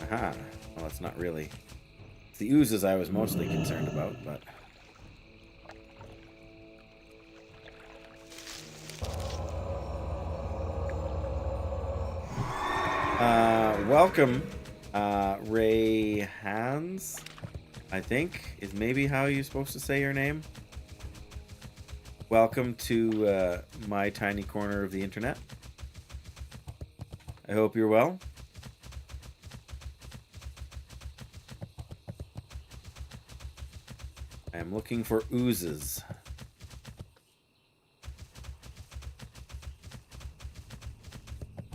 Aha. Well, it's not really. It's the oozes I was mostly concerned about, but. Welcome, Ray Hans, I think, is maybe how you're supposed to say your name. Welcome to my tiny corner of the internet. I hope you're well. I am looking for oozes.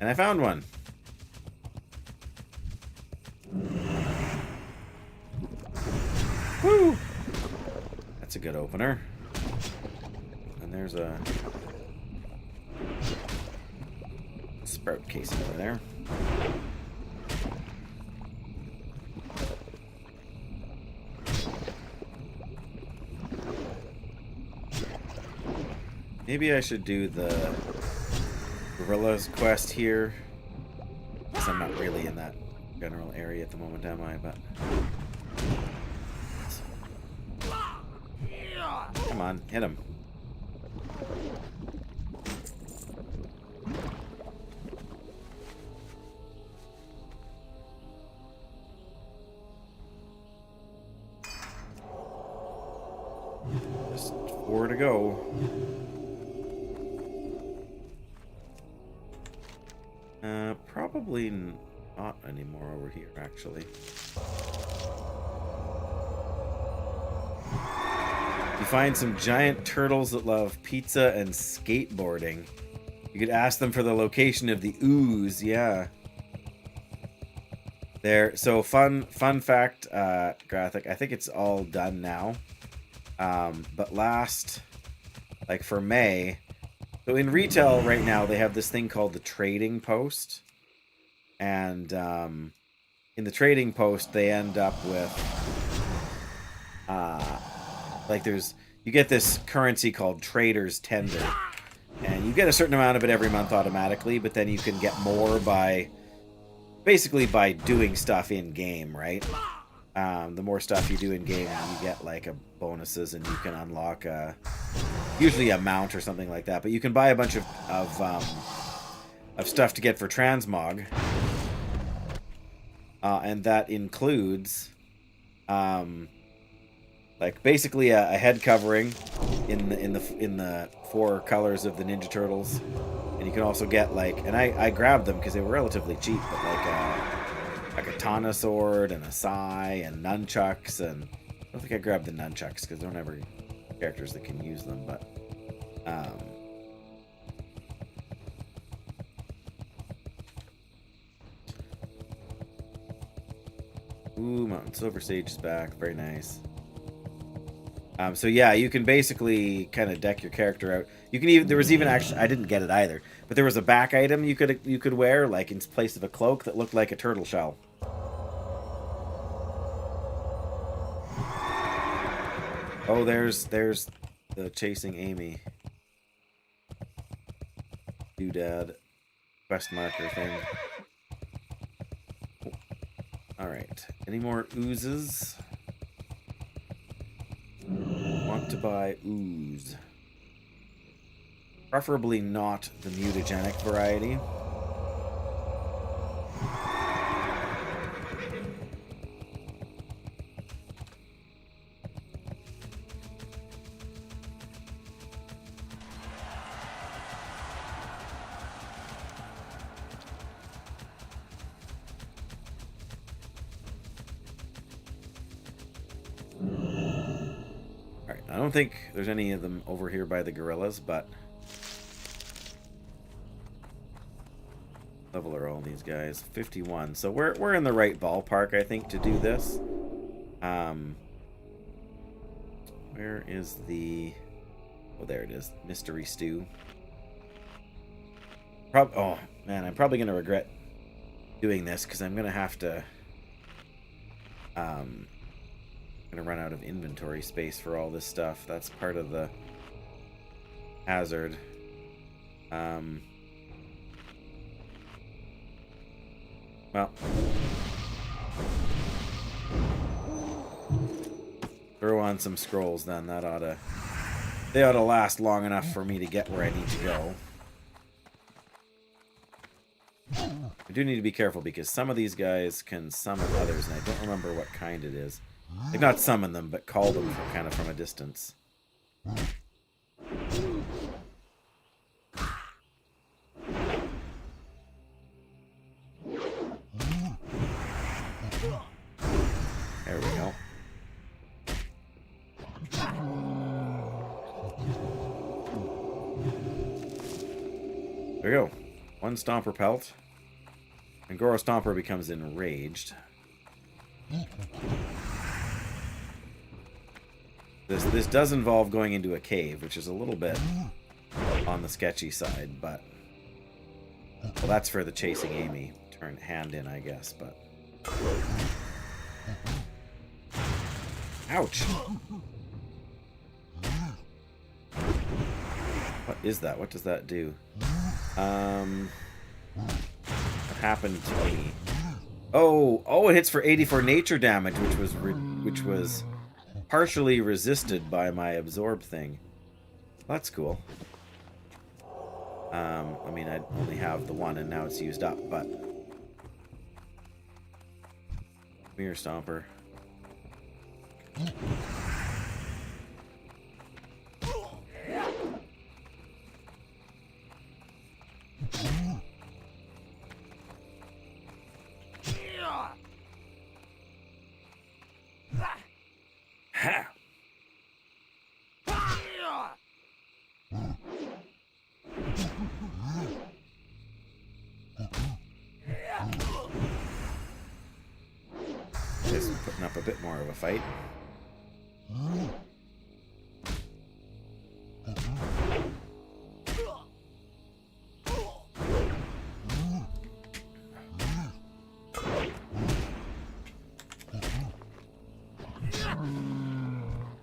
And I found one. Woo! That's a good opener. And there's a sprout casing over there. Maybe I should do the Gorilla's quest here. Because I'm not really in that general area at the moment, am I? But come on, hit him. Just 4 to go. Probably not anymore over here, actually. You find some giant turtles that love pizza and skateboarding. You could ask them for the location of the ooze. Yeah. There. So fun fact, graphic. I think it's all done now. But last, like for May. So in retail right now, they have this thing called the trading post. And in the trading post, they end up with like you get this currency called Trader's Tender. And you get a certain amount of it every month automatically, but then you can get more basically by doing stuff in game, right? The more stuff you do in game, you get like bonuses, and you can unlock usually a mount or something like that. But you can buy a bunch of stuff to get for transmog, and that includes like basically a head covering. in the 4 colors of the Ninja Turtles, and you can also get like, and I grabbed them because they were relatively cheap, but like a katana sword and a sai and nunchucks, and I don't think I grabbed the nunchucks because there don't ever characters that can use them, but ooh, Mountain Silver Sage is back. Very nice. So yeah, you can basically kind of deck your character out. You can even, there was even actually, I didn't get it either, but there was a back item you could wear, like in place of a cloak, that looked like a turtle shell. Oh, there's the chasing Amy doodad quest marker thing. All right, any more oozes? Want to buy ooze. Preferably not the mutagenic variety. I don't think there's any of them over here by the gorillas, but level are all these guys? 51. So we're in the right ballpark, I think, to do this. Where is the... Oh, there it is. Mystery Stew. Oh, man, I'm probably going to regret doing this because I'm going to have to... gonna run out of inventory space for all this stuff. That's part of the hazard. Well, throw on some scrolls then. They ought to last long enough for me to get where I need to go. I do need to be careful because some of these guys can summon others, and I don't remember what kind it is. Like, not summon them, but call them from, kind of from a distance. There we go. There we go. 1 Stomper Pelt. And Goro Stomper becomes enraged. This does involve going into a cave, which is a little bit on the sketchy side, but... Well, that's for the chasing Amy. Turn hand in, I guess, but... Ouch! What is that? What does that do? What happened to me? Oh, it hits for 84 nature damage, which was partially resisted by my absorb thing. That's cool. I mean, I only have the one, and now it's used up, but... Mirror Stomper. Ha! Just putting up a bit more of a fight.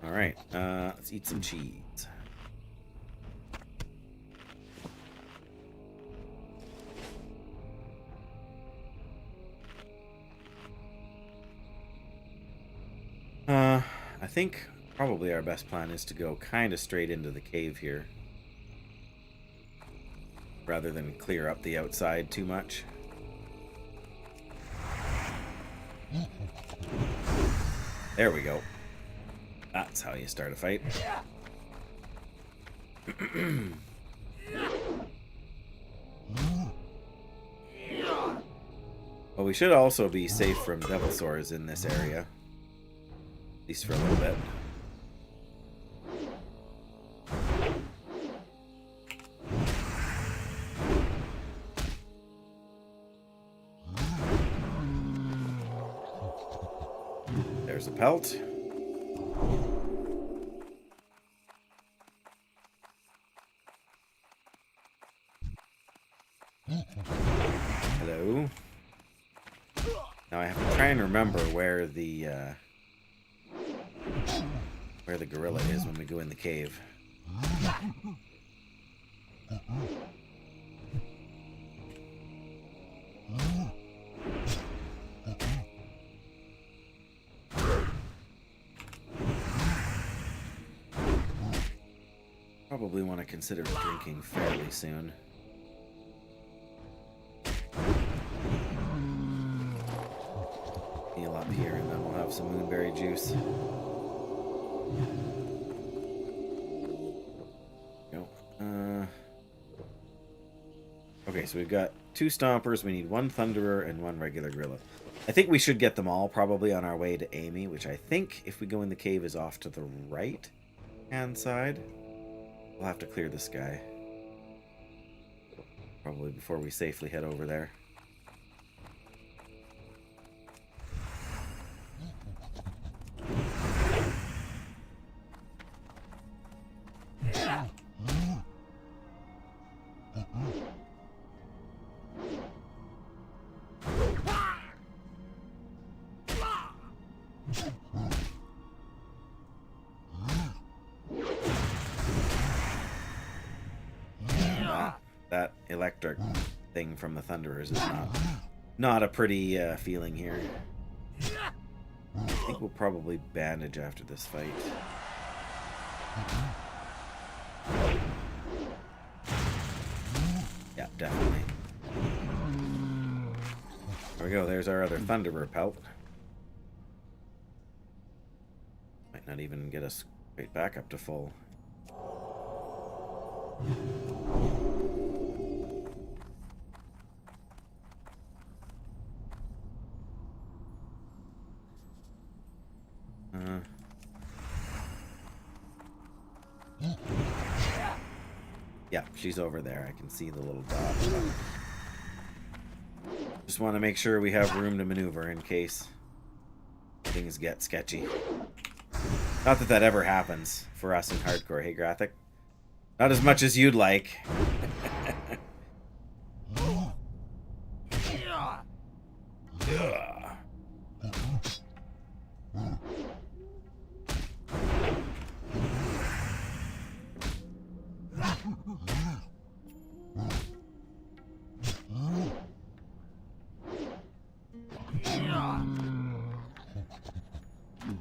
Alright, let's eat some cheese. I think probably our best plan is to go kind of straight into the cave here, rather than clear up the outside too much. There we go. That's how you start a fight. Well, we should also be safe from devil sores in this area. At least for a little bit. There's a pelt. Hello. Now I have to try and remember where the gorilla is when we go in the cave. Probably want to consider drinking fairly soon. Heal up here, and then we'll have some moonberry juice. Go. Okay, so we've got 2 stompers. We need 1 thunderer and 1 regular gorilla. I think we should get them all probably on our way to Amy, which I think if we go in the cave is off to the right hand side. We'll have to clear the sky. Probably before we safely head over there. That electric thing from the Thunderers is not a pretty feeling here. I think we'll probably bandage after this fight. Yeah, definitely. There we go. There's our other Thunderer pelt. Might not even get us right back up to full. Yeah, she's over there. I can see the little dot. Just want to make sure we have room to maneuver in case things get sketchy. Not that that ever happens for us in hardcore, hey Graphic? Not as much as you'd like.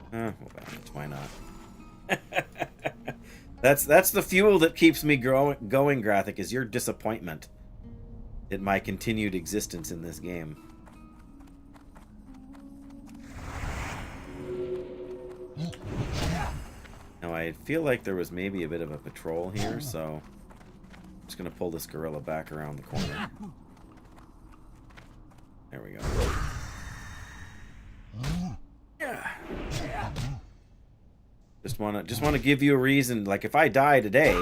Well, why not? That's the fuel that keeps me going, Graphic, is your disappointment at my continued existence in this game. Now, I feel like there was maybe a bit of a patrol here, so I'm just going to pull this gorilla back around the corner. There we go. Yeah. Just want to give you a reason. Like, if I die today,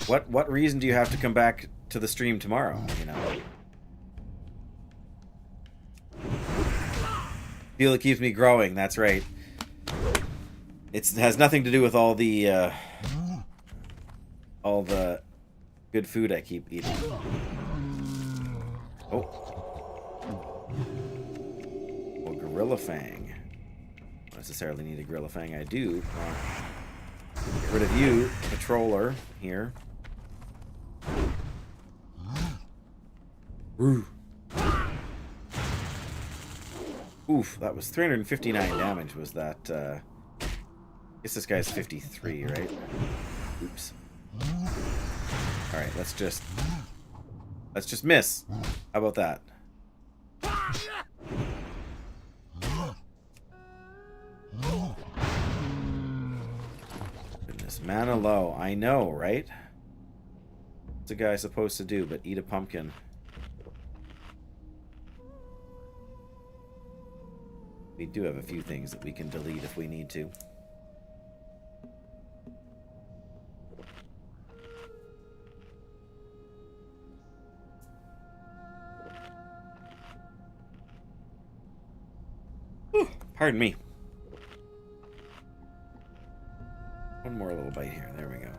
what reason do you have to come back to the stream tomorrow? You know. Feel it keeps me growing. That's right. It has nothing to do with all the good food I keep eating. Oh. Well, Gorilla Fang. Don't necessarily need a Gorilla Fang. I do want to get rid of you, Patroller, here. Ooh. Oof, that was 359 damage, was that, I guess this guy's 53, right? Oops. Alright, let's just miss. How about that? Goodness, mana low. I know, right? What's a guy supposed to do but eat a pumpkin? We do have a few things that we can delete if we need to. Whew, pardon me. One more little bite here. There we go.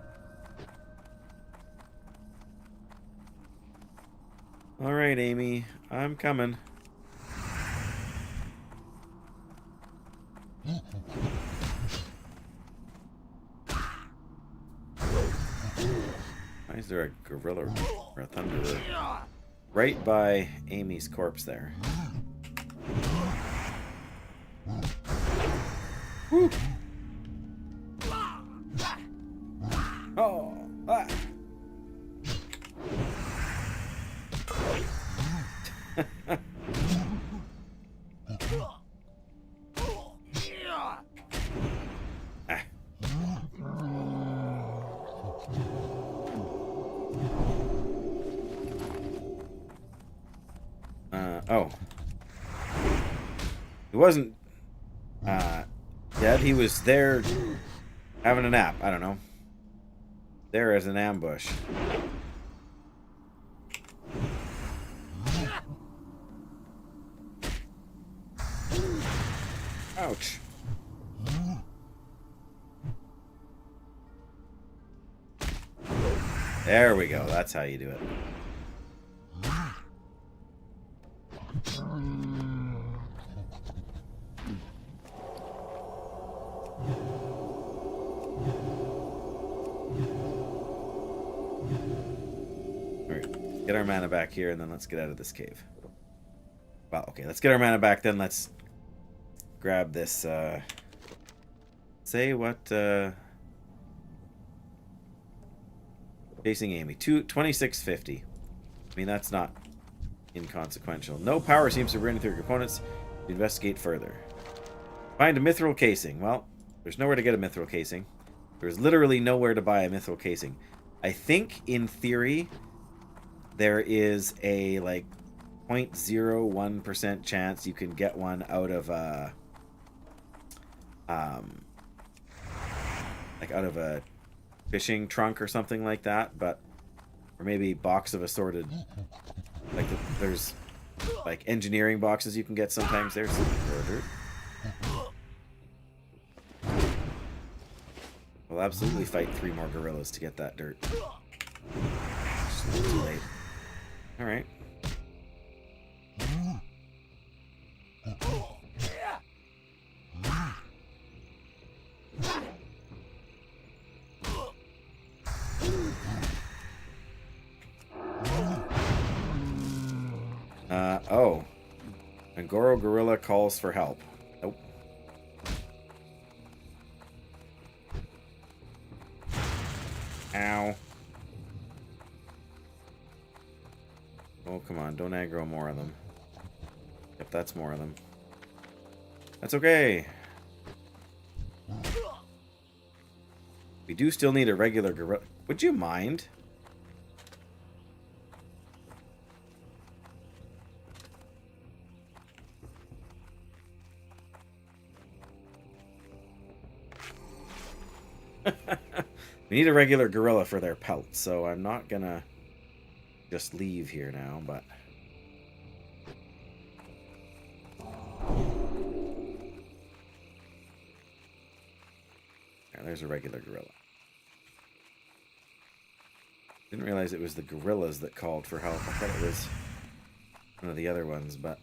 All right, Amy. I'm coming. Why is there a gorilla or a thunderer right by Amy's corpse there? Woo. Oh, ah. Oh. He wasn't dead. He was there having a nap. I don't know. There as an ambush. Ouch. There we go. That's how you do it. Alright, get our mana back here and then let's get out of this cave. Well, okay, let's get our mana back, then let's grab this, say what, chasing Amy. 2650. I mean, that's not inconsequential. No power seems to run through your components. To investigate further. Find a mithril casing. Well, there's nowhere to get a mithril casing. There's literally nowhere to buy a mithril casing. I think, in theory, there is a, like, 0.01% chance you can get one out of a, like, out of a fishing trunk or something like that, but, or maybe box of assorted, like, there's, like, engineering boxes you can get sometimes. There's some dirt. We'll absolutely fight 3 more gorillas to get that dirt. Just a little too late. Alright. Oh. Angoro Gorilla calls for help. Nope. Ow. Oh, come on. Don't aggro more of them. Yep, that's more of them. That's okay. We do still need a regular gorilla. Would you mind? We need a regular gorilla for their pelts, so I'm not gonna just leave here now, but... Yeah, there's a regular gorilla. Didn't realize it was the gorillas that called for help. I thought it was one of the other ones, but...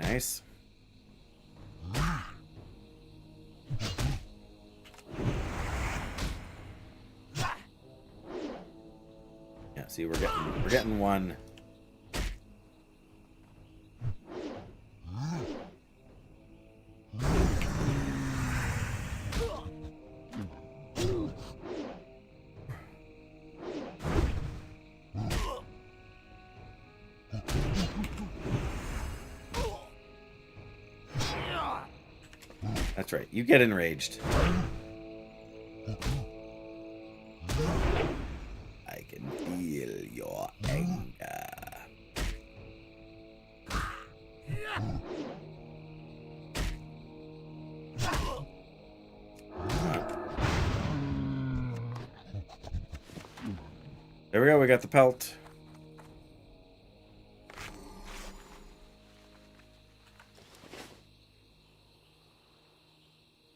Nice. Yeah, see, we're getting one. That's right. You get enraged. I can feel your anger. There we go. We got the pelt.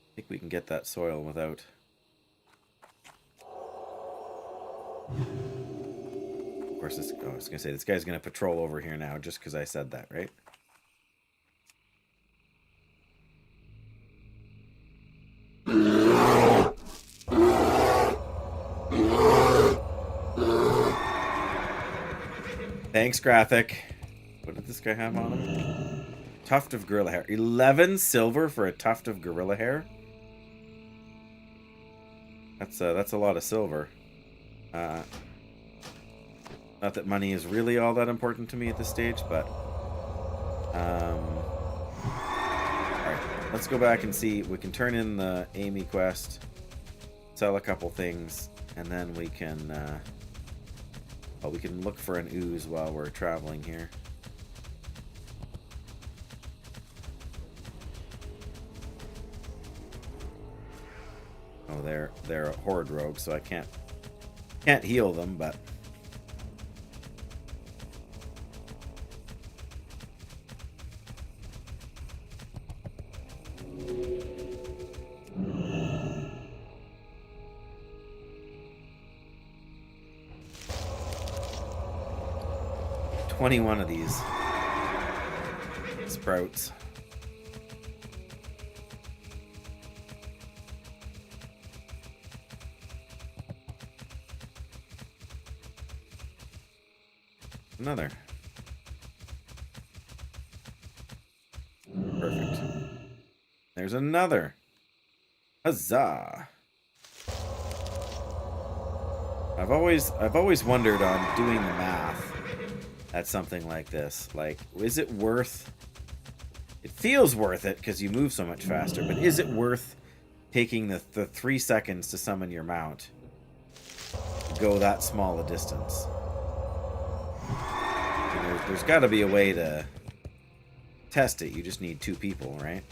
I think we can get that soil without. Of course, this. Oh, I was gonna say this guy's gonna patrol over here now, just because I said that, right? Thanks, Graphic. What did this guy have on him? Tuft of gorilla hair. 11 silver for a tuft of gorilla hair? That's a lot of silver. Not that money is really all that important to me at this stage, but... Alright, let's go back and see. We can turn in the Amy quest, sell a couple things, and then we can... well, we can look for an ooze while we're traveling here. Oh, they're a horde rogue, so I can't heal them, but... $21 of these sprouts. Another. Perfect. There's another. Huzzah! I've always wondered on doing the math at something like this. Like, is it worth... It feels worth it because you move so much faster, but is it worth taking the 3 seconds to summon your mount to go that small a distance? There's got to be a way to test it. You just need 2 people, right?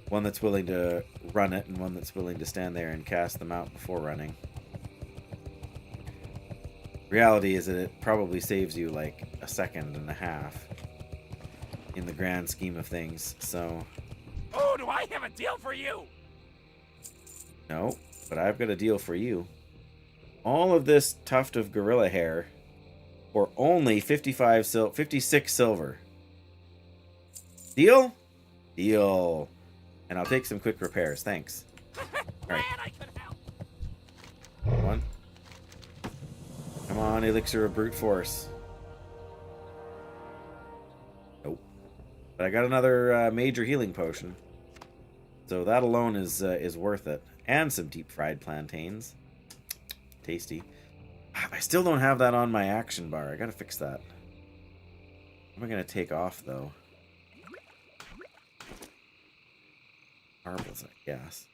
One that's willing to run it and one that's willing to stand there and cast them out before running. Reality is that it probably saves you like a second and a half in the grand scheme of things, so... Oh, do I have a deal for you? No, but I've got a deal for you. All of this tuft of gorilla hair for only 56 silver. Deal? Deal. And I'll take some quick repairs, thanks. Alright. I could help. One. Come on, elixir of brute force. Nope. But I got another major healing potion, so that alone is worth it. And some deep fried plantains. Tasty. I still don't have that on my action bar. I gotta fix that. What am I gonna take off though? Marbles, I guess.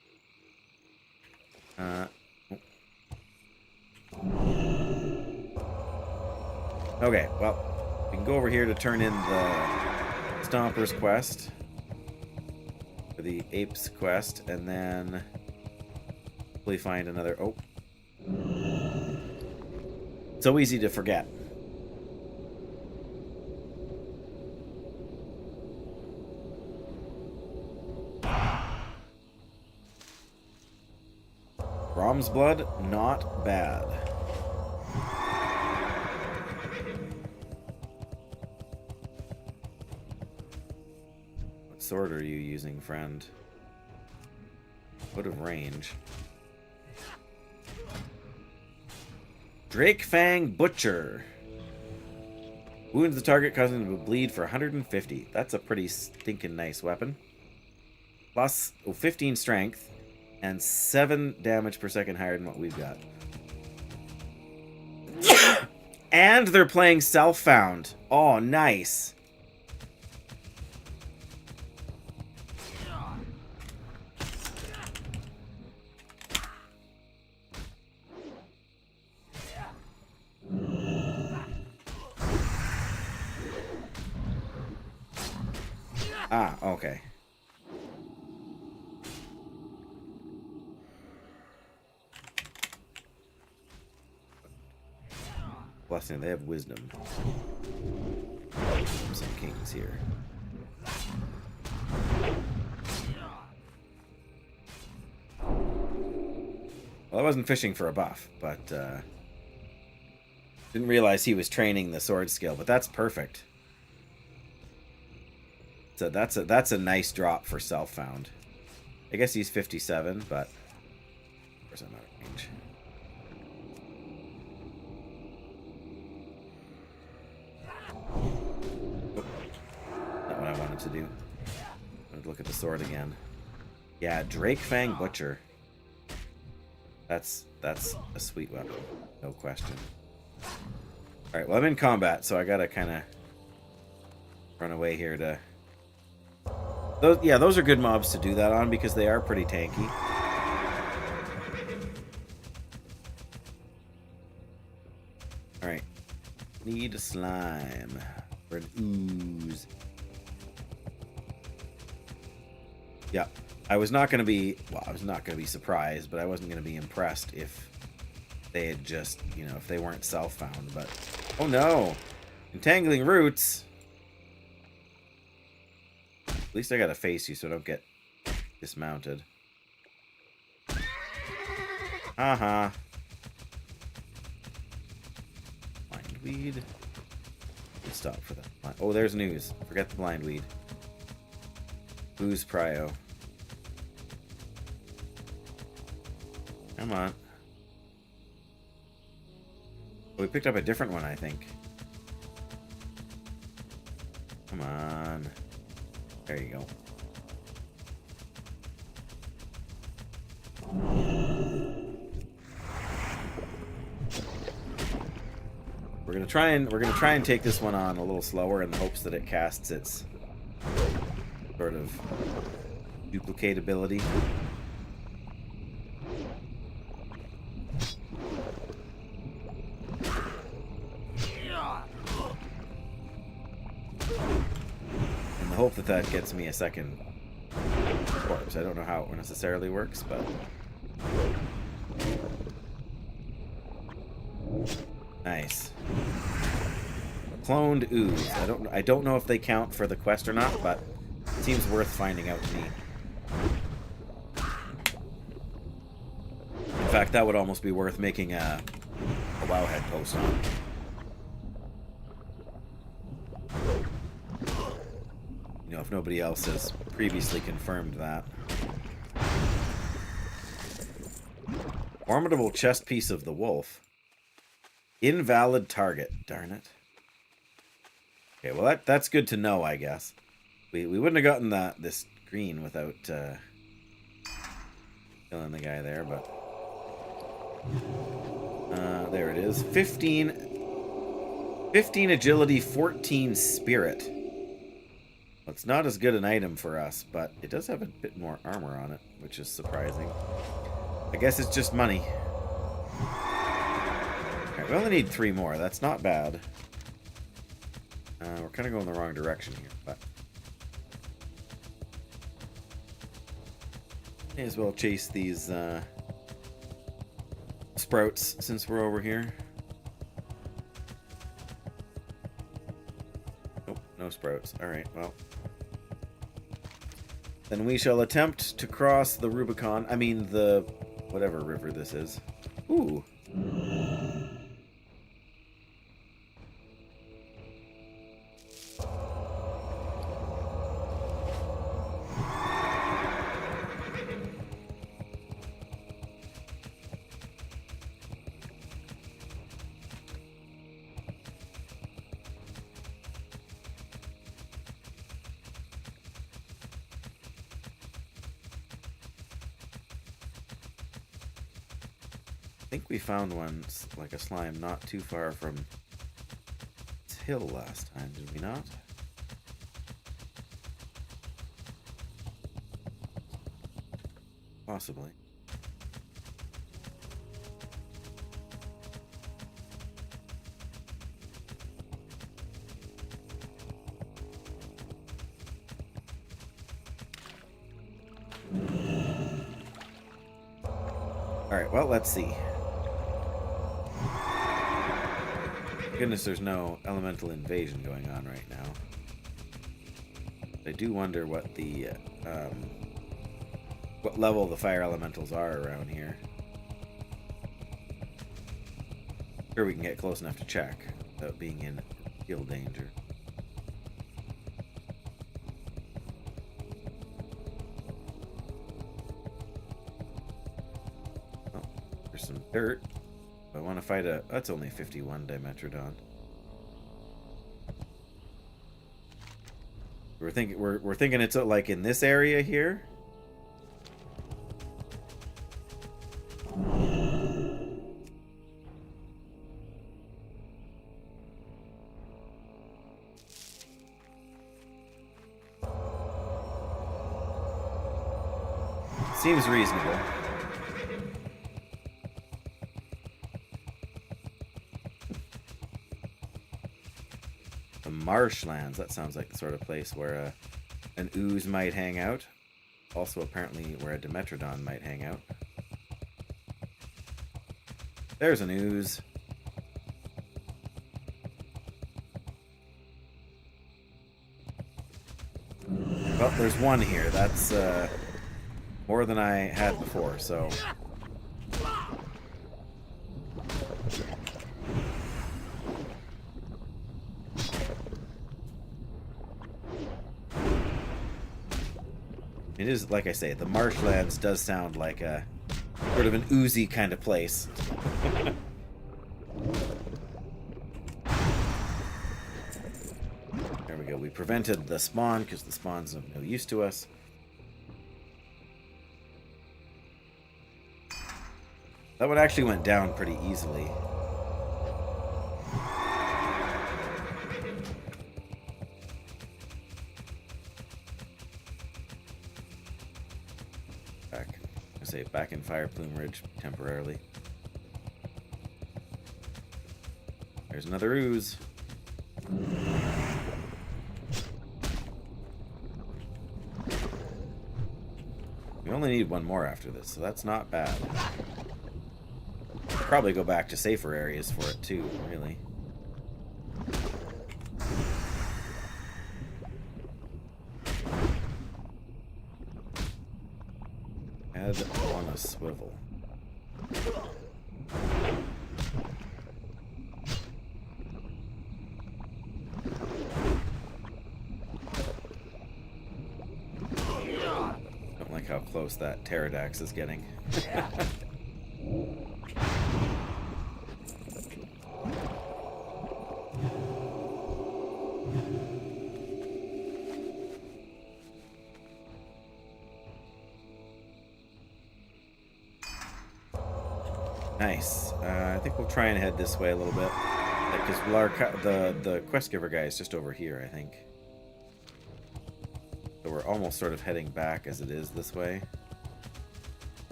Okay, well, we can go over here to turn in the Stomper's quest, or the Apes quest, and then hopefully find another... Oh. So easy to forget. Brahm's blood, not bad. What sword are you using, friend? Out of range. Drake Fang Butcher. Wounds the target, causing them to bleed for 150. That's a pretty stinking nice weapon. Plus 15 strength and 7 damage per second higher than what we've got. And they're playing Self-Found. Oh, nice. Ah, okay. Blessing, they have wisdom. Some kings here. Well, I wasn't fishing for a buff, but didn't realize he was training the sword skill, but that's perfect. So that's a nice drop for self-found. I guess he's 57, but of course I'm out of range. Not what I wanted to do. I wanted to look at the sword again. Yeah, Drake Fang Butcher. That's a sweet weapon, no question. All right, well, I'm in combat, so I gotta kind of run away here to. Those are good mobs to do that on because they are pretty tanky. All right, need a slime for an ooze. Yeah. I was not going to be, well, I was not going to be surprised, but I wasn't going to be impressed if they had just, you know, if they weren't self-found, but, oh no, entangling roots. At least I got to face you so I don't get dismounted. Uh-huh. Blindweed. Let's stop for that. Oh, there's news. Forget the blindweed. Booze prio. Come on. Oh, we picked up a different one, I think. Come on. There you go. We're gonna try and take this one on a little slower in the hopes that it casts its sort of duplicatability. Hope that gets me a second corpse. I don't know how it necessarily works, but nice. Cloned ooze. I don't know if they count for the quest or not, but it seems worth finding out to me. In fact, that would almost be worth making a Wowhead post on. If nobody else has previously confirmed that. Formidable chest piece of the wolf. Invalid target. Darn it. Okay, well that's good to know, I guess. We wouldn't have gotten this green without killing the guy there, but there it is. 15 agility, 14 spirit. Well, it's not as good an item for us, but it does have a bit more armor on it, which is surprising. I guess it's just money. Alright, we only need 3 more. That's not bad. We're kind of going the wrong direction here, but may as well chase these sprouts since we're over here. Nope, no sprouts. Alright, well. Then we shall attempt to cross the Rubicon. I mean, the whatever river this is. Ooh. I think we found one, like a slime, not too far from this hill last time, did we not? Possibly. Alright, well, let's see. Goodness, there's no elemental invasion going on right now. I do wonder what the what level the fire elementals are around here. Sure, we can get close enough to check without being in real danger. Oh, there's some dirt. I want to fight a... That's only 51 Dimetrodon. We're thinking it's like in this area here. Seems reasonable. The marshlands, that sounds like the sort of place where an ooze might hang out. Also apparently where a Dimetrodon might hang out. There's an ooze. Well, there's one here. That's more than I had before, so... It is, like I say, the marshlands does sound like a sort of an oozy kind of place. There we go. We prevented the spawn because the spawn's of no use to us. That one actually went down pretty easily. Back in Fire Plume Ridge temporarily. There's another ooze. We only need one more after this, so that's not bad. Probably go back to safer areas for it too, really. Head on a swivel. Don't like how close that pterodax is getting. Nice. I think we'll try and head this way a little bit. Because the quest giver guy is just over here, I think. So we're almost sort of heading back as it is this way.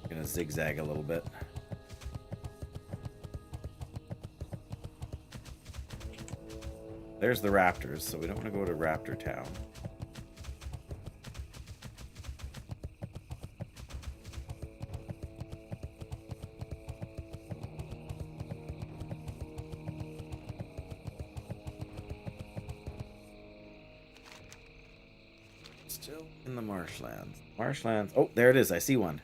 I'm gonna zigzag a little bit. There's the raptors, so we don't want to go to Raptor Town. Still in the marshlands. Marshlands. Oh, there it is. I see one.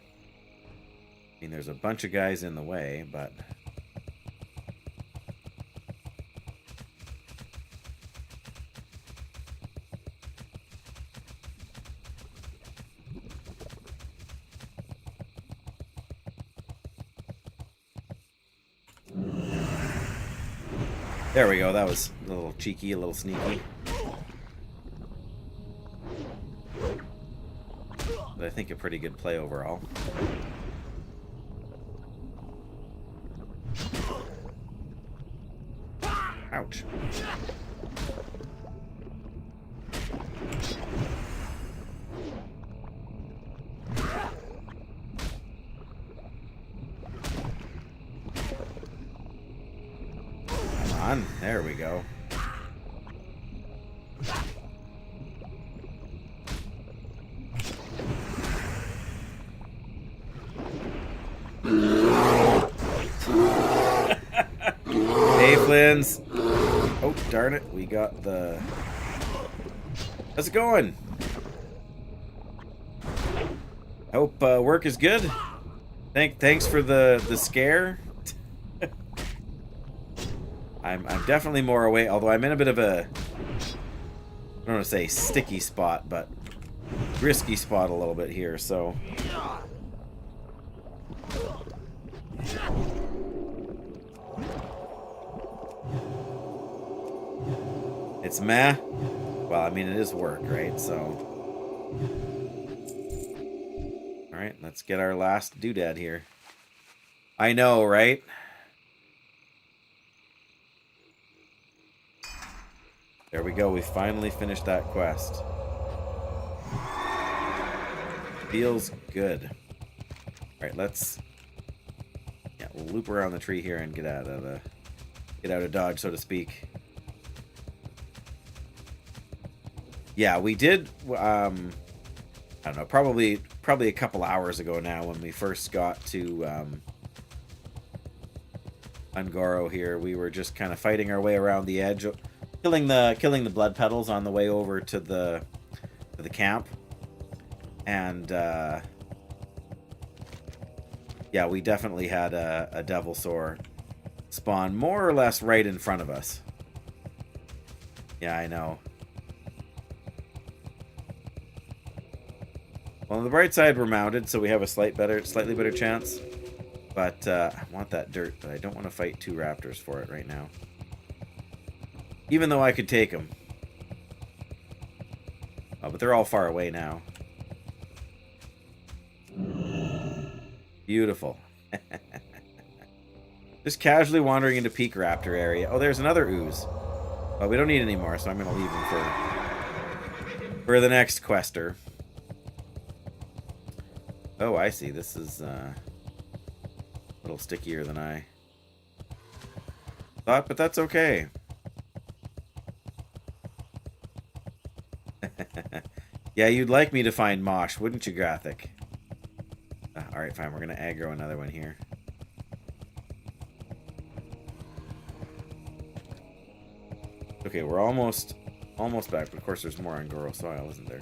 I mean, there's a bunch of guys in the way, but... There we go. That was a little cheeky, a little sneaky. But I think a pretty good play overall. Ouch. Come on. There we go. Flins. Oh, darn it. We got the... How's it going? Hope work is good. Thanks for the scare. I'm definitely more away, although I'm in a bit of a, I don't want to say sticky spot, but risky spot a little bit here, so. It's meh. Well, I mean, it is work, right? So. Alright, let's get our last doodad here. I know, right? There we go. We finally finished that quest. Feels good. Alright, let's... Yeah, we'll loop around the tree here and get out of Dodge, so to speak. Yeah, we did... I don't know, probably a couple hours ago now when we first got to Ungoro here, we were just kind of fighting our way around the edge, killing the blood petals on the way over to the camp, and yeah, we definitely had a devil sore spawn more or less right in front of us. Yeah, I know. Well, on the bright side, we're mounted, so we have a slightly better chance. But I want that dirt, but I don't want to fight two raptors for it right now. Even though I could take them. Oh, but they're all far away now. Beautiful. Just casually wandering into Peak Raptor area. Oh, there's another ooze. Well, we don't need any more, so I'm going to leave them for the next quester. Oh, I see. This is a little stickier than I thought, but that's okay. Yeah, you'd like me to find Mosh, wouldn't you, Graphic? Alright, fine. We're going to aggro another one here. Okay, we're almost back, but of course there's more on Goro soil, isn't there?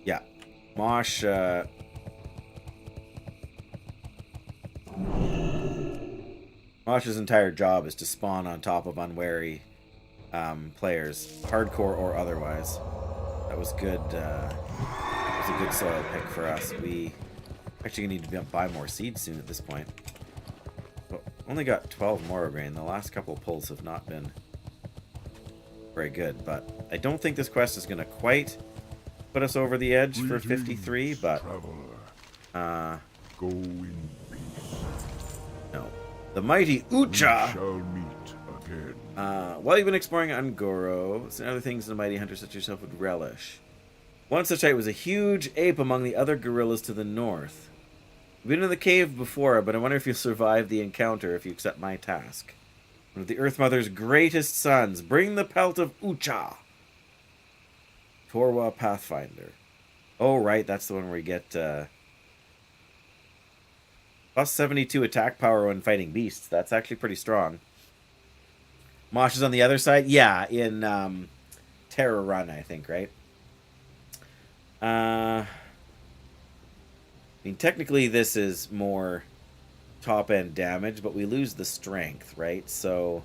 Yeah. Mosh, Mosh's entire job is to spawn on top of unwary players, hardcore or otherwise. That was good. That was a good soil pick for us. We actually need to buy more seeds soon at this point. But only got 12 Morrograin. The last couple of pulls have not been very good, but I don't think this quest is going to quite put us over the edge for 53, but Traveler, go in peace. No. The mighty Ucha! We shall meet again. While you've been exploring Ungoro, some other things the mighty hunter such as yourself would relish. One such sight was a huge ape among the other gorillas to the north. You've been in the cave before, but I wonder if you'll survive the encounter if you accept my task. One of the Earth Mother's greatest sons, bring the pelt of Ucha. Torwa Pathfinder. Oh, right, that's the one where we get plus 72 attack power when fighting beasts. That's actually pretty strong. Mosh is on the other side? Yeah, in Terror Run, I think, right? I mean, technically this is more top-end damage, but we lose the strength, right? So,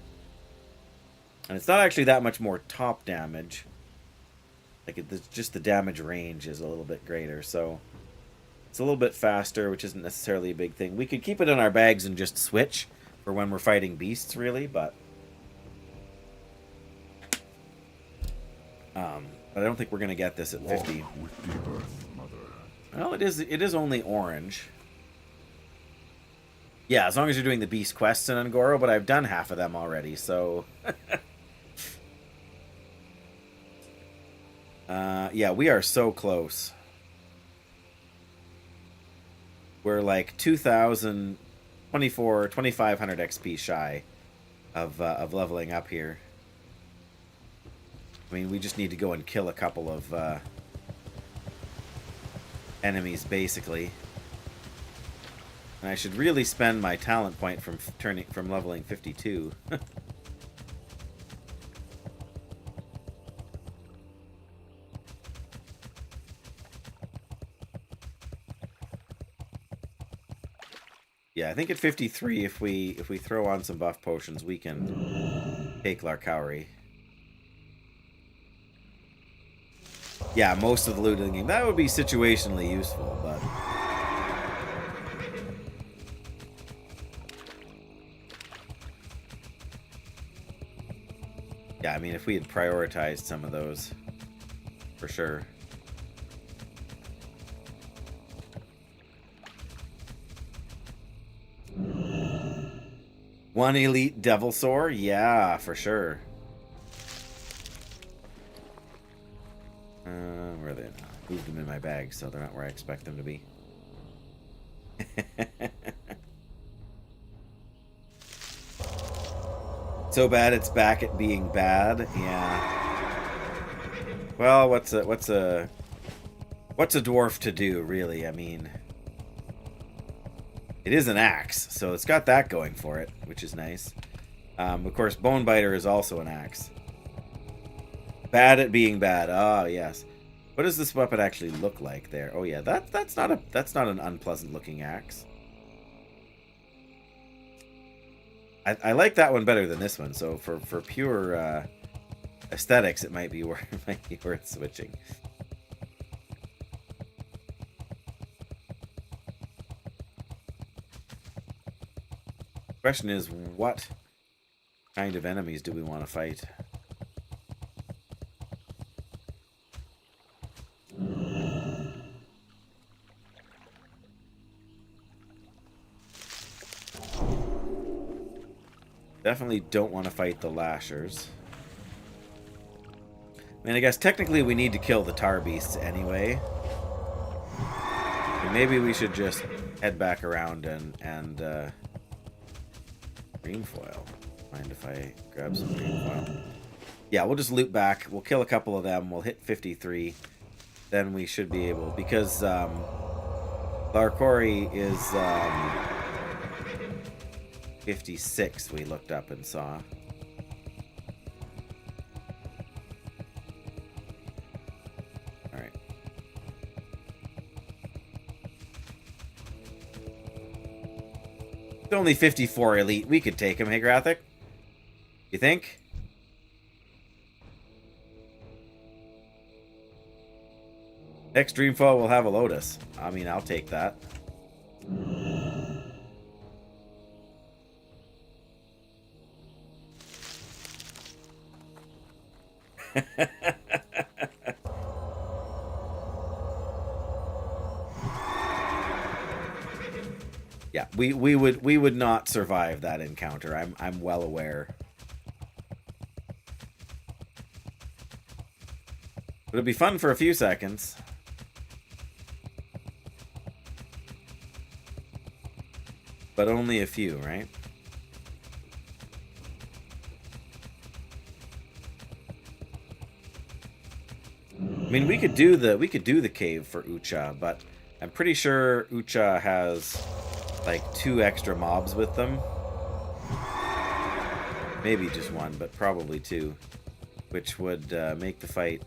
and it's not actually that much more top damage. Like, it's just the damage range is a little bit greater, so it's a little bit faster, which isn't necessarily a big thing. We could keep it in our bags and just switch for when we're fighting beasts, really, but I don't think we're going to get this at 50. Walk with the Earth Mother. Well, it is only orange. Yeah, as long as you're doing the beast quests in Ungoro, but I've done half of them already, so yeah, we are so close. We're like 2,000, 2,500 XP shy of leveling up here. I mean, we just need to go and kill a couple of enemies, basically. And I should really spend my talent point from leveling 52. Yeah, I think at 53, if we throw on some buff potions, we can take Larkauri. Yeah, most of the loot in the game. That would be situationally useful, but... yeah, I mean, if we had prioritized some of those, for sure. One elite devil sore? Yeah, for sure. Where are they now? Moved them in my bag, so they're not where I expect them to be. So bad it's back at being bad. Yeah. Well, what's a dwarf to do, really? I mean, it is an axe, so it's got that going for it, which is nice. Of course, Bonebiter is also an axe. Bad at being bad. Oh, yes. What does this weapon actually look like there? Oh, yeah, that's not an unpleasant looking axe. I like that one better than this one. So for pure aesthetics, it might be worth switching. Question is, what kind of enemies do we want to fight? Definitely don't want to fight the Lashers. I mean, I guess technically we need to kill the tar beasts anyway. But maybe we should just head back around and green foil. Mind if I grab some green foil? Yeah, we'll just loop back. We'll kill a couple of them. We'll hit 53. Then we should be able, because Larkauri is 56, we looked up and saw. Alright. It's only 54 elite. We could take him, hey Graphic? You think? Next Dreamfall will have a Lotus. I mean, I'll take that. Yeah, we would not survive that encounter. I'm well aware. But it'd be fun for a few seconds. But only a few, right? I mean, we could do the cave for Ucha, but I'm pretty sure Ucha has like 2 extra mobs with them. Maybe just 1, but probably 2, which would make the fight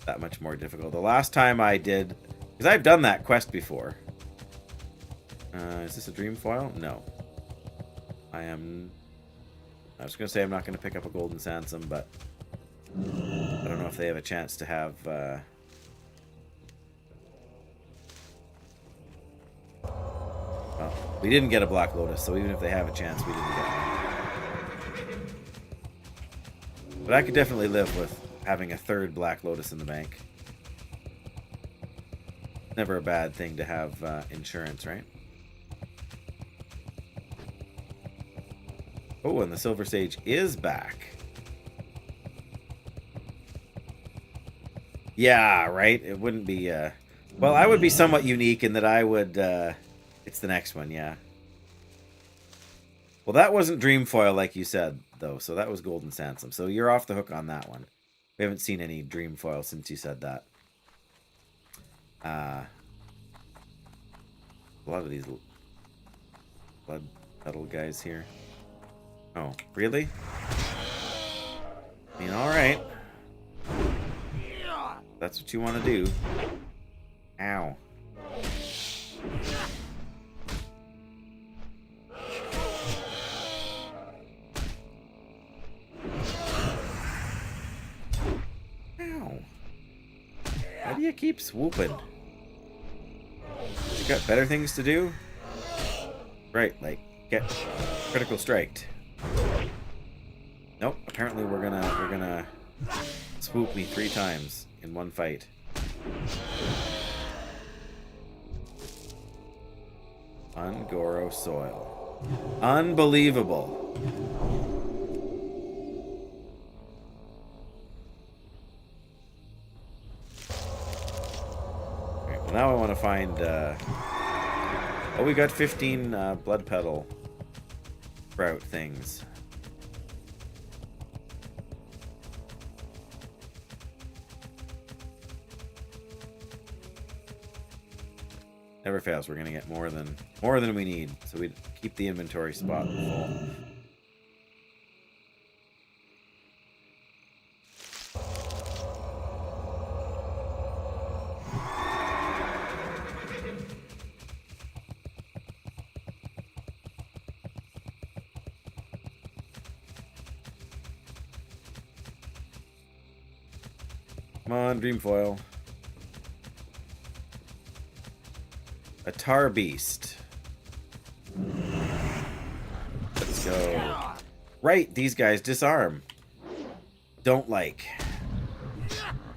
that much more difficult. The last time I did, because I've done that quest before. Is this a dream foil? No. I was going to say I'm not going to pick up a golden Sansom, but I don't know if they have a chance to have... Well, we didn't get a Black Lotus, so even if they have a chance, we didn't get one. But I could definitely live with having a 3rd Black Lotus in the bank. Never a bad thing to have insurance, right? Oh, and the Silver Sage is back. Yeah, right? It wouldn't be... Well, I would be somewhat unique in that I would... It's the next one, yeah. Well, that wasn't Dreamfoil like you said, though, so that was Golden Sansom. So you're off the hook on that one. We haven't seen any Dreamfoil since you said that. A lot of these blood petal guys here. Oh, really? I mean, alright. That's what you want to do. Ow. Ow. Why do you keep swooping? You got better things to do? Right, like get critical striked. Nope, apparently we're gonna swoop me 3 times in one fight. Ungoro soil. Unbelievable. Alright, well now I want to find oh, we got 15 blood petal sprout things. Never fails. We're gonna get more than we need, so we keep the inventory spot full. Come on, dream foil. A tar beast. Let's go. Right, these guys disarm. Don't like.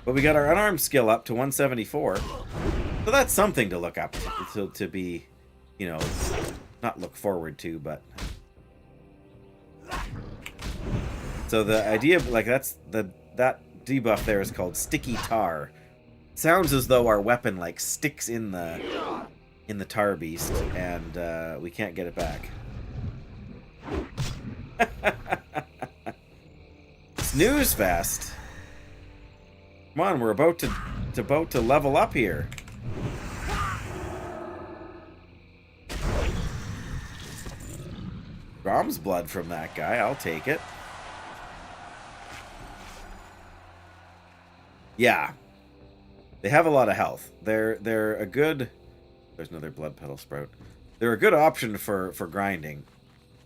But we got our unarmed skill up to 174. So that's something to look up to be, you know, not look forward to, but. So the idea of, like, that debuff there is called sticky tar. Sounds as though our weapon like sticks in the tar beast, and we can't get it back. Snooze fest. Come on, we're about to level up here. Grom's blood from that guy. I'll take it. Yeah. They have a lot of health. They're a good... There's another blood petal sprout. They're a good option for grinding.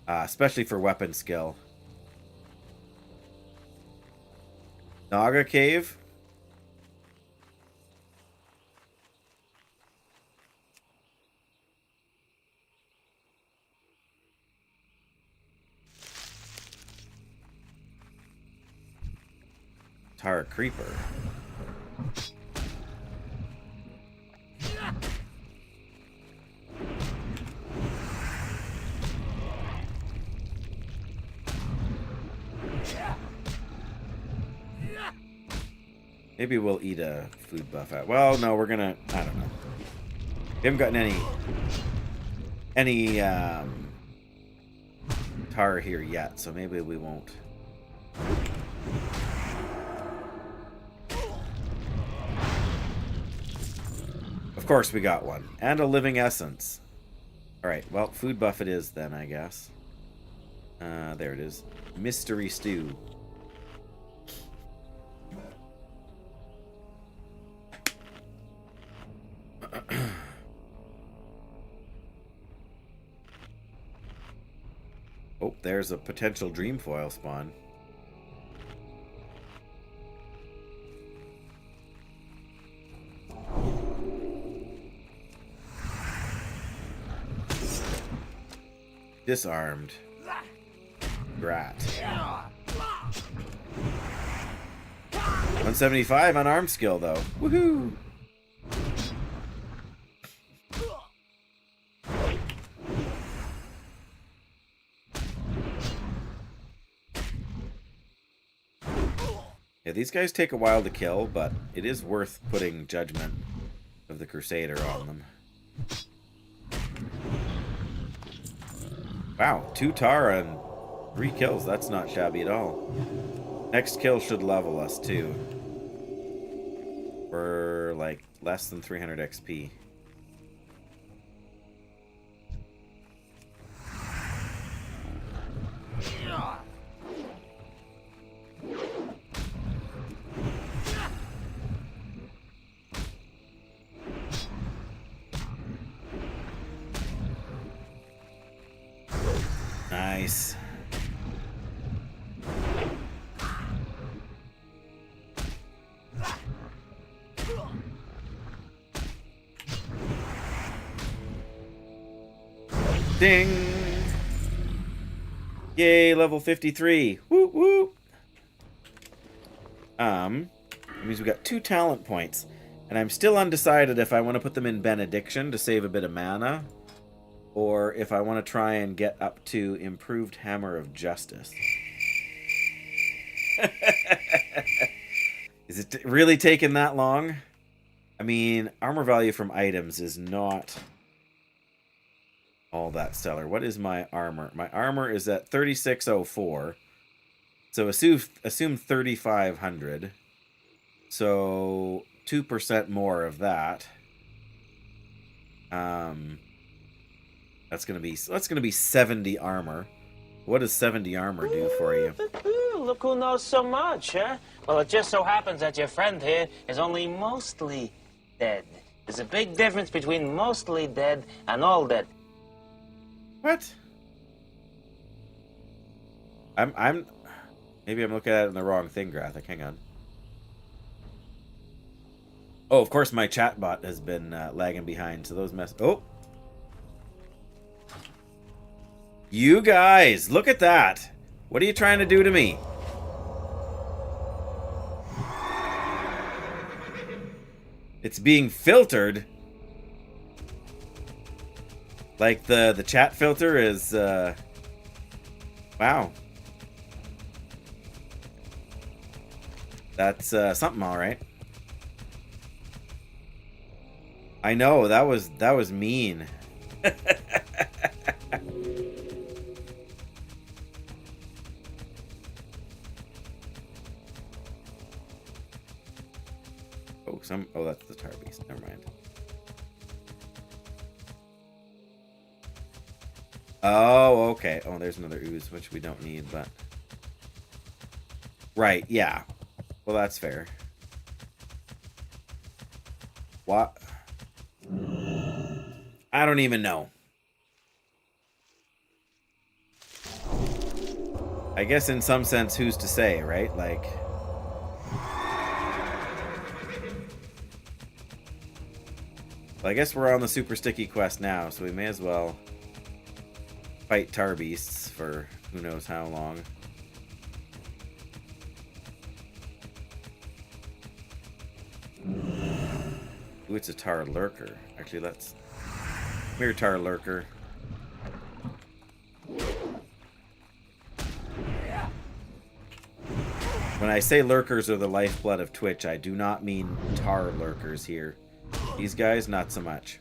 Especially for weapon skill. Naga Cave. Tar Creeper. Maybe we'll eat a food buff out. Well, no, we're gonna... I don't know. We haven't gotten any tar here yet, so maybe we won't. Of course we got one. And a living essence. Alright, well, food buff it is then, I guess. There it is. Mystery stew. Oh, there's a potential dream foil spawn. Disarmed. Brat. 175 on arm skill though. Woohoo! Yeah, these guys take a while to kill, but it is worth putting Judgment of the Crusader on them. Wow, 2 tar and 3 kills. That's not shabby at all. Next kill should level us too. We're for like less than 300 XP. Nice. Ding! Yay, level 53. Woo woo! It means we got 2 talent points. And I'm still undecided if I want to put them in Benediction to save a bit of mana, or if I want to try and get up to Improved Hammer of Justice. Is it really taking that long? I mean, armor value from items is not all that stellar. What is my armor? My armor is at 3604. So assume 3500. So 2% more of that. That's gonna be 70 armor. What does 70 armor do for you? Look who knows so much, huh? Well, it just so happens that your friend here is only mostly dead. There's a big difference between mostly dead and all dead. What? Maybe I'm looking at it in the wrong thing, Graphic. Hang on. Oh, of course my chatbot has been lagging behind, so those Oh! You guys, look at that! What are you trying to do to me? It's being filtered. Like the chat filter is wow. That's something, all right. I know, that was mean. Oh, that's the tar beast. Never mind. Oh, okay. Oh, there's another ooze, which we don't need, but... Right, yeah. Well, that's fair. What? I don't even know. I guess in some sense, who's to say, right? Like... Well, I guess we're on the super sticky quest now, so we may as well fight tar beasts for who knows how long. Ooh, it's a tar lurker. Actually, let's... Come here, tar lurker. When I say lurkers are the lifeblood of Twitch, I do not mean tar lurkers here. These guys, not so much.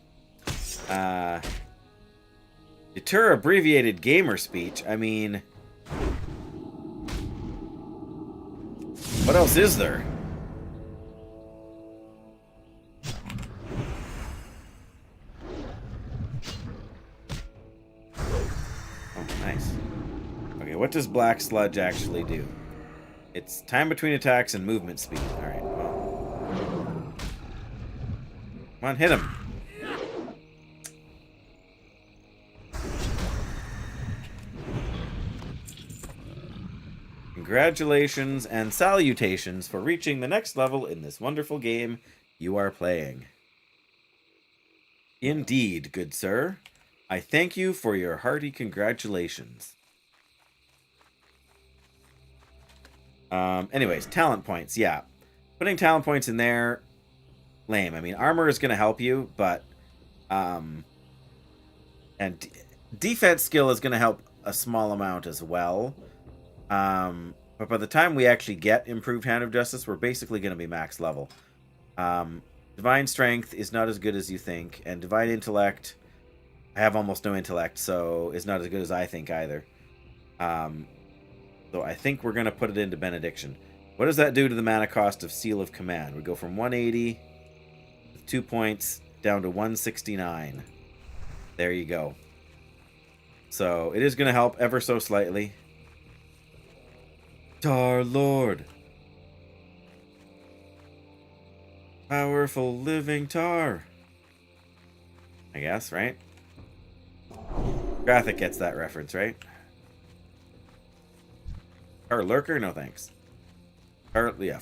Deter abbreviated gamer speech. I mean... What else is there? Oh, nice. Okay, what does Black Sludge actually do? It's time between attacks and movement speed. Alright, well. Come on, hit him. Congratulations and salutations for reaching the next level in this wonderful game you are playing. Indeed, good sir. I thank you for your hearty congratulations. Anyways, talent points, yeah. Putting talent points in there, lame. I mean, armor is going to help you, but... and defense skill is going to help a small amount as well. But by the time we actually get Improved Hand of Justice, we're basically going to be max level. Divine Strength is not as good as you think, and Divine Intellect, I have almost no intellect, so is not as good as I think either. So I think we're going to put it into Benediction. What does that do to the mana cost of Seal of Command? We go from 180 2 points down to 169. There you go. So it is going to help ever so slightly. Tar Lord. Powerful living tar. I guess, right? Graphic gets that reference, right? Or Lurker? No thanks. Or, yeah.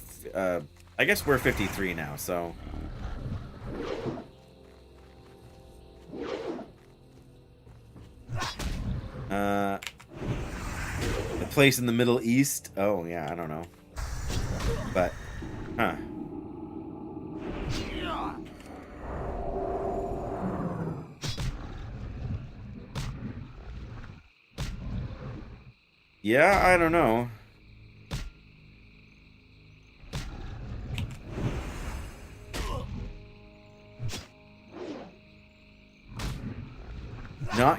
I guess we're 53 now, so... The place in the Middle East? Oh, yeah, I don't know. But, huh. Yeah, I don't know.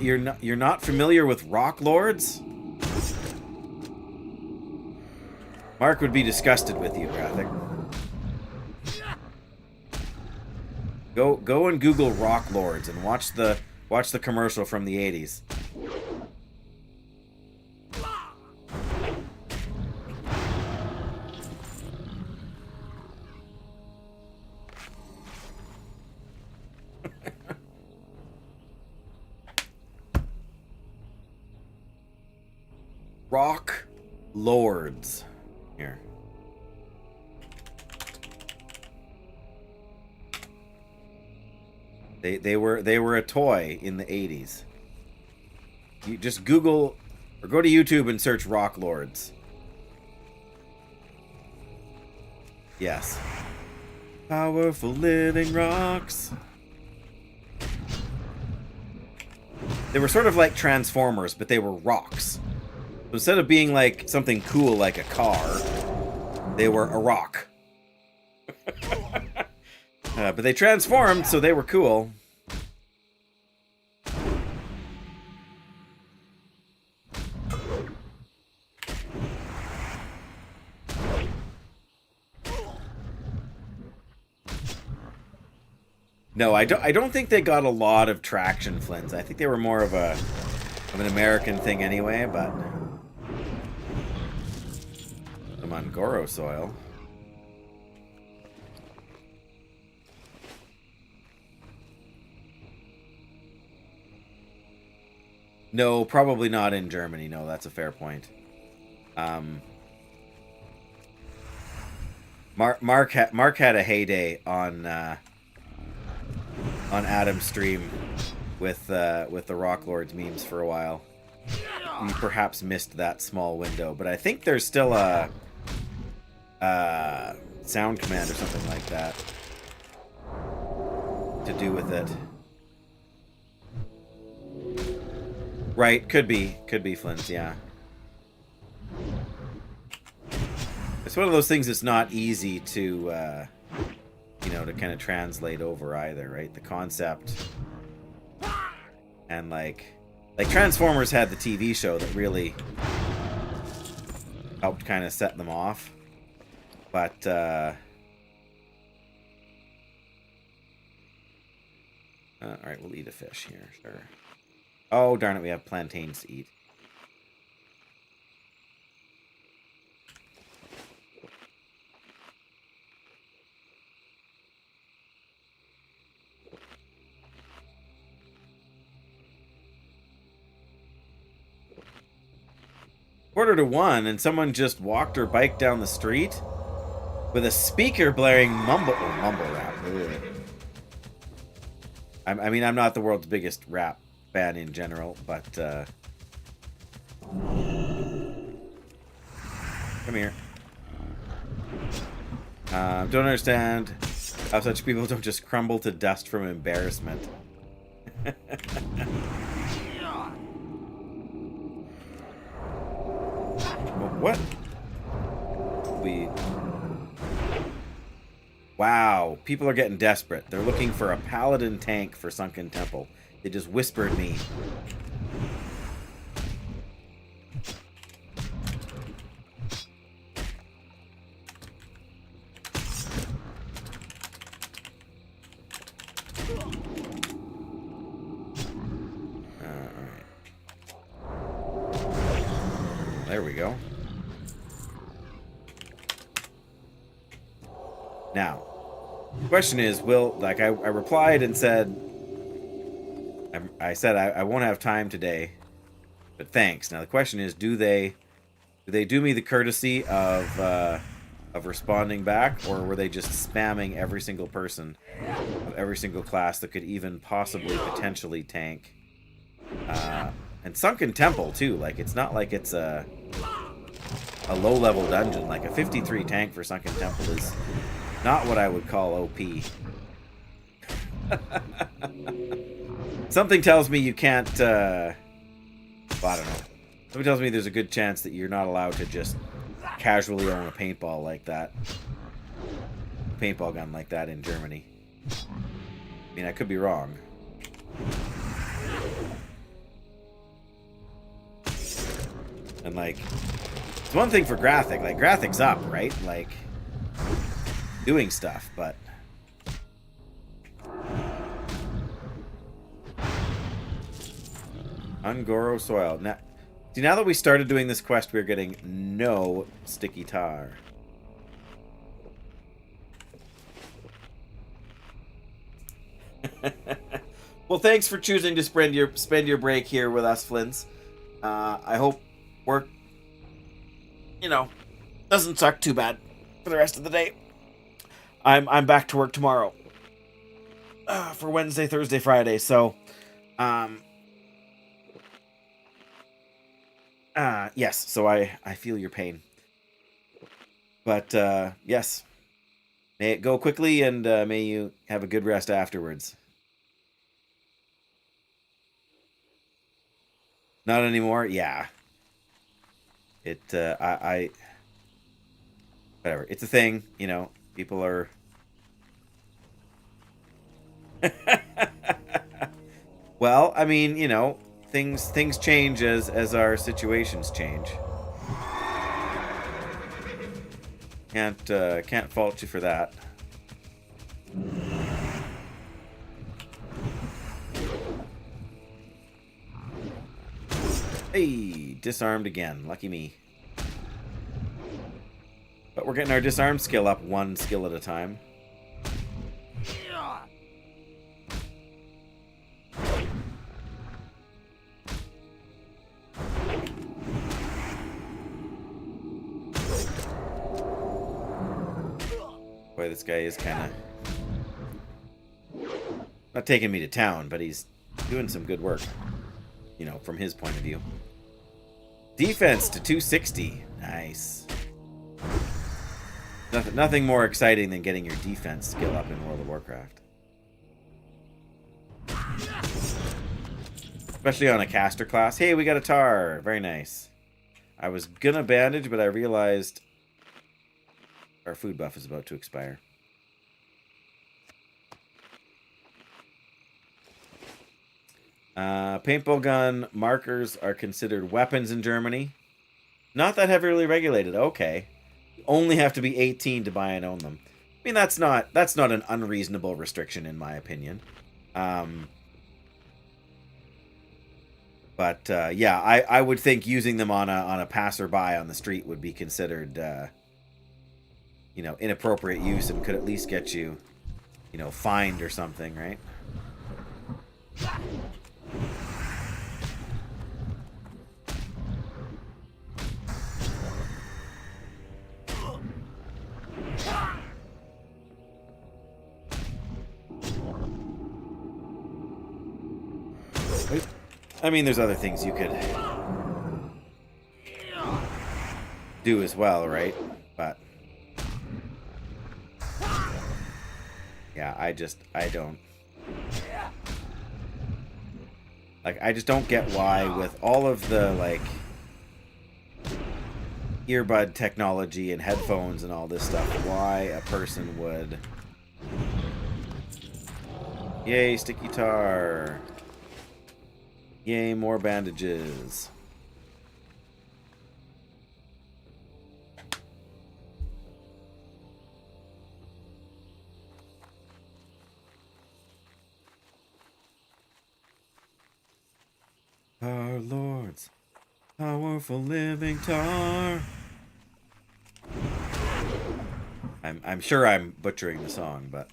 You're not familiar with Rock Lords? Mark would be disgusted with you, Graphic. Go and Google Rock Lords and watch the commercial from the 80s. Rock Lords. Here. They were a toy in the 80s. You just Google or go to YouTube and search Rock Lords. Yes. Powerful living rocks. They were sort of like Transformers, but they were rocks. So instead of being like something cool like a car, they were a rock. But they transformed, so they were cool. No, I don't think they got a lot of traction, Flins. I think they were more of an American thing anyway, but the Mangoro soil. No, probably not in Germany. No, that's a fair point. Mark had a heyday on Adam's stream with the Rock Lords memes for a while. You perhaps missed that small window, but I think there's still a sound command or something like that to do with it. Right, could be Flint, yeah. It's one of those things that's not easy to to kind of translate over either, right? The concept and like Transformers had the TV show that really helped kind of set them off, but all right, we'll eat a fish here, sure. Oh darn it, we have plantains to eat. Quarter to 1, and someone just walked or biked down the street with a speaker blaring mumble rap. Ugh. I mean, I'm not the world's biggest rap fan in general, but come here. Don't understand how such people don't just crumble to dust from embarrassment. What? Wow, people are getting desperate. They're looking for a Paladin tank for Sunken Temple. They just whispered me. we go. Now, the question is, I replied and said, I said I won't have time today, but thanks. Now the question is, do they do me the courtesy of responding back, or were they just spamming every single person of every single class that could even possibly potentially tank? And Sunken Temple too. Like, it's not like it's a low-level dungeon. Like, a 53 tank for Sunken Temple is not what I would call OP. Something tells me you can't, well, I don't know. Something tells me there's a good chance that you're not allowed to just casually own a paintball like that. A paintball gun like that in Germany. I mean, I could be wrong. And, like, it's one thing for graphic. Like, graphic's up, right? Like, doing stuff, but... Ungoro soil. Now, see, now that we started doing this quest, we're getting no sticky tar. Well, thanks for choosing to spend your break here with us, Flints. I hope work, doesn't suck too bad for the rest of the day. I'm back to work tomorrow for Wednesday, Thursday, Friday. So, yes. So I feel your pain, but yes, may it go quickly, and may you have a good rest afterwards. Not anymore? Yeah. It, whatever. It's a thing, people are... Well, I mean, things change as our situations change. Can't fault you for that. Hey, disarmed again. Lucky me. But we're getting our disarm skill up one skill at a time. Boy, this guy is kind of... not taking me to town, but he's doing some good work. From his point of view. Defense to 260. Nice. Nothing more exciting than getting your defense skill up in World of Warcraft. Especially on a caster class. Hey, we got a tar. Very nice. I was gonna bandage, but I realized our food buff is about to expire. Paintball gun markers are considered weapons in Germany. Not that heavily regulated. Okay. You only have to be 18 to buy and own them. I mean, that's not an unreasonable restriction in my opinion. But yeah, I would think using them on a passerby on the street would be considered inappropriate use, and could at least get you fined or something, right? I mean, there's other things you could do as well, right? But yeah, I don't like, I just don't get why, with all of the earbud technology and headphones and all this stuff, why a person would... Yay, sticky tar. Yay, more bandages. Our lords. Powerful living tar. I'm sure I'm butchering the song, but...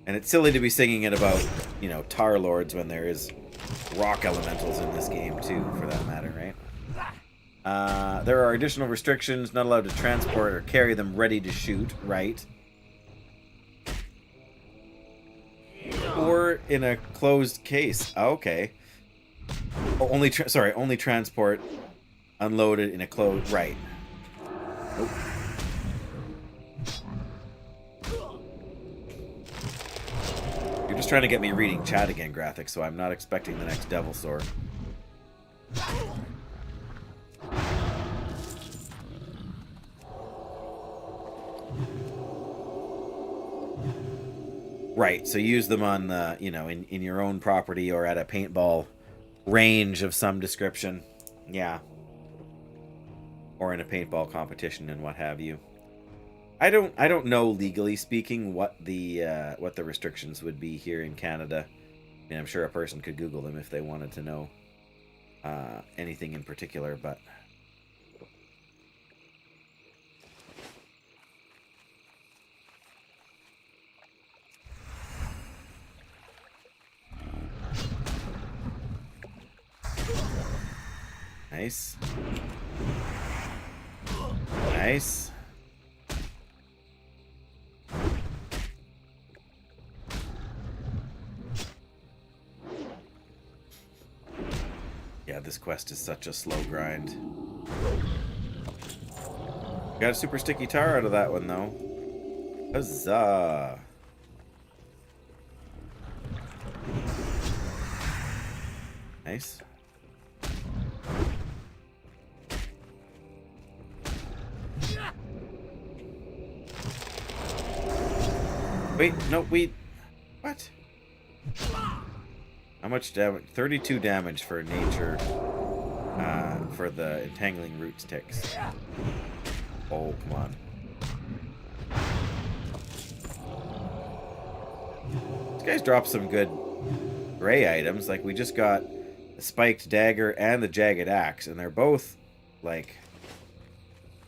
And it's silly to be singing it about, you know, tar lords when there is rock elementals in this game too, for that matter, right? There are additional restrictions, not allowed to transport or carry them ready to shoot, right? Or in a closed case. Oh, okay. Oh, only transport unloaded in a closed... Right. Nope. You're just trying to get me reading chat again, graphics, so I'm not expecting the next Devil Sword. Right, so use them on the, you know, in your own property or at a paintball range of some description. Yeah. Or in a paintball competition and what have you. I don't know, legally speaking, what the restrictions would be here in Canada. I mean, I'm sure a person could Google them if they wanted to know anything in particular, but... Nice. Nice. Yeah, this quest is such a slow grind. Got a super sticky tar out of that one, though. Huzzah! Nice. Wait, no, what? How much damage? 32 damage for nature, for the entangling roots ticks. Oh, come on. These guys dropped some good gray items. Like, we just got the spiked dagger and the jagged axe, and they're both, like,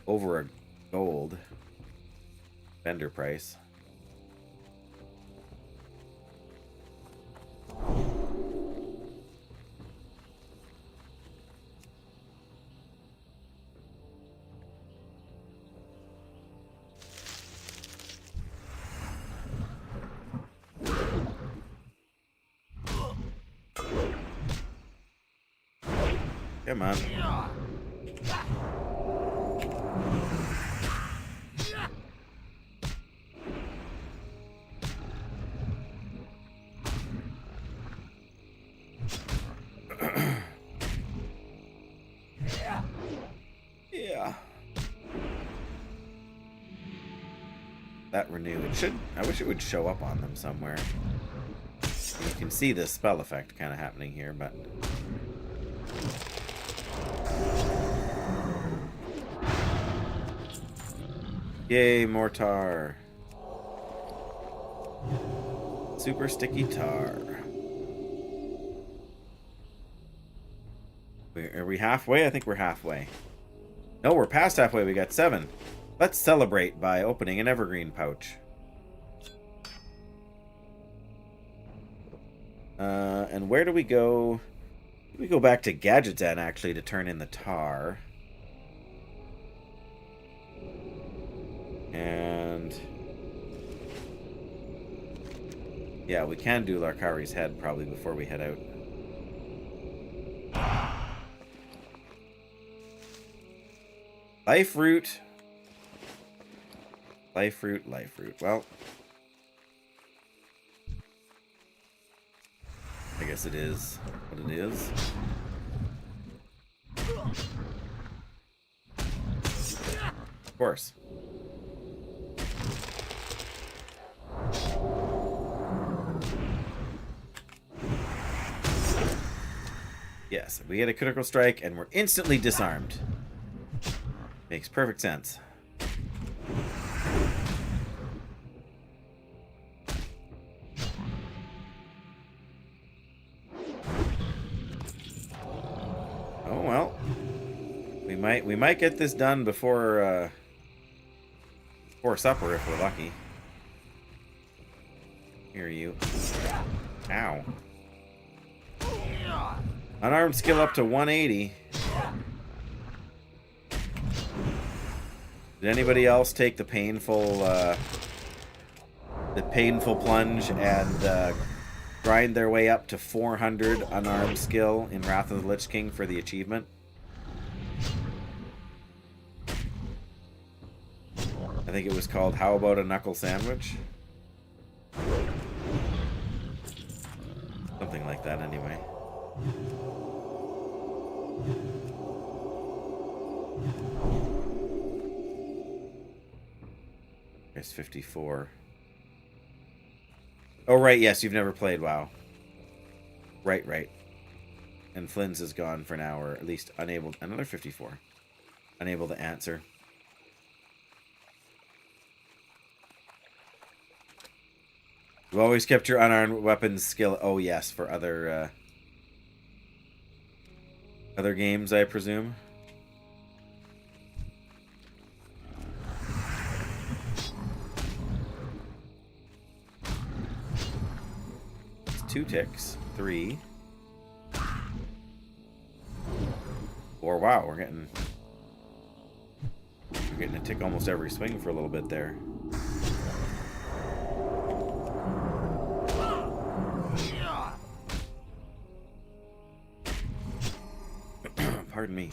over a gold vendor price. Come on. Yeah. That renew. It should. I wish it would show up on them somewhere. You can see the spell effect kind of happening here, but. Yay, more tar. Super sticky tar. Are we halfway? I think we're halfway. No, we're past halfway. We got 7. Let's celebrate by opening an evergreen pouch. And where do we go? We go back to Gadgetzan, actually, to turn in the tar. And... yeah, we can do Larkari's head probably before we head out. Life root. Life root, life root. Well, I guess it is what it is. Of course. Yes, we get a critical strike and we're instantly disarmed. Makes perfect sense. Oh well. We might get this done before supper if we're lucky. Here you. Ow. Unarmed skill up to 180. Did anybody else take the painful plunge and grind their way up to 400 unarmed skill in Wrath of the Lich King for the achievement? I think it was called How About a Knuckle Sandwich? Something like that anyway. There's 54. Oh, right, yes, you've never played WoW. Right. And Flynn's is gone for now, or at least unable... Another 54. Unable to answer. You've always kept your unarmed weapons skill... Oh, yes, for other games, I presume. It's 2 ticks. 3. 4. Wow, we're getting a tick almost every swing for a little bit there. Pardon me.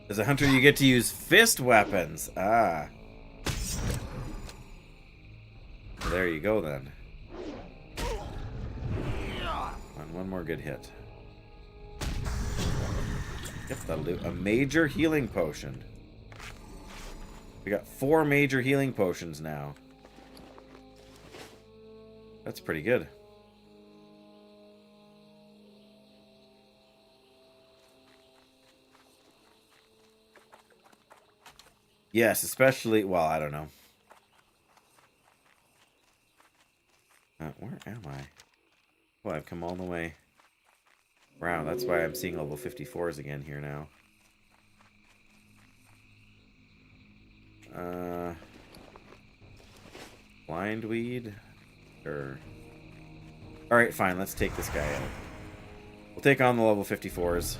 As a hunter, you get to use fist weapons. Ah. Well, there you go, then. One more good hit. Yep, that'll do. A major healing potion. We got 4 major healing potions now. That's pretty good. Yes, especially... Well, I don't know. Where am I? Well, I've come all the way. Wow, that's why I'm seeing level 54s again here now. Blind weed? Or... Alright, fine, let's take this guy out. We'll take on the level 54s.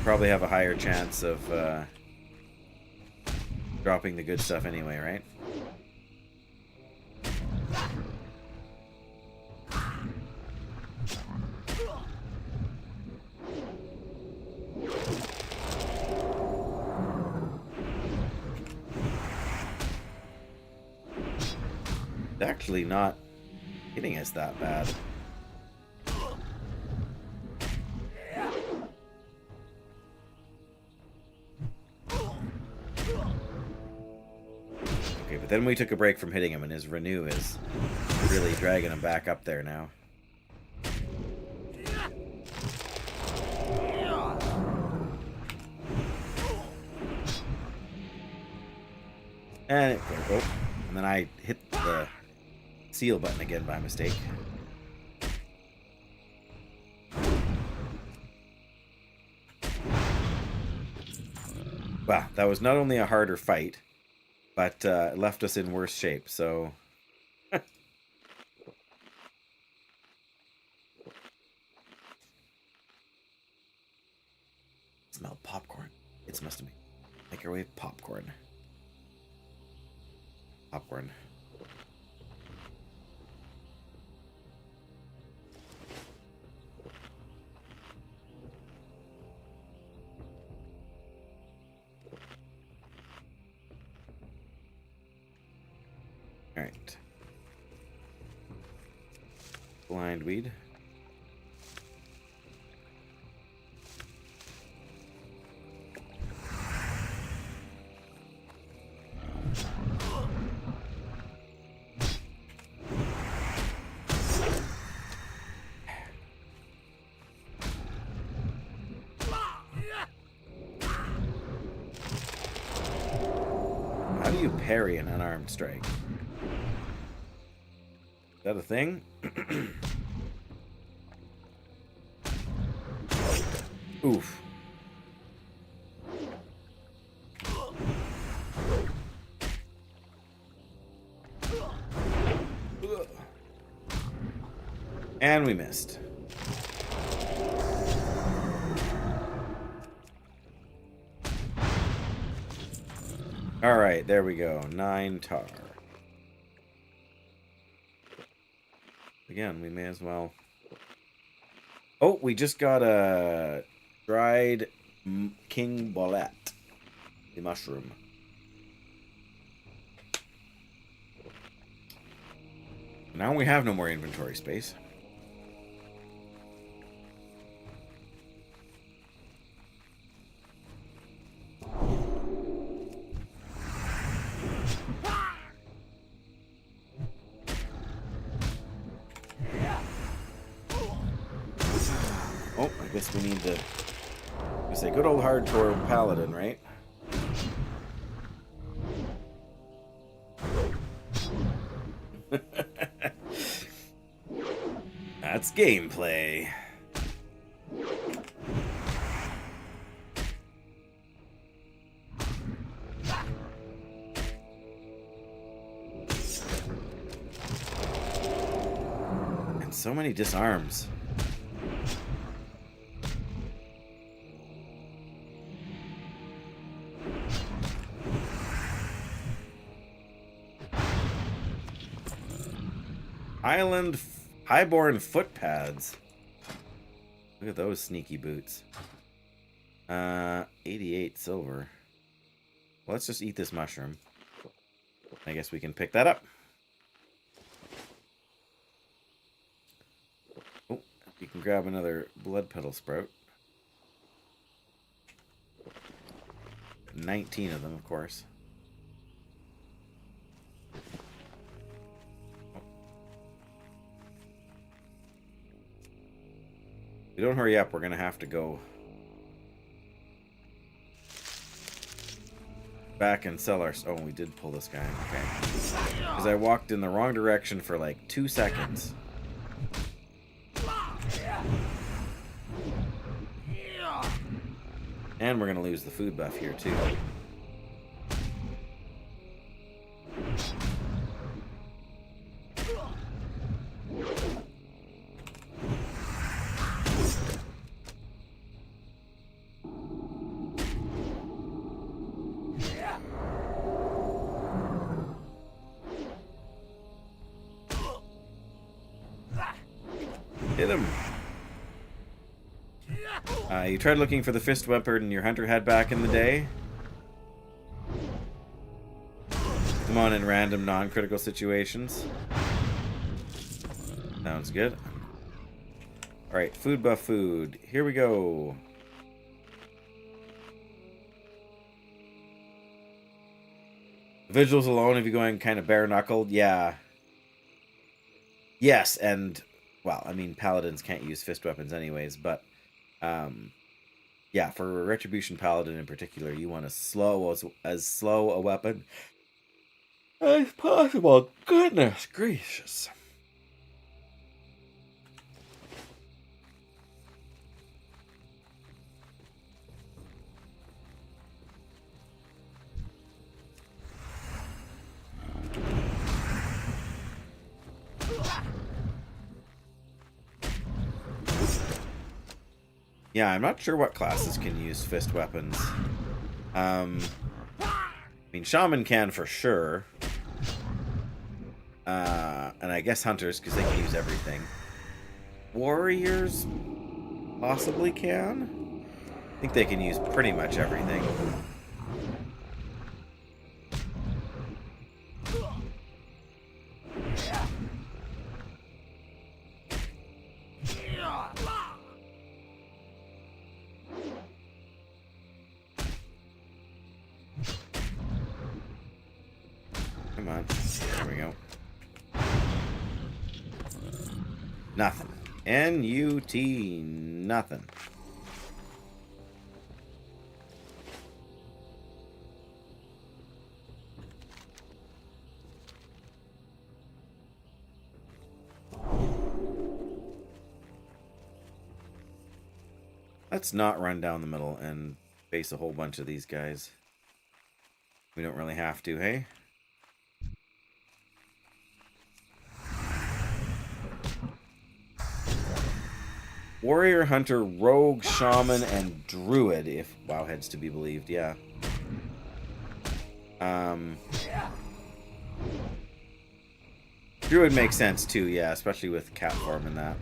Probably have a higher chance of dropping the good stuff anyway, right? It's actually not hitting us that bad. Okay, but then we took a break from hitting him, and his renew is really dragging him back up there now. And then I hit the seal button again by mistake. Wow, that was not only a harder fight, but it left us in worse shape, so... Smell popcorn. It's must be microwave popcorn. Popcorn. All right. Blind weed. do you parry an unarmed strike? Is that a thing? Oof. And we missed. Alright, there we go. 9 tar. Again, we may as well... Oh, we just got a dried king bolette. The mushroom. Now we have no more inventory space. Oh, I guess we need to say good old hardcore Paladin, right? That's gameplay. And so many disarms. Island Highborn foot pads. Look at those sneaky boots. 88 silver. Well, let's just eat this mushroom. I guess we can pick that up. Oh, you can grab another blood petal sprout. 19 of them, of course. If we don't hurry up, we're going to have to go back and sell our... Oh, we did pull this guy. Okay. Because I walked in the wrong direction for like 2 seconds. And we're going to lose the food buff here, too. Hit him. You tried looking for the fist weapon your hunter had back in the day? Come on, in random non-critical situations. Sounds good. Alright, food buff food. Here we go. Visuals alone, if you're going kind of bare-knuckled, yeah. Yes, and... Well, I mean, paladins can't use fist weapons anyways, but... yeah, for a Retribution Paladin in particular, you want as slow a weapon as possible. Goodness gracious. Yeah, I'm not sure what classes can use fist weapons. I mean, Shaman can for sure. And I guess Hunters, because they can use everything. Warriors possibly can. I think they can use pretty much everything. Come on. There we go. Nothing. N-U-T, nothing. Let's not run down the middle and face a whole bunch of these guys. We don't really have to, hey? Warrior, hunter, rogue, shaman, and druid, if Wowhead's to be believed, yeah. Druid makes sense too, yeah, especially with cat farm and that.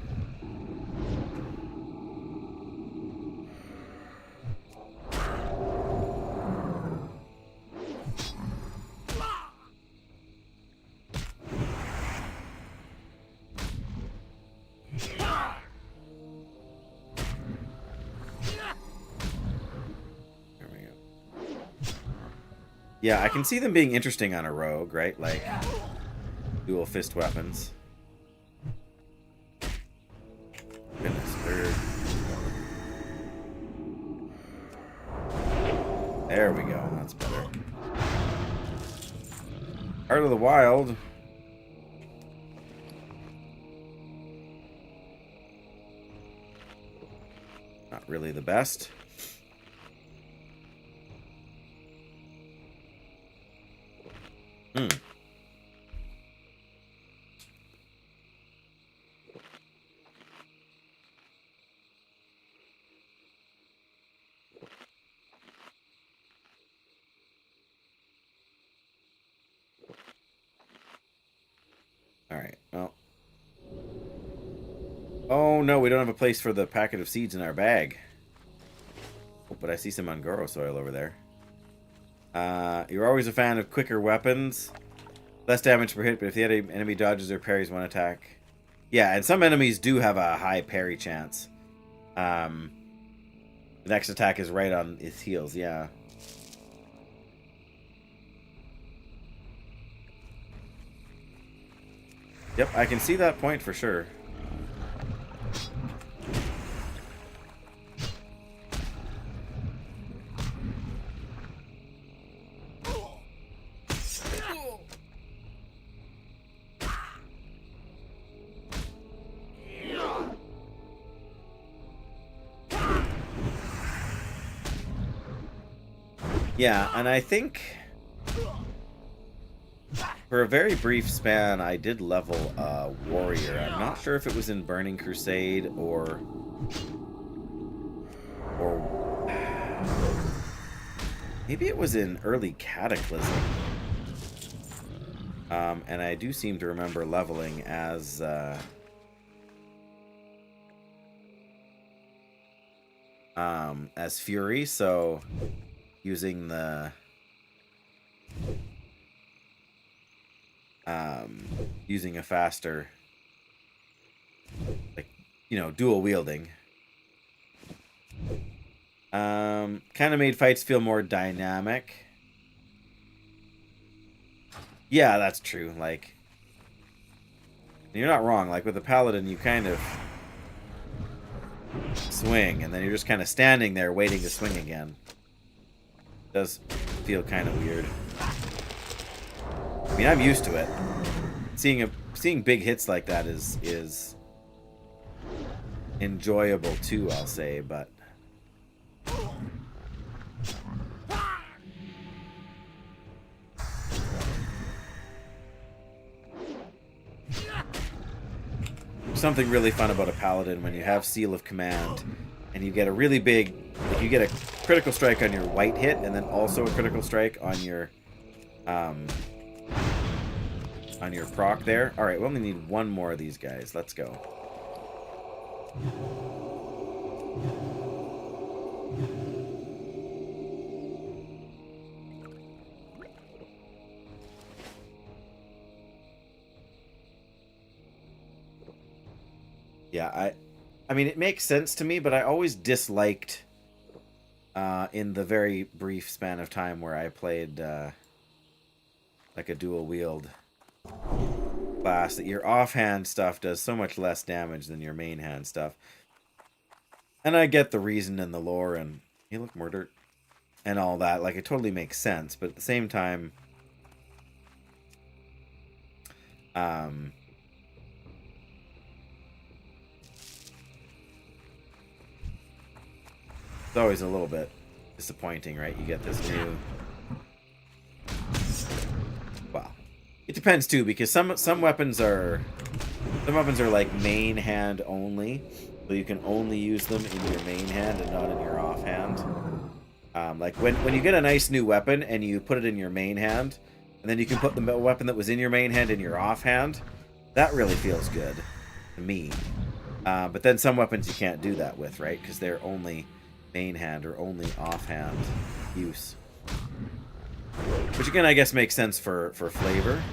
Yeah, I can see them being interesting on a rogue, right? Like, dual fist weapons. Goodness, there we go, that's better. Heart of the Wild. Not really the best. Alright, well. Oh no, we don't have a place for the packet of seeds in our bag. Oh, but I see some Ungoro soil over there. You're always a fan of quicker weapons. Less damage per hit, but if the enemy dodges or parries one attack. Yeah, and some enemies do have a high parry chance. The next attack is right on its heels, yeah. Yep, I can see that point for sure. Yeah, and I think for a very brief span, I did level Warrior. I'm not sure if it was in Burning Crusade or maybe it was in early Cataclysm. And I do seem to remember leveling as Fury, so using the using a faster, like, you know, dual wielding. Kind of made fights feel more dynamic. Yeah, that's true. Like, you're not wrong. Like with the Paladin, you kind of swing, and then you're just kind of standing there waiting to swing again. It does feel kind of weird. I mean, I'm used to it. Seeing big hits like that is enjoyable too, I'll say, but something really fun about a Paladin when you have Seal of Command and you get a really big, like you get a critical strike on your white hit and then also a critical strike on your proc there. Alright, we only need one more of these guys. Let's go. Yeah, I mean, it makes sense to me, but I always disliked in the very brief span of time where I played like a dual wield class, that your offhand stuff does so much less damage than your main hand stuff. And I get the reason and the lore and you look murdered and all that. Like, it totally makes sense, but at the same time, It's always a little bit disappointing, right? You get this new... Well, it depends too, because some weapons are like main hand only, so you can only use them in your main hand and not in your offhand. Like when you get a nice new weapon and you put it in your main hand, and then you can put the weapon that was in your main hand in your offhand, that really feels good to me. But then some weapons you can't do that with, right? Because they're only main hand or only offhand use. Which again, I guess makes sense for flavor.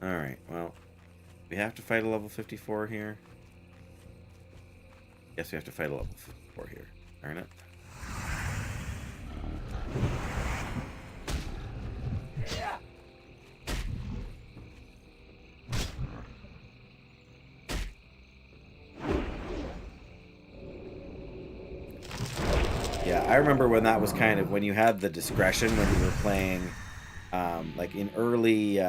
Alright, well, we have to fight a level 54 here. Guess we have to fight a level 54 here. Darn it. Yeah, I remember when that was kind of when you had the discretion when you were playing, like in early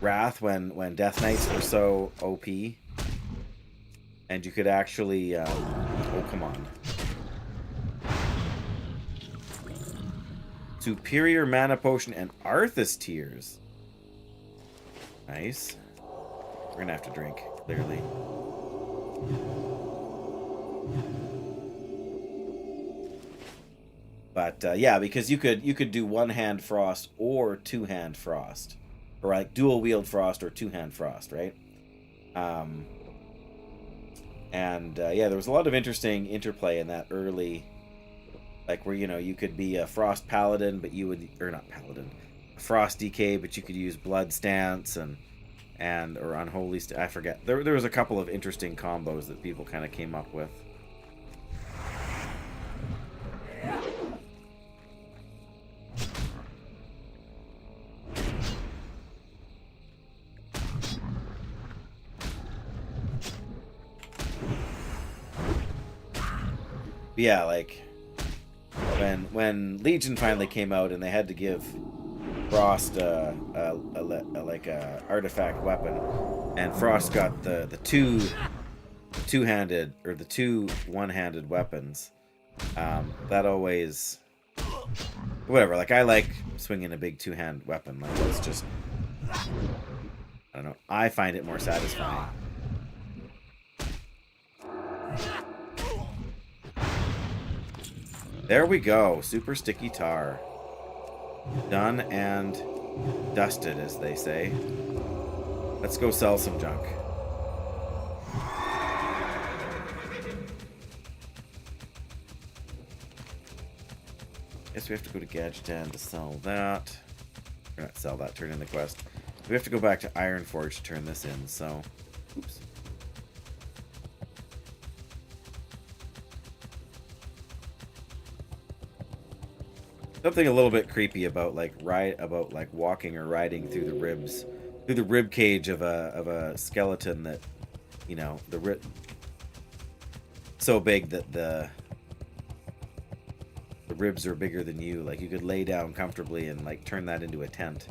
Wrath, when Death Knights were so OP, and you could actually, oh come on, Superior Mana Potion and Arthas Tears. Nice. We're gonna have to drink, clearly. But yeah, because you could do one-hand frost or two-hand frost, or like dual-wield frost or two-hand frost, right? Yeah, there was a lot of interesting interplay in that early, like where you could be a frost paladin, but you would, or not paladin, a frost DK, but you could use blood stance and or unholy. I forget. There was a couple of interesting combos that people kind of came up with. Yeah, like when Legion finally came out and they had to give Frost like a artifact weapon, and Frost got the two-handed or the two one-handed weapons. That always, whatever. Like I like swinging a big two-hand weapon. Like it's just, I don't know. I find it more satisfying. There we go. Super sticky tar. Done and dusted, as they say. Let's go sell some junk. Guess we have to go to Gadgetan to sell that. Or not sell that, turn in the quest. We have to go back to Ironforge to turn this in, so... Oops. Something a little bit creepy about like walking or riding through the rib cage of a skeleton that, the rib so big that the ribs are bigger than you. Like you could lay down comfortably and like turn that into a tent.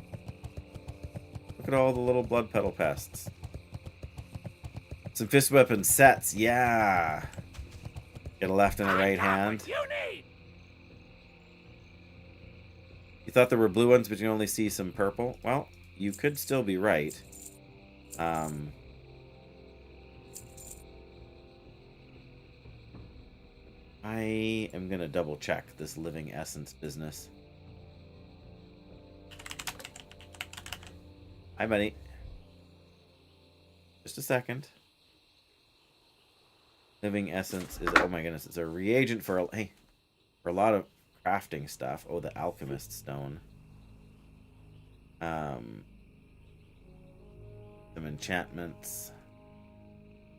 Look at all the little blood petal pests. Some fist weapon sets, yeah. Get a left and a right hand. You thought there were blue ones, but you only see some purple? Well, you could still be right. I am going to double check this living essence business. Hi, buddy. Just a second. Living essence is, oh my goodness, it's a reagent for a lot of crafting stuff. Oh, the alchemist stone. Some enchantments.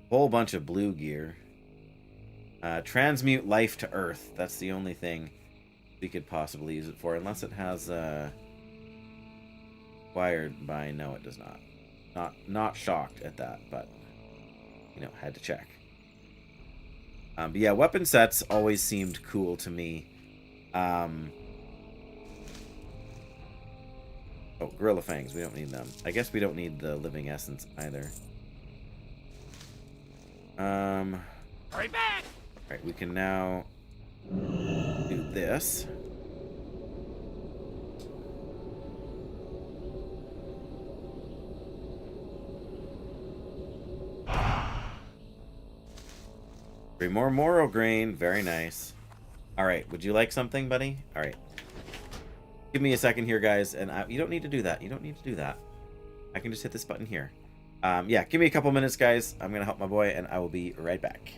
Whole bunch of blue gear. Transmute life to earth. That's the only thing we could possibly use it for, unless it has acquired by. No, it does not. Not shocked at that, but had to check. But yeah, weapon sets always seemed cool to me. Oh, gorilla fangs. We don't need them. I guess we don't need the living essence either. Hurry back! Alright, we can now do this. Three more Moro grain. Very nice. Alright, would you like something, buddy? Alright. Give me a second here, guys. And you don't need to do that. You don't need to do that. I can just hit this button here. Yeah, give me a couple minutes, guys. I'm going to help my boy, and I will be right back.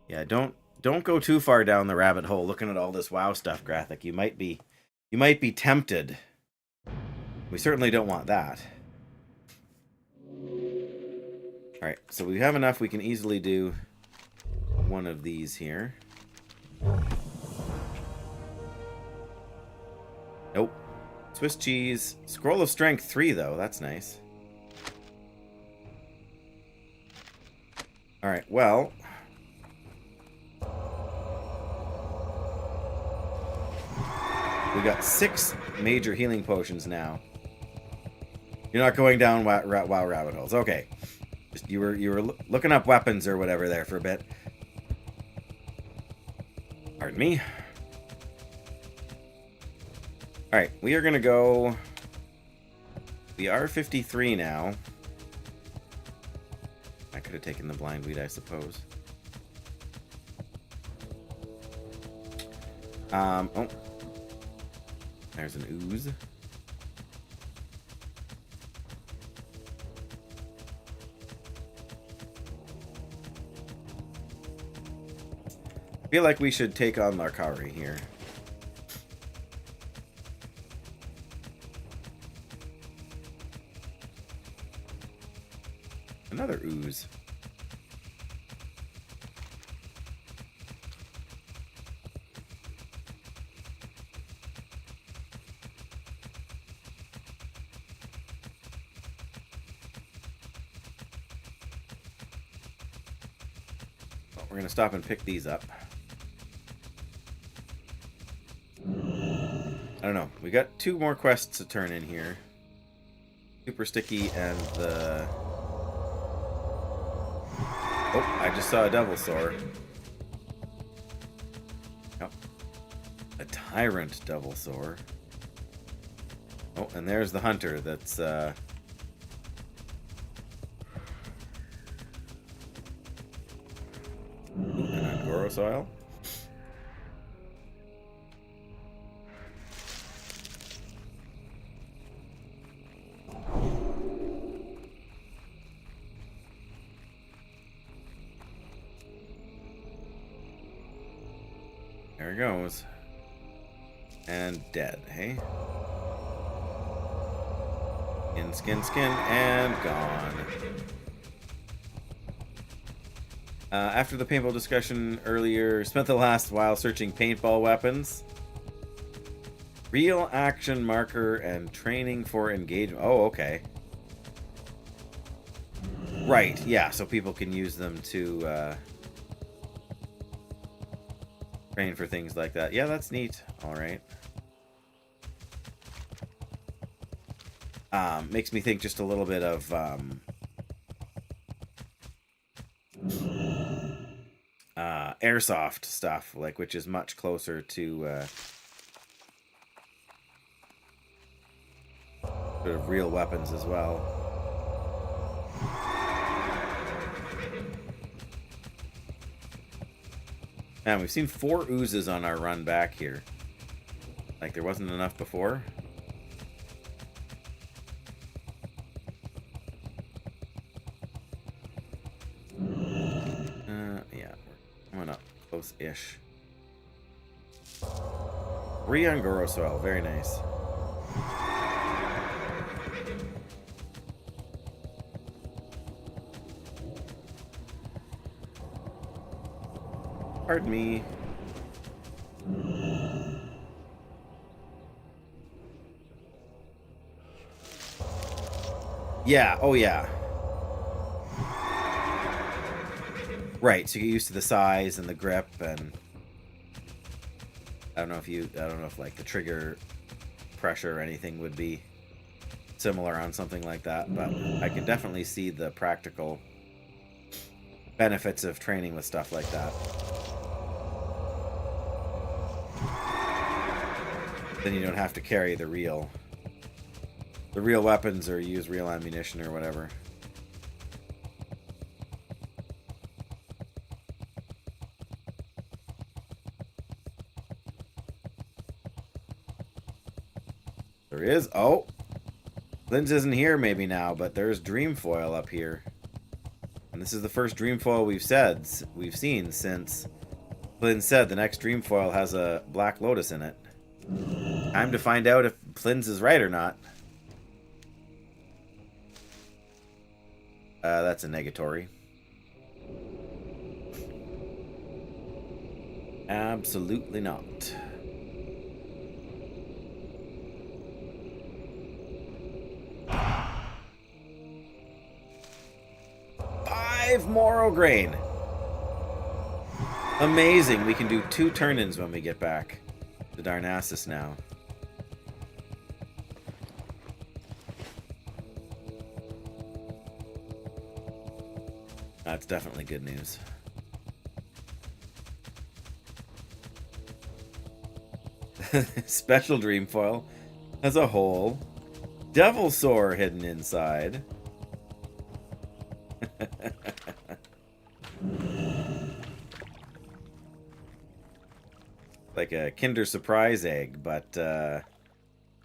Yeah, don't go too far down the rabbit hole looking at all this WoW stuff, Graphic. You might be tempted. We certainly don't want that. Alright, so we have enough. We can easily do one of these here. Nope. Swiss cheese. Scroll of Strength 3, though. That's nice. Alright, well. We got 6 major healing potions now. You're not going down WoW rabbit holes. Okay. Just, you were looking up weapons or whatever there for a bit. Pardon me. Alright, we are going to go... We are 53 now. I could have taken the blind weed, I suppose. Oh. There's an ooze. I feel like we should take on Larkari here. Another ooze. Well, we're going to stop and pick these up. I don't know. We got 2 more quests to turn in here. Super Sticky and the... Oh, I just saw a Devil Sore. Oh, a Tyrant Devil Sore. Oh, and there's the Hunter that's, and Angoro Soil. There it goes. And dead, hey? Skin, and gone. After the paintball discussion earlier, spent the last while searching paintball weapons. Real action marker and training for engagement. Oh, okay. Right, yeah, so people can use them to train for things like that. Yeah, that's neat. Alright. Makes me think just a little bit of airsoft stuff, like, which is much closer to sort of real weapons as well. Man, we've seen 4 oozes on our run back here. Like there wasn't enough before. Yeah, we're coming up close-ish. 3 Angoro Soil, very nice. Pardon me. Yeah, oh yeah. Right, so you get used to the size and the grip, and I don't know if like the trigger pressure or anything would be similar on something like that, but I can definitely see the practical benefits of training with stuff like that. Then you don't have to carry the real weapons or use real ammunition or whatever. There is. Oh, Lynn's isn't here maybe now, but there's Dreamfoil up here. And this is the first Dreamfoil we've seen since Flynn said the next Dreamfoil has a Black Lotus in it. Time to find out if Flynn's is right or not. That's a negatory. Absolutely not. Five Moro Grain. Amazing. We can do 2 turn-ins when we get back to Darnassus now. That's definitely good news. Special Dreamfoil has a hole. Devilsaur hidden inside. Like a Kinder Surprise egg, but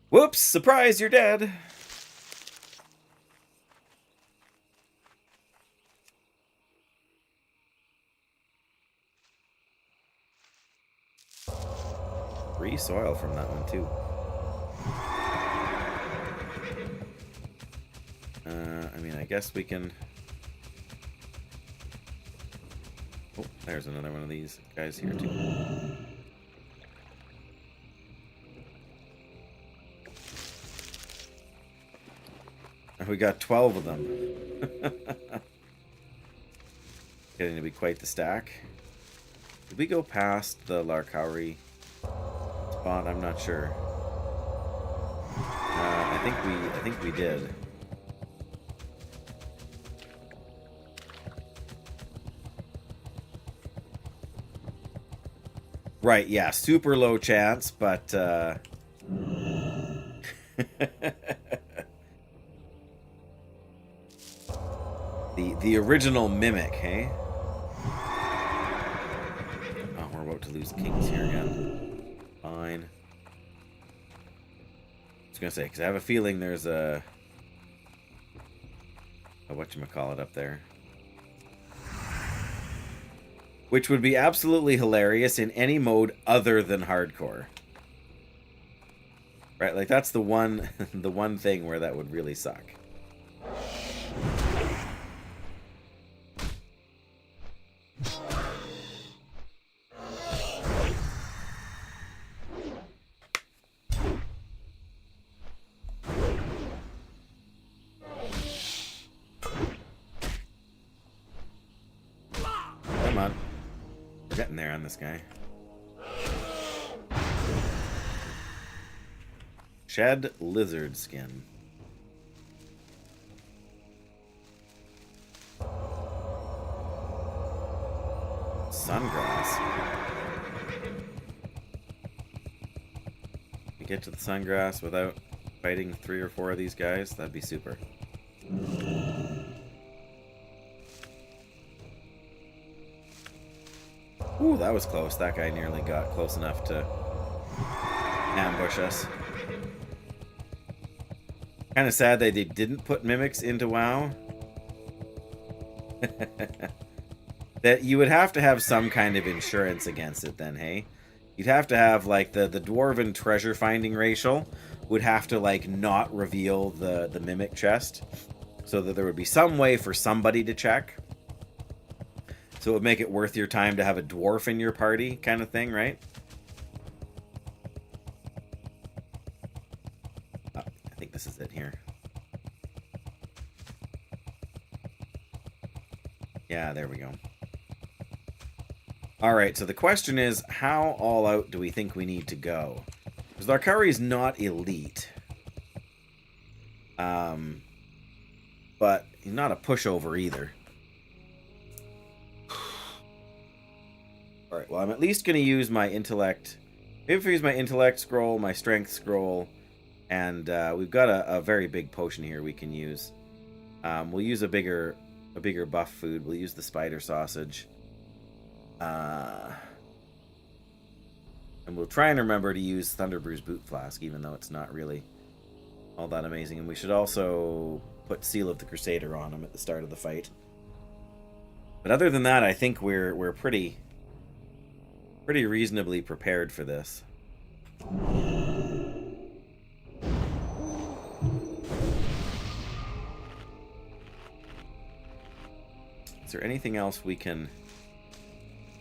whoops! Surprise, you're dead! Free soil from that one, too. I mean, I guess we can... Oh, there's another one of these guys here, too. We got 12 of them. Getting to be quite the stack. Did we go past the Larkauri spot? I'm not sure. I think we did. Right, yeah, super low chance, but the original Mimic, hey? Oh, we're about to lose kings here again. Fine. I was gonna say, because I have a feeling there's a whatchamacallit up there. Which would be absolutely hilarious in any mode other than hardcore. Right, like that's the one the one thing where that would really suck. Come on. We're getting there on this guy. Shed lizard skin. Sungrass. We get to the sungrass without fighting 3 or 4 of these guys, that'd be super. Ooh, that was close. That guy nearly got close enough to ambush us. Kind of sad that they didn't put mimics into WoW. That you would have to have some kind of insurance against it then, hey? You'd have to have, like, the Dwarven treasure finding racial would have to, like, not reveal the mimic chest. So that there would be some way for somebody to check. So it would make it worth your time to have a dwarf in your party kind of thing, right? Oh, I think this is it here. Yeah, there we go. Alright, so the question is, how all out do we think we need to go? Because Larkari is not elite. But he's not a pushover either. Alright, well, I'm at least going to use my intellect. Maybe if I use my intellect scroll, my strength scroll, and we've got a very big potion here we can use. We'll use a bigger buff food. We'll use the spider sausage. And we'll try and remember to use Thunderbrew's boot flask, even though it's not really all that amazing. And we should also put Seal of the Crusader on him at the start of the fight. But other than that, I think we're pretty reasonably prepared for this. Is there anything else we can?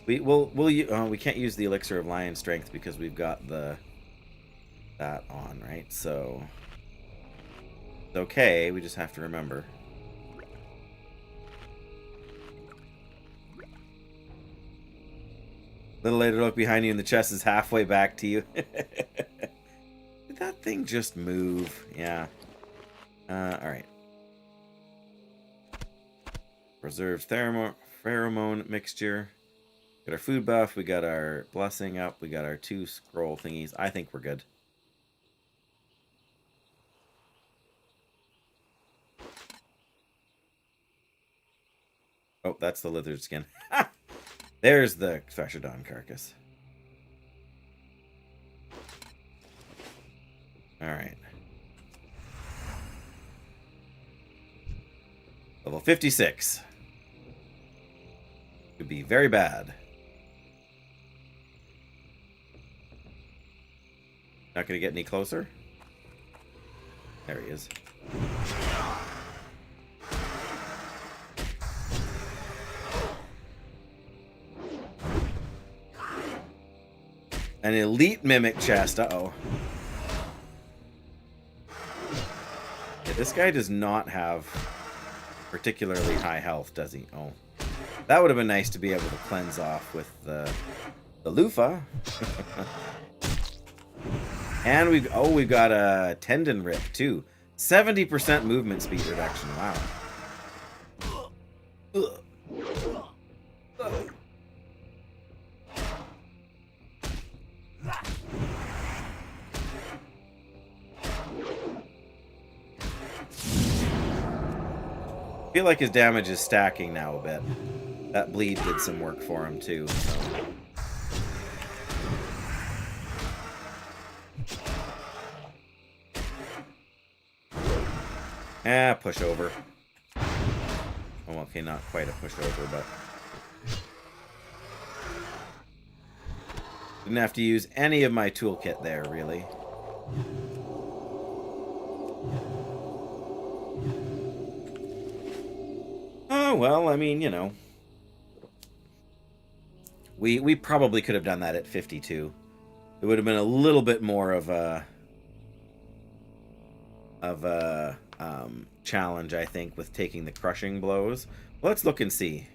We can't use the elixir of lion strength because we've got that on, right? So it's okay. We just have to remember. Little later, look behind you, and the chest is halfway back to you. Did that thing just move? Yeah. All right. Preserved pheromone mixture. Got our food buff. We got our blessing up. We got our 2 scroll thingies. I think we're good. Oh, that's the lizard skin. There's the Threshodon carcass. Alright. Level 56. Could be very bad. Not gonna get any closer? There he is. An elite mimic chest. Uh-oh. Yeah, this guy does not have particularly high health, does he? Oh. That would have been nice to be able to cleanse off with the loofah. And we've got a tendon rip too. 70% movement speed reduction. Wow. I feel like his damage is stacking now a bit. That bleed did some work for him too. So. Pushover. Oh, okay, not quite a pushover, but didn't have to use any of my toolkit there, really. Oh, well, I mean, you know. We probably could have done that at 52. It would have been a little bit more of a challenge, I think, with taking the crushing blows. Let's look and see.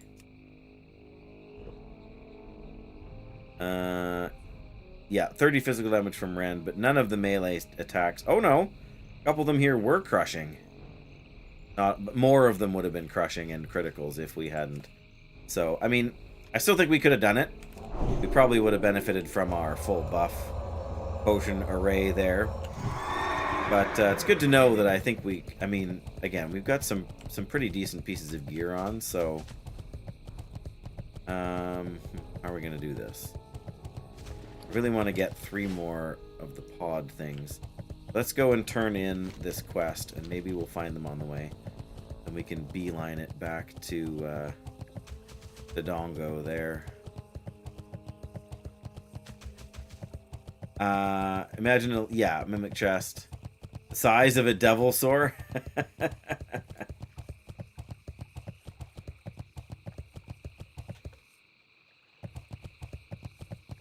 Yeah, 30 physical damage from Rend, but none of the melee attacks. Oh no, a couple of them here were crushing. More of them would have been crushing and criticals if we hadn't. So, I mean, I still think we could have done it. We probably would have benefited from our full buff potion array there. But it's good to know that I think I mean, again, we've got some pretty decent pieces of gear on, so how are we going to do this? I really want to get 3 more of the pod things. Let's go and turn in this quest, and maybe we'll find them on the way. And we can beeline it back to the Dongo there. Imagine, yeah, mimic chest. The size of a devil sore.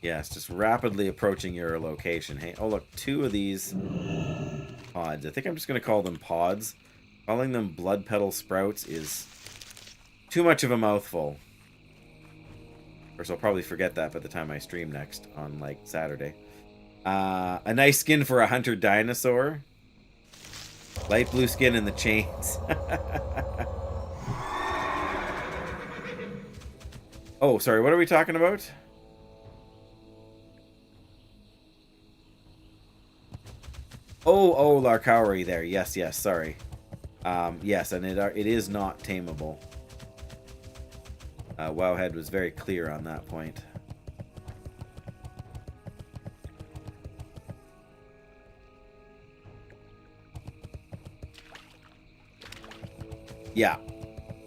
Yes, just rapidly approaching your location. Hey, oh look, 2 of these pods. I think I'm just going to call them pods. Calling them blood petal sprouts is too much of a mouthful. Of course, I'll probably forget that by the time I stream next on, like, Saturday. A nice skin for a hunter dinosaur. Light blue skin and the chains. Oh, sorry, what are we talking about? Oh, Larkauri there. Yes, sorry. Yes, and it is not tameable. Wowhead was very clear on that point. Yeah,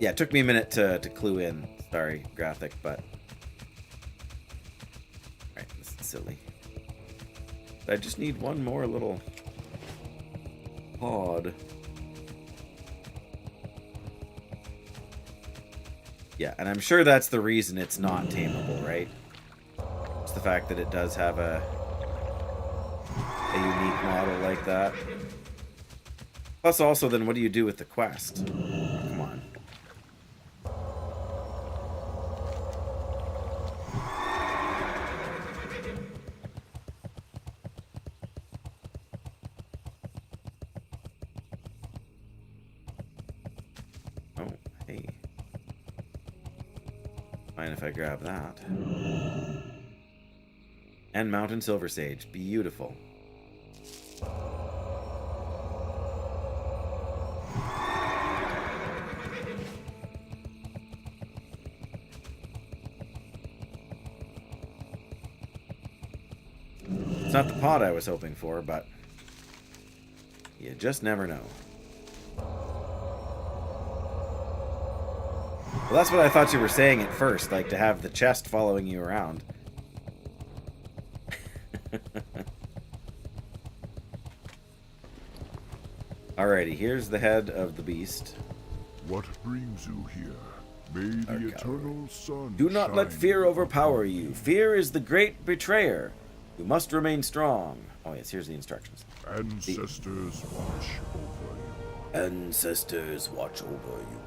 it took me a minute to clue in. Sorry, graphic, but... Alright, this is silly. I just need one more little pod. Yeah, and I'm sure that's the reason it's not tameable, right? It's the fact that it does have a unique model like that. Plus also, then what do you do with the quest? Come on. Oh, hey. Mind if I grab that? And Mountain Silver Sage. Beautiful. It's not the pod I was hoping for, but you just never know. Well, that's what I thought you were saying at first, like to have the chest following you around. Alrighty, here's the head of the beast. What brings you here? May the eternal sun Do not let shine fear overpower upon you. Fear is the great betrayer. You must remain strong. Oh yes, here's the instructions. Ancestors watch over you. Ancestors watch over you.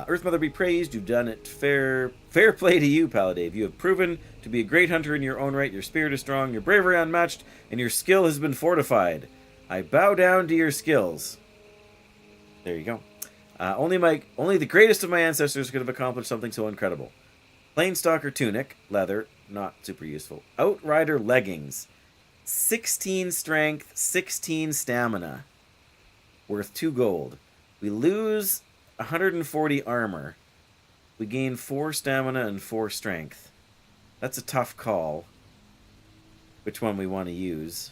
Earth Mother be praised. You've done it fair play to you, Paladin. You have proven to be a great hunter in your own right. Your spirit is strong, your bravery unmatched, and your skill has been fortified. I bow down to your skills. There you go. Only the greatest of my ancestors could have accomplished something so incredible. Planestalker tunic, leather, not super useful. Outrider leggings, 16 strength, 16 stamina, worth 2 gold. We lose 140 armor. We gain 4 stamina and 4 strength. That's a tough call. Which one we want to use?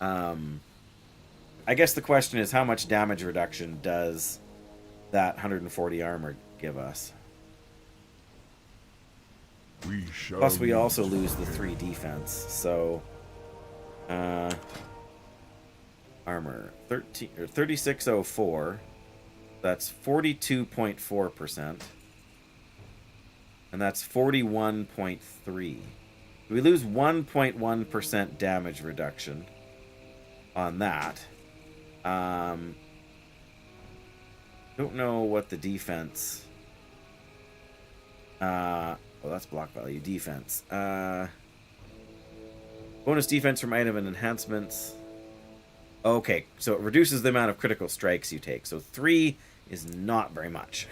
I guess the question is, how much damage reduction does that 140 armor give us? Plus, we also lose the 3 defense. So, armor 3604. That's 42.4%, and that's 41.3. We lose 1.1% damage reduction on that. Don't know what the defense. Well, that's block value. Defense. Bonus defense from item and enhancements. Okay, so it reduces the amount of critical strikes you take. So 3 is not very much.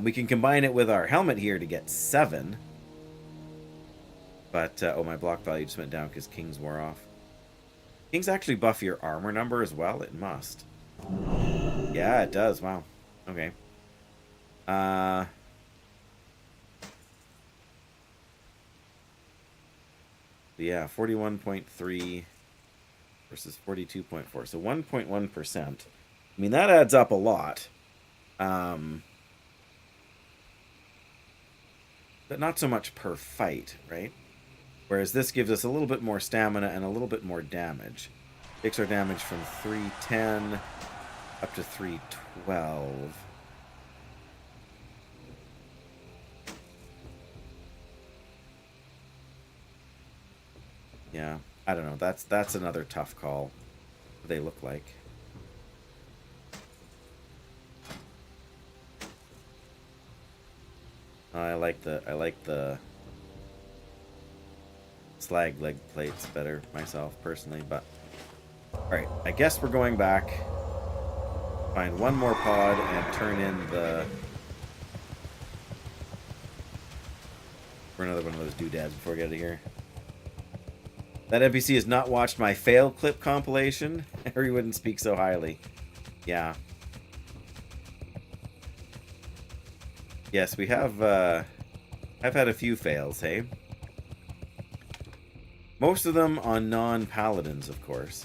We can combine it with our helmet here to get 7. But, oh, my block value just went down because Kings wore off. Kings actually buff your armor number as well? It must. Yeah, it does. Wow. Okay. Yeah, 41.3 versus 42.4. So 1.1%. I mean, that adds up a lot. But not so much per fight, right? Whereas this gives us a little bit more stamina and a little bit more damage. Takes our damage from 310 up to 312. Yeah, I don't know. That's another tough call. What do they look like? I like the slag leg plates better myself personally, but alright, I guess we're going back, find one more pod and turn in for another one of those doodads before we get out of here. That NPC has not watched my fail clip compilation, or he wouldn't speak so highly. Yeah. Yes, we have, I've had a few fails, hey? Most of them on non-paladins, of course.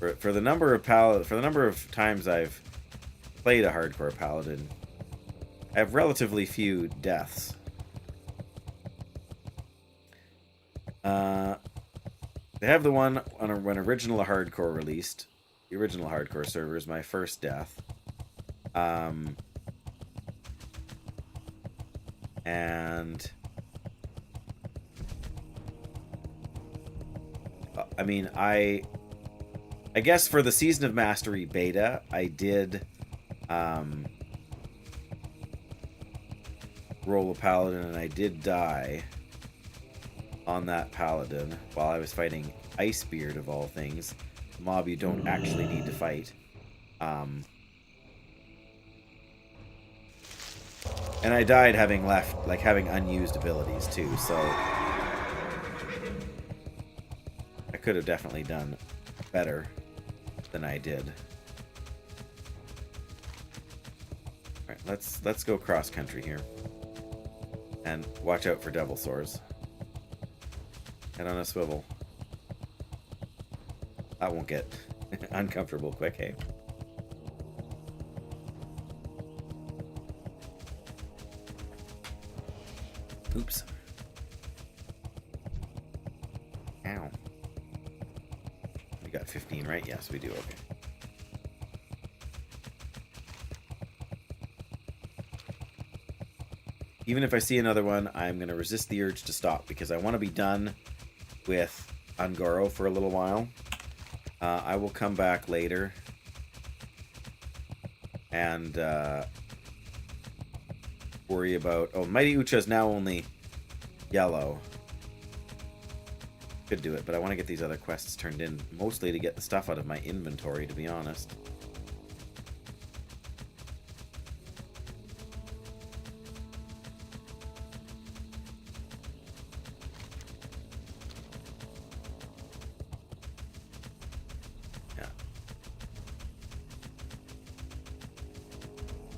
For the number of times I've played a hardcore paladin, I have relatively few deaths. They have the one on when original hardcore released. The original hardcore server is my first death. And I mean, I guess for the Season of Mastery beta, I did roll a paladin, and I did die on that paladin while I was fighting Icebeard, of all things. A mob you don't actually need to fight. And I died having having unused abilities too, so I could have definitely done better than I did. Alright, let's go cross country here. And watch out for devil swords. Head on a swivel. That won't get uncomfortable quick, hey? Oops. Ow. We got 15, right? Yes, we do. Okay. Even if I see another one, I'm going to resist the urge to stop because I want to be done with Ungoro for a little while. I will come back later and worry about... Oh, Mighty Ucha is now only yellow. Could do it, but I want to get these other quests turned in, mostly to get the stuff out of my inventory, to be honest.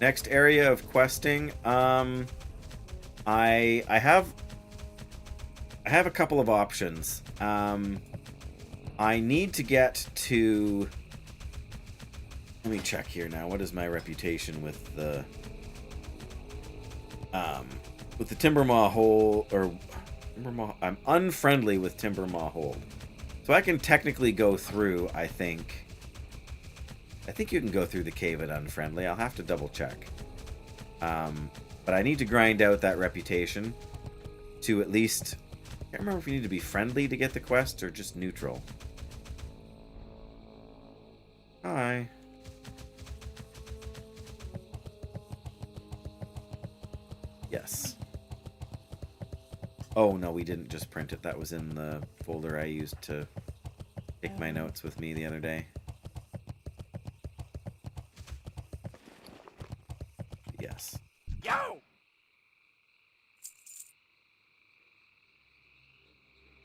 Next area of questing, I have a couple of options. I need to get to... Let me check here now. What is my reputation with the Timbermaw Hole, or Timbermaw? I'm unfriendly with Timbermaw Hold, so I can technically go through. I think you can go through the cave at unfriendly. I'll have to double check. But I need to grind out that reputation to at least... I can't remember if you need to be friendly to get the quest or just neutral. Hi. Yes. Oh, no, we didn't just print it. That was in the folder I used to take my notes with me the other day. Yes. Yo!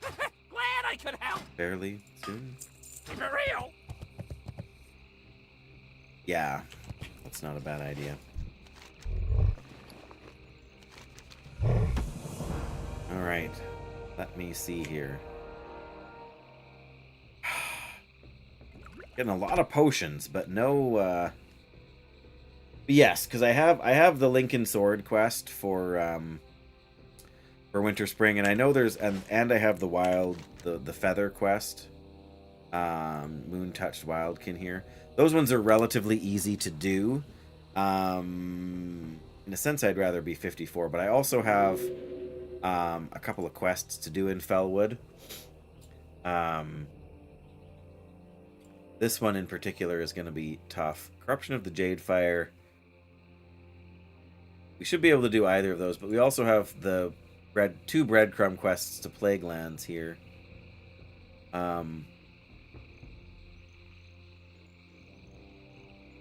Glad I could help. Fairly soon? Keep it real. Yeah, that's not a bad idea. Alright, let me see here. Getting a lot of potions, but no, yes, because I have the Lincoln Sword quest for Winter Spring, and I know there's and I have the Feather quest, Moon Touched Wildkin here. Those ones are relatively easy to do. In a sense, I'd rather be 54, but I also have a couple of quests to do in Fellwood. This one in particular is going to be tough. Corruption of the Jade Fire. We should be able to do either of those, but we also have the two breadcrumb quests to Plague Lands here.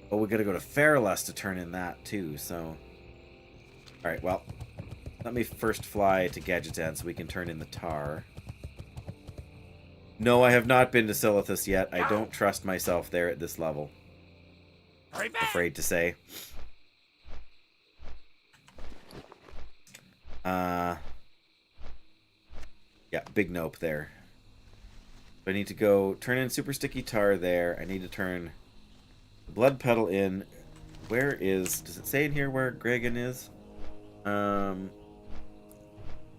But we got to go to Fairless to turn in that too. So, all right. Well, let me first fly to Gadgetan so we can turn in the tar. No, I have not been to Silithus yet. I don't trust myself there at this level. Hurry back. Afraid to say. Yeah, big nope there. I need to go turn in Super Sticky Tar there. I need to turn the Blood Petal in. Where is... Does it say in here where Gregan is?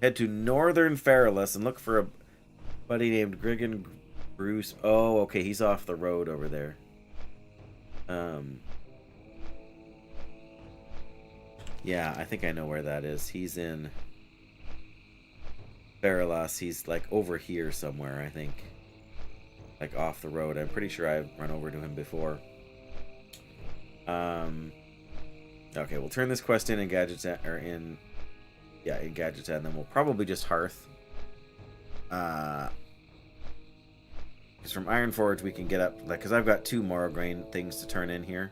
Head to Northern Feralus and look for a buddy named Gregan Bruce. Oh, okay. He's off the road over there. Yeah, I think I know where that is. He's in Feralus. He's like over here somewhere, I think. Like off the road. I'm pretty sure I've run over to him before. Okay, we'll turn this quest in Gadgetat, or in Gadgetat, and then we'll probably just Hearth. Because from Ironforge we can get up, like, because I've got 2 Morrograin things to turn in here.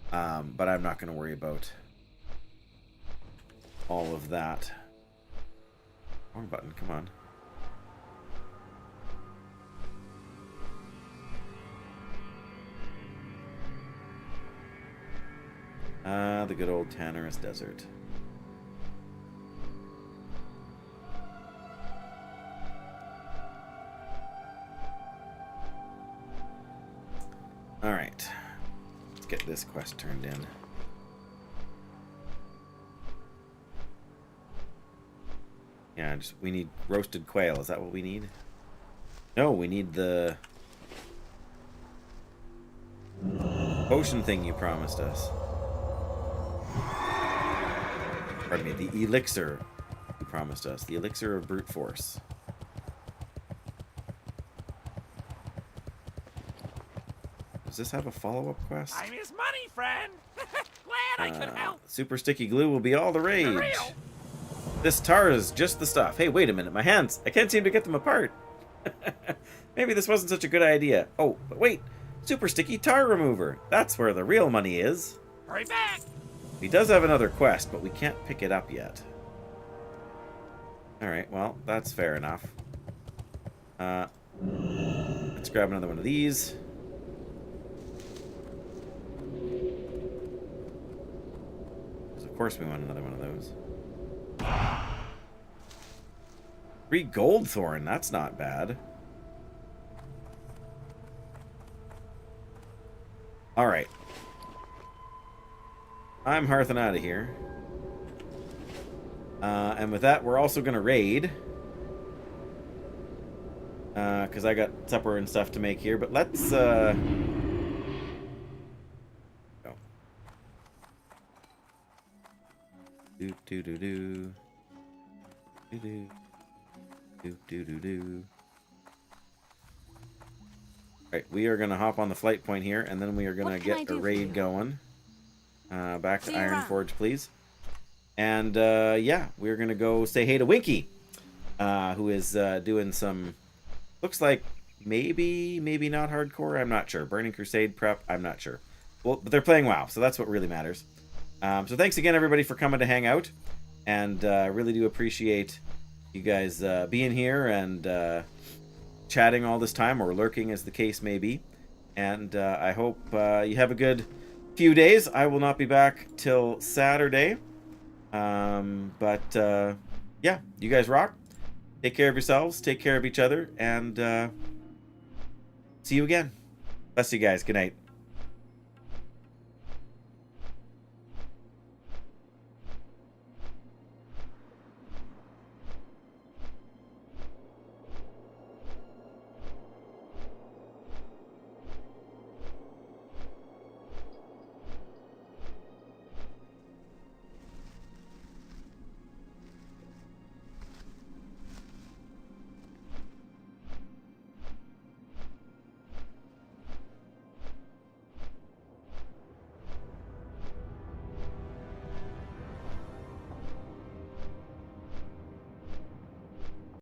But I'm not going to worry about all of that. Wrong button, come on. The good old Tannerus Desert. Alright. Let's get this quest turned in. Yeah, we need roasted quail. Is that what we need? No, we need the potion thing you promised us. Pardon me, the elixir you promised us. The elixir of brute force. Does this have a follow-up quest? Time is money, friend. Glad I could help. Super sticky glue will be all the rage. For real. This tar is just the stuff. Hey, wait a minute. My hands. I can't seem to get them apart. Maybe this wasn't such a good idea. Oh, but wait. Super sticky tar remover. That's where the real money is. Hurry back. He does have another quest, but we can't pick it up yet. Alright, well, that's fair enough. Let's grab another one of these. Of course we want another one of those. 3 gold thorn, that's not bad. Alright. I'm hearthing out of here. And with that, we're also going to raid. Because I got supper and stuff to make here. But let's... go. Do-do-do-do. Do-do. Do-do-do-do. Alright, we are going to hop on the flight point here. And then we are going to get a raid going. Back to Ironforge, please. And, yeah, we're going to go say hey to Winky, who is doing some, looks like maybe not hardcore, I'm not sure. Burning Crusade prep, I'm not sure. Well, but they're playing WoW, so that's what really matters. So thanks again, everybody, for coming to hang out. And I really do appreciate you guys being here and chatting all this time, or lurking, as the case may be. And I hope you have a good few days. I will not be back till Saturday. But yeah, you guys rock. Take care of yourselves, take care of each other, and see you again. Bless you guys. Good night.